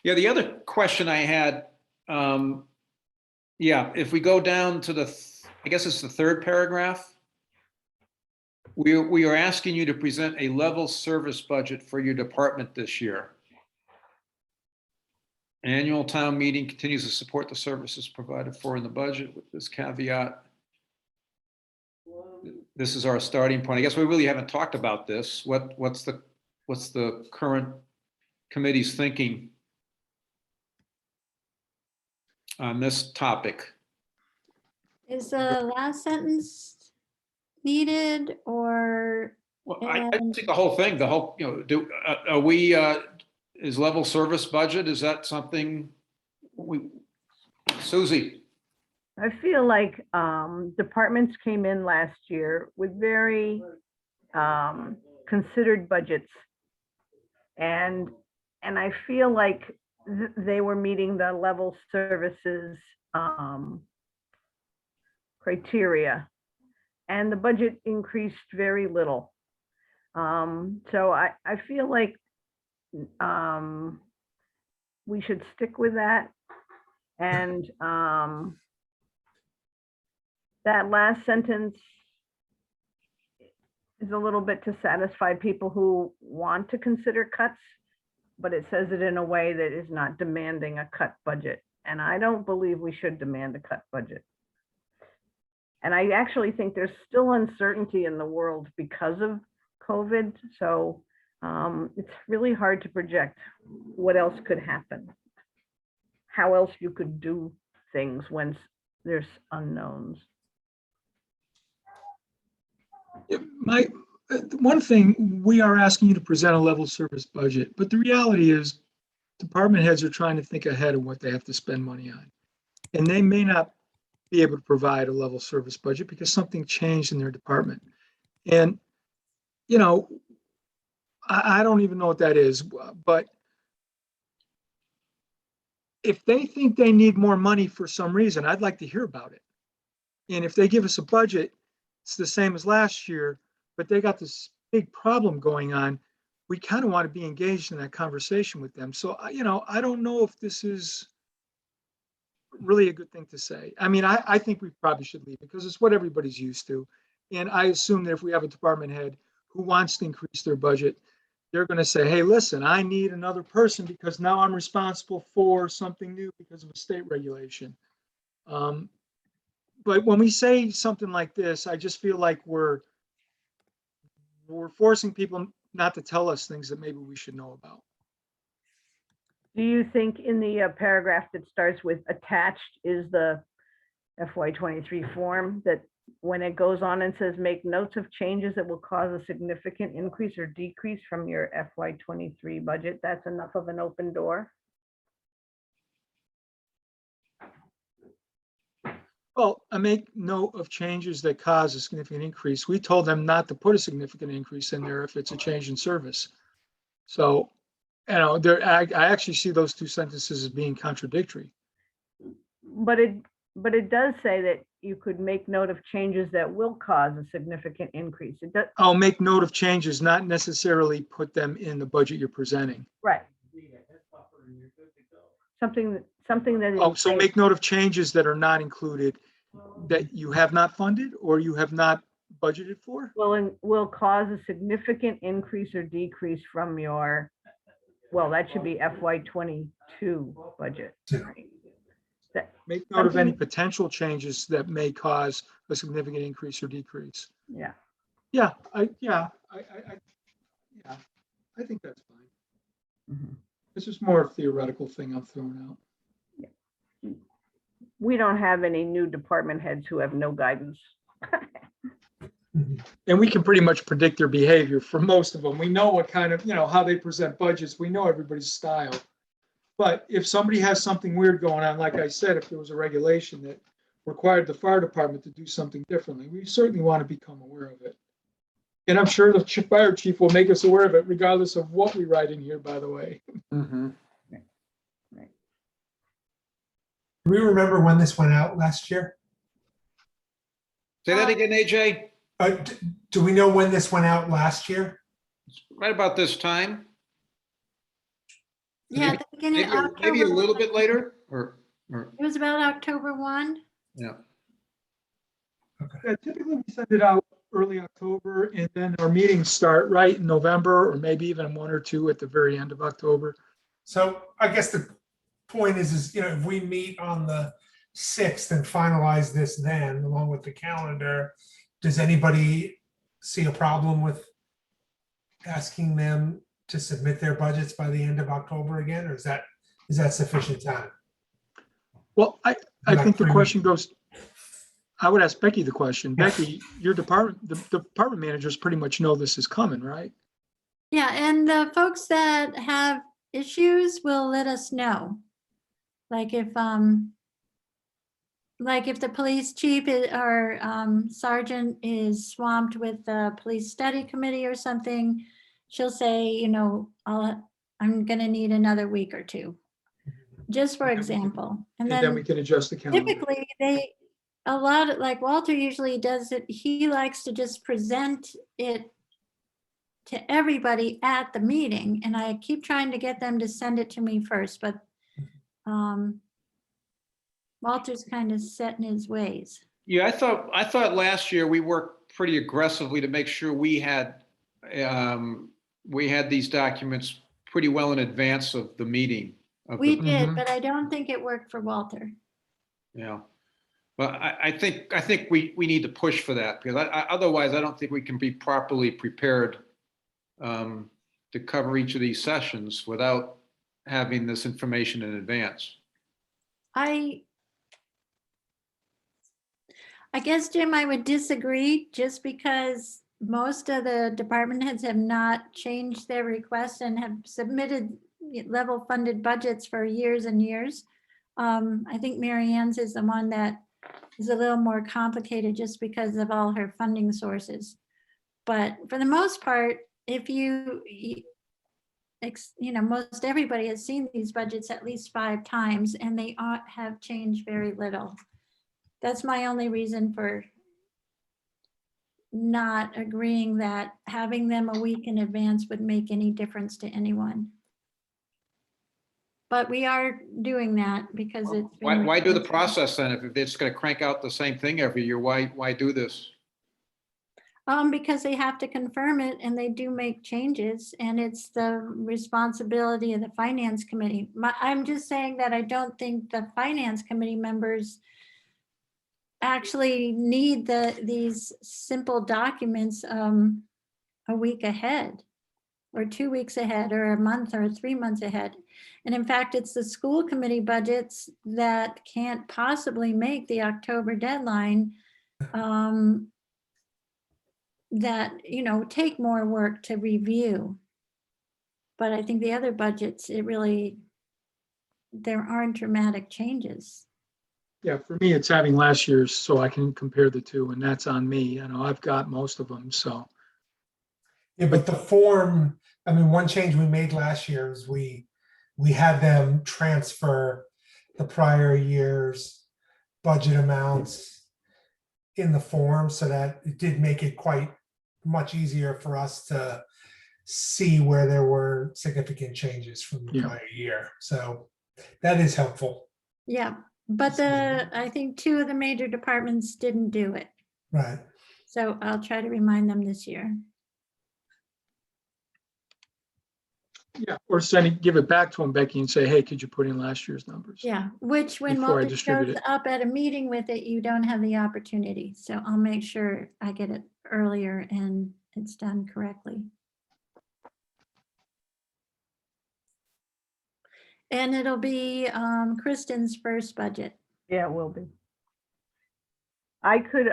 Yeah, the other question I had, yeah, if we go down to I guess it's the third paragraph. We are asking you to present a level service budget for your department this year. Annual town meeting continues to support the services provided for in the budget with this caveat. This is our starting point. I guess we really haven't talked about this. What's the current committee's thinking on this topic? Is the last sentence needed or? Well, I think the whole thing, are we, is level service budget, is that something Susie? I feel like departments came in last year with very considered budgets. And I feel like they were meeting the level services criteria. And the budget increased very little. So I feel like we should stick with that. And that last sentence is a little bit to satisfy people who want to consider cuts, but it says it in a way that is not demanding a cut budget. And I don't believe we should demand a cut budget. And I actually think there's still uncertainty in the world because of COVID. So it's really hard to project what else could happen, how else you could do things when there's unknowns. One thing, we are asking you to present a level service budget, but the reality is department heads are trying to think ahead of what they have to spend money on. And they may not be able to provide a level service budget because something changed in their department. And, you know, I don't even know what that is, but if they think they need more money for some reason, I'd like to hear about it. And if they give us a budget, it's the same as last year, but they got this big problem going on, we kind of want to be engaged in that conversation with them. So, you know, I don't know if this is really a good thing to say. I mean, I think we probably should leave it because it's what everybody's used to. And I assume that if we have a department head who wants to increase their budget, they're going to say, hey, listen, I need another person because now I'm responsible for something new because of a state regulation. But when we say something like this, I just feel like we're forcing people not to tell us things that maybe we should know about. Do you think in the paragraph that starts with attached is the FY23 form, that when it goes on and says make notes of changes that will cause a significant increase or decrease from your FY23 budget, that's enough of an open door? Well, I make note of changes that cause a significant increase. We told them not to put a significant increase in there if it's a change in service. So, you know, I actually see those two sentences as being contradictory. But it does say that you could make note of changes that will cause a significant increase. It does, I'll make note of changes, not necessarily put them in the budget you're presenting. right. Something that. Oh, so make note of changes that are not included, that you have not funded or you have not budgeted for? Will cause a significant increase or decrease from your, well, that should be FY22 budget. Yeah. Right? That, Make note of any Something- potential changes that may cause a significant increase or decrease. yeah. Yeah, I think that's fine. Mhm. This is more a theoretical thing I'm throwing out. We don't have any new department heads who have no guidance. And we can pretty much predict their behavior for most of them. We know what kind of, you know, how they present budgets. We know everybody's style. But if somebody has something weird going on, like I said, if there was a regulation that required the fire department to do something differently, we certainly want to become aware of it. And I'm sure the fire chief will make us aware of it regardless of what we write in here, by the way. Mhm. Do we remember when this went out last year? Say that again, AJ? Do we know when this went out last year? Right about this time? Yeah, at the beginning of Maybe a October. little bit later, or, It was about October 1. yeah. Yeah, typically we send it out early October and then our meetings start right in November or maybe even 1 or 2 at the very end of October. So I guess the point is, you know, if we meet on the 6th and finalize this then, along with the calendar, does anybody see a problem with asking them to submit their budgets by the end of October again, or is that sufficient time? Well, I Like think the 3 question goes, I would ask Becky the question. Becky, your department, the department managers pretty much know this is coming, right? Yeah, and the folks that have issues will let us know. Like if the police chief or sergeant is swamped with the police study committee or something, she'll say, you know, I'm gonna need another week or 2, just for example. And then we can adjust the calendar. Typically, a lot, like Walter usually does it, he likes to just present it to everybody at the meeting, and I keep trying to get them to send it to me first, but Walter's kind of set in his ways. Yeah, I thought last year we worked pretty aggressively to make sure we had these documents pretty well in advance of the meeting. We did, Mhm. but I don't think it worked for Walter. Yeah. But I think we need to push for that because otherwise I don't think we can be properly prepared to cover each of these sessions without having this information in advance. I guess, Jim, I would disagree just because most of the department heads have not changed their requests and have submitted level funded budgets for years and years. I think Mary Ann's is the one that is a little more complicated just because of all her funding sources. But for the most part, if most everybody has seen these budgets at least 5 times and they have changed very little. That's my only reason for not agreeing that having them a week in advance would make any difference to anyone. But we are doing that because it's. been Why do the requested. process then? If it's going to crank out the same thing every year, why do this? Because they have to confirm it and they do make changes and it's the responsibility of the finance committee. I'm just saying that I don't think the finance committee members actually need these simple documents a week ahead or 2 weeks ahead or a month or 3 months ahead. And in fact, it's the school committee budgets that can't possibly make the October deadline that, take more work to review. But I think the other budgets, there aren't dramatic changes. Yeah, for me, it's having last year's so I can compare the two, and that's on me. I've got most of them, so. Yeah, but the form, one change we made last year is we had them transfer the prior year's budget amounts in the form, so that it did make it quite much easier for us to see where there were significant changes from the Yeah. prior year. So that is helpful. Yeah, but I think 2 of the major departments didn't do it. Right. So I'll try to remind them this year. Yeah, or give it back to them, Becky, and say, hey, could you put in last year's numbers? Yeah, which when Before I Walter distribute shows it. up at a meeting with it, you don't have the opportunity. So I'll make sure I get it earlier and it's done correctly. And it'll be Kristen's first budget. Yeah, it will be. I could,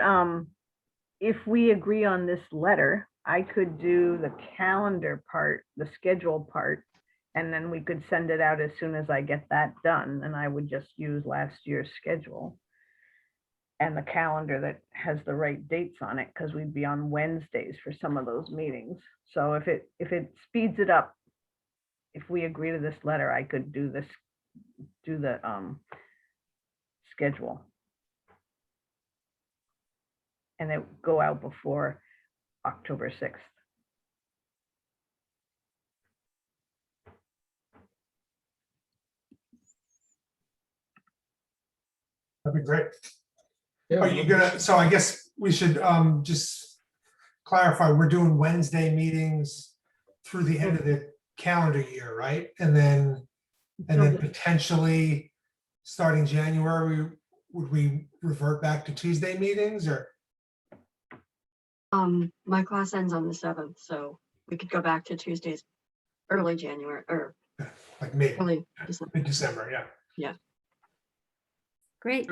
if we agree on this letter, I could do the calendar part, the schedule part, and then we could send it out as soon as I get that done, and I would just use last year's schedule and the calendar that has the right dates on it, because we'd be on Wednesdays for some of those meetings. So if it speeds it up, if we agree to this letter, I could do the schedule. And it go out before October 6th. That'd be great. Yeah, Are you gonna, so I guess we should just clarify, we're doing Wednesday meetings through the end of the calendar year, right? And then potentially starting January, would we revert back to Tuesday meetings or? My class ends on the 7th, so we could go back to Tuesdays, early January or Like early December. mid-December, yeah. Great.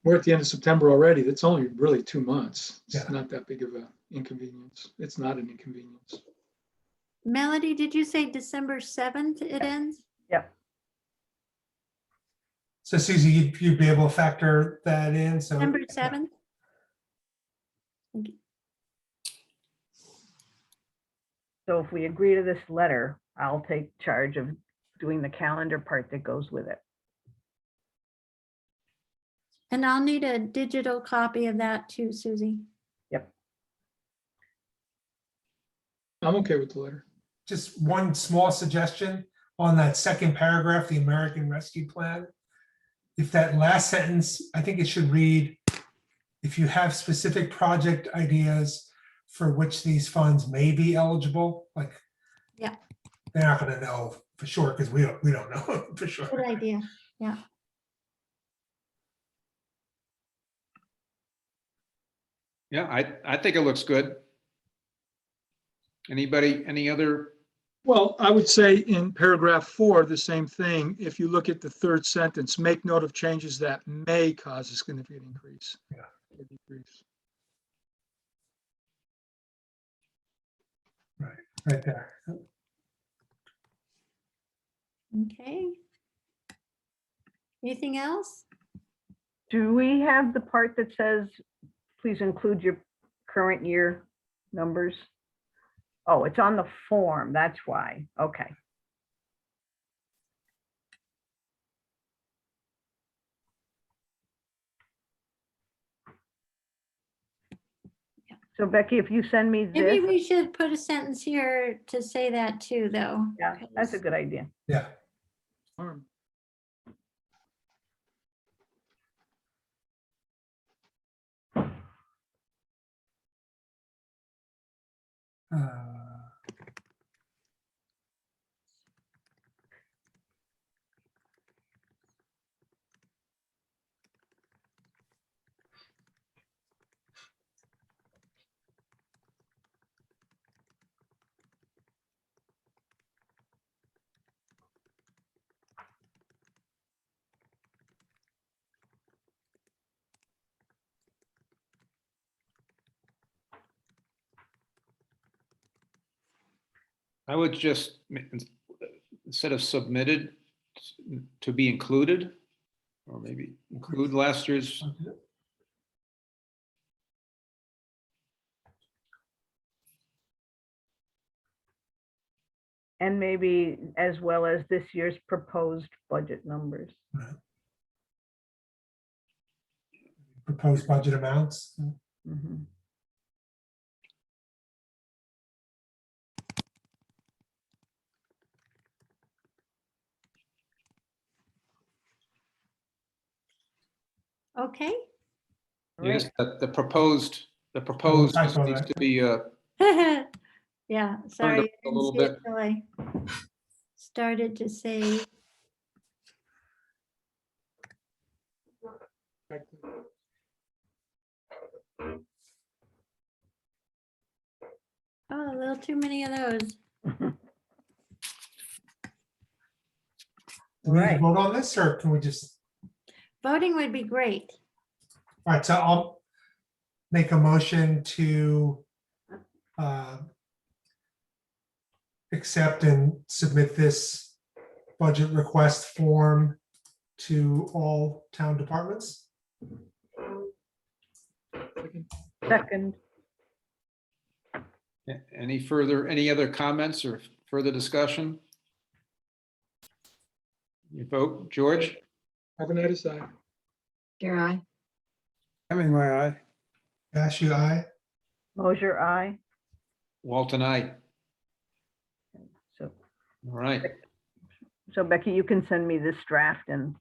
We're at the end of September already. That's only really 2 months. It's Yeah. not that big of an inconvenience. It's not an inconvenience. Melody, did you say December 7th it ends? Yep. So Susie, you'd be able to factor that in, so. December 7th? So if we agree to this letter, I'll take charge of doing the calendar part that goes with it. And I'll need a digital copy of that too, Susie. I'm okay with the letter. Just one small suggestion on that second paragraph, the American Rescue Plan. If that last sentence, I think it should read, if you have specific project ideas for which these funds may be eligible, like. Yeah. They're not gonna know for sure, because we don't know for sure. Good idea. Yeah. Yeah, I think it looks good. Anybody, any other? Well, I would say in paragraph 4, the same thing. If you look at the third sentence, make note of changes that may cause a significant increase. Yeah. Or decrease. Right there. Okay. Anything else? Do we have the part that says, please include your current year numbers. Oh, it's on the form, that's why. Okay. So Becky, if you send me Maybe this, we should put a sentence here to say that too, though. yeah, that's a good idea. Yeah. Arm. Uh, I would just, instead of submitted, to be included, or maybe include last year's. And maybe as well as this year's proposed budget numbers. Proposed budget amounts. Mhm. Okay. Yes, Right. the proposed just typo needs there. to be Yeah, sorry. I a didn't little see it bit. till I started to say, oh, a little too many of those. Do we need to Right. vote on this, or can we just, Voting would be great. all right, so I'll make a motion to accept and submit this budget request form to all town departments. Second, Any other comments or further discussion? You vote, George? Have a side. Here I. Hemingway, aye. Dashu, aye. Mosier, aye. Walton, aye. So, All right. so Becky, you can send me this draft and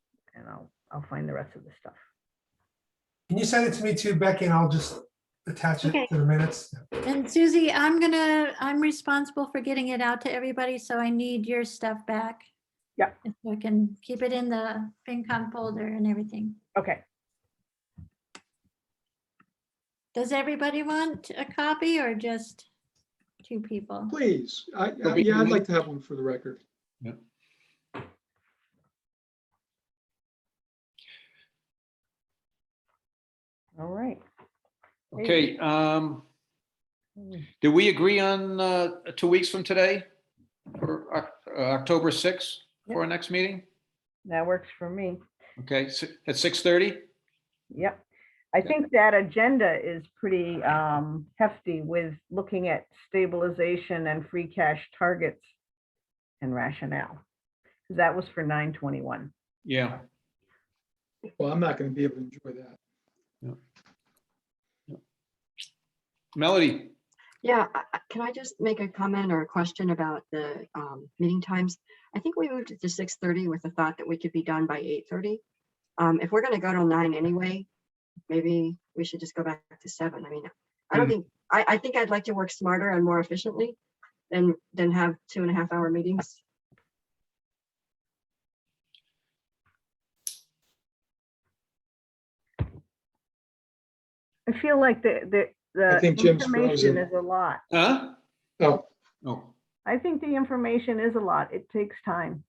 I'll find the rest of the stuff. Can you send it to me too, Becky, and I'll just attach it Okay. to the minutes? And Susie, I'm responsible for getting it out to everybody, so I need your stuff back. Yeah. If I can keep it in the FinCom folder and everything. Okay. Does everybody want a copy or just two people? Please, It'll be- yeah, I'd like to have one for the record. All right. Okay, did we agree on 2 weeks from today for October 6th for our next meeting? That works for me. Okay, at 6:30? Yep. I think that agenda is pretty hefty with looking at stabilization and free cash targets and rationale. That was for 9/21. Yeah. Well, I'm not going to be able to enjoy that. Melody? Yeah, can I just make a comment or a question about the meeting times? I think we moved it to 6:30 with the thought that we could be done by 8:30. If we're going to go till 9 anyway, maybe we should just go back to 7. I mean, I don't think, I think I'd like to work smarter and more efficiently than have 2.5 hour meetings. I feel like the I think Jim's information frozen. is a lot. Huh? Oh, Oh, I think the information is a lot. It takes time.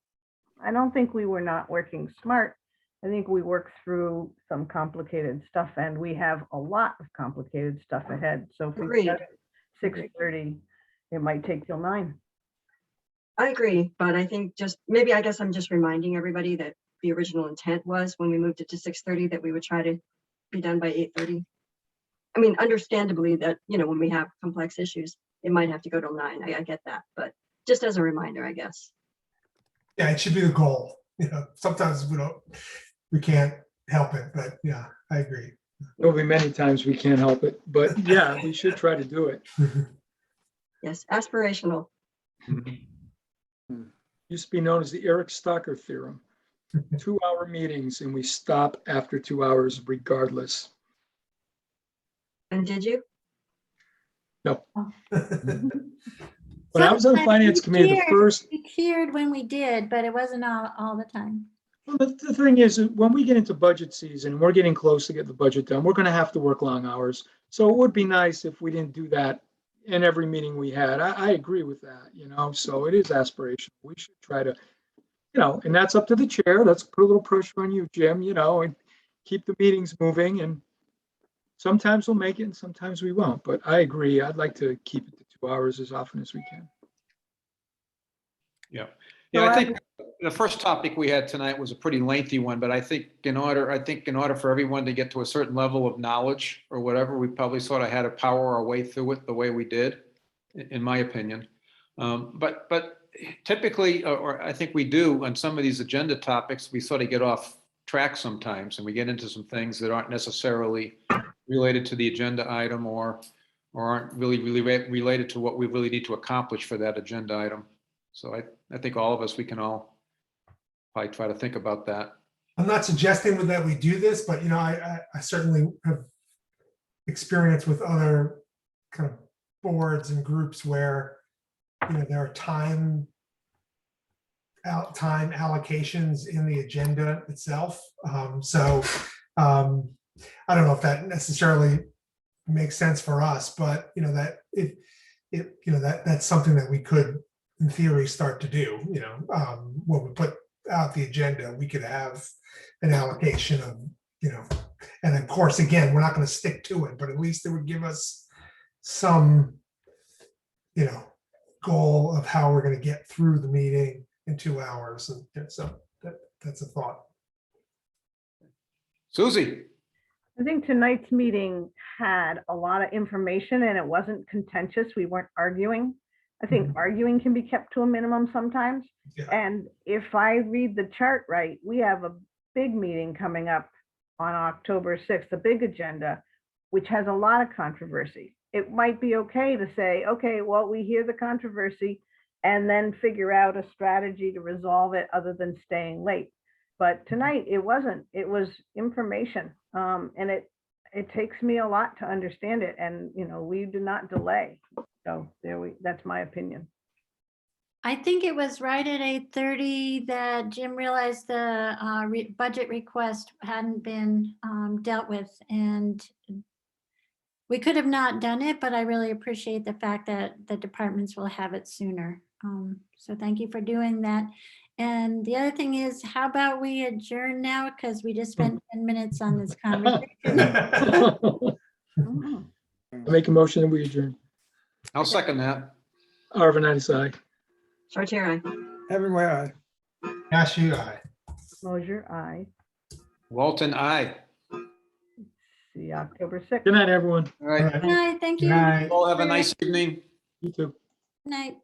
I don't think we were not working smart. I think we worked through some complicated stuff and we have a lot of complicated stuff ahead. So if we Agreed. start at 6:30, it might take till 9. I agree, but I think just, maybe I guess I'm just reminding everybody that the original intent was when we moved it to 6:30 that we would try to be done by 8:30. I mean, understandably that, when we have complex issues, it might have to go till 9. I get that, but just as a reminder, I guess. Yeah, it should be the goal. Sometimes we can't help it, but yeah, I agree. There'll be many times we can't help it, but yeah, we should try to do it. Yes, aspirational. Used to be known as the Eric Stocker theorem. 2-hour meetings and we stop after 2 hours regardless. And did you? When I was on the Sometimes finance we committee, the cheered. first, We cheered when we did, but it wasn't all the time. well, the thing is, when we get into budget season, we're getting close to get the budget done. We're going to have to work long hours. So it would be nice if we didn't do that in every meeting we had. I agree with that, so it is aspirational. We should try to, and that's up to the chair. Let's put a little pressure on you, Jim, and keep the meetings moving. And sometimes we'll make it and sometimes we won't. But I agree. I'd like to keep it to 2 hours as often as we can. Yeah. Yeah, I think the first topic we had tonight was a pretty lengthy one, but I think in order for everyone to get to a certain level of knowledge or whatever, we probably sort of had to power our way through it the way we did, in my opinion. But typically, or I think we do on some of these agenda topics, we sort of get off track sometimes and we get into some things that aren't necessarily related to the agenda item or aren't really related to what we really need to accomplish for that agenda item. So I think all of us, we can all probably try to think about that. I'm not suggesting that we do this, but I certainly have experience with other kind of boards and groups where there are time allocations in the agenda itself. So I don't know if that necessarily makes sense for us, but that that's something that we could, in theory, start to do. When we put out the agenda, we could have an allocation of, and of course, again, we're not going to stick to it, but at least it would give us some, goal of how we're going to get through the meeting in 2 hours. And so that's a thought. Susie? I think tonight's meeting had a lot of information and it wasn't contentious. We weren't arguing. I think arguing can be kept to a minimum sometimes. Yeah. And if I read the chart right, we have a big meeting coming up on October 6th, a big agenda, which has a lot of controversy. It might be okay to say, okay, well, we hear the controversy and then figure out a strategy to resolve it other than staying late. But tonight it wasn't, it was information. And it takes me a lot to understand it. And, we do not delay. So that's my opinion. I think it was right at 8:30 that Jim realized the budget request hadn't been dealt with, and we could have not done it, but I really appreciate the fact that the departments will have it sooner. So thank you for doing that. And the other thing is, how about we adjourn now? Because we just spent 10 minutes on this conversation. Make a motion and we adjourn. I'll second that. Arvanitis, aye. Chartier, aye. Everywhere. Gosh, you, aye. Mosier, aye. Walton, aye. See you October 6th. Good night, everyone. All right. Good night, thank you. Good Good night. All have a nice evening. You too. night.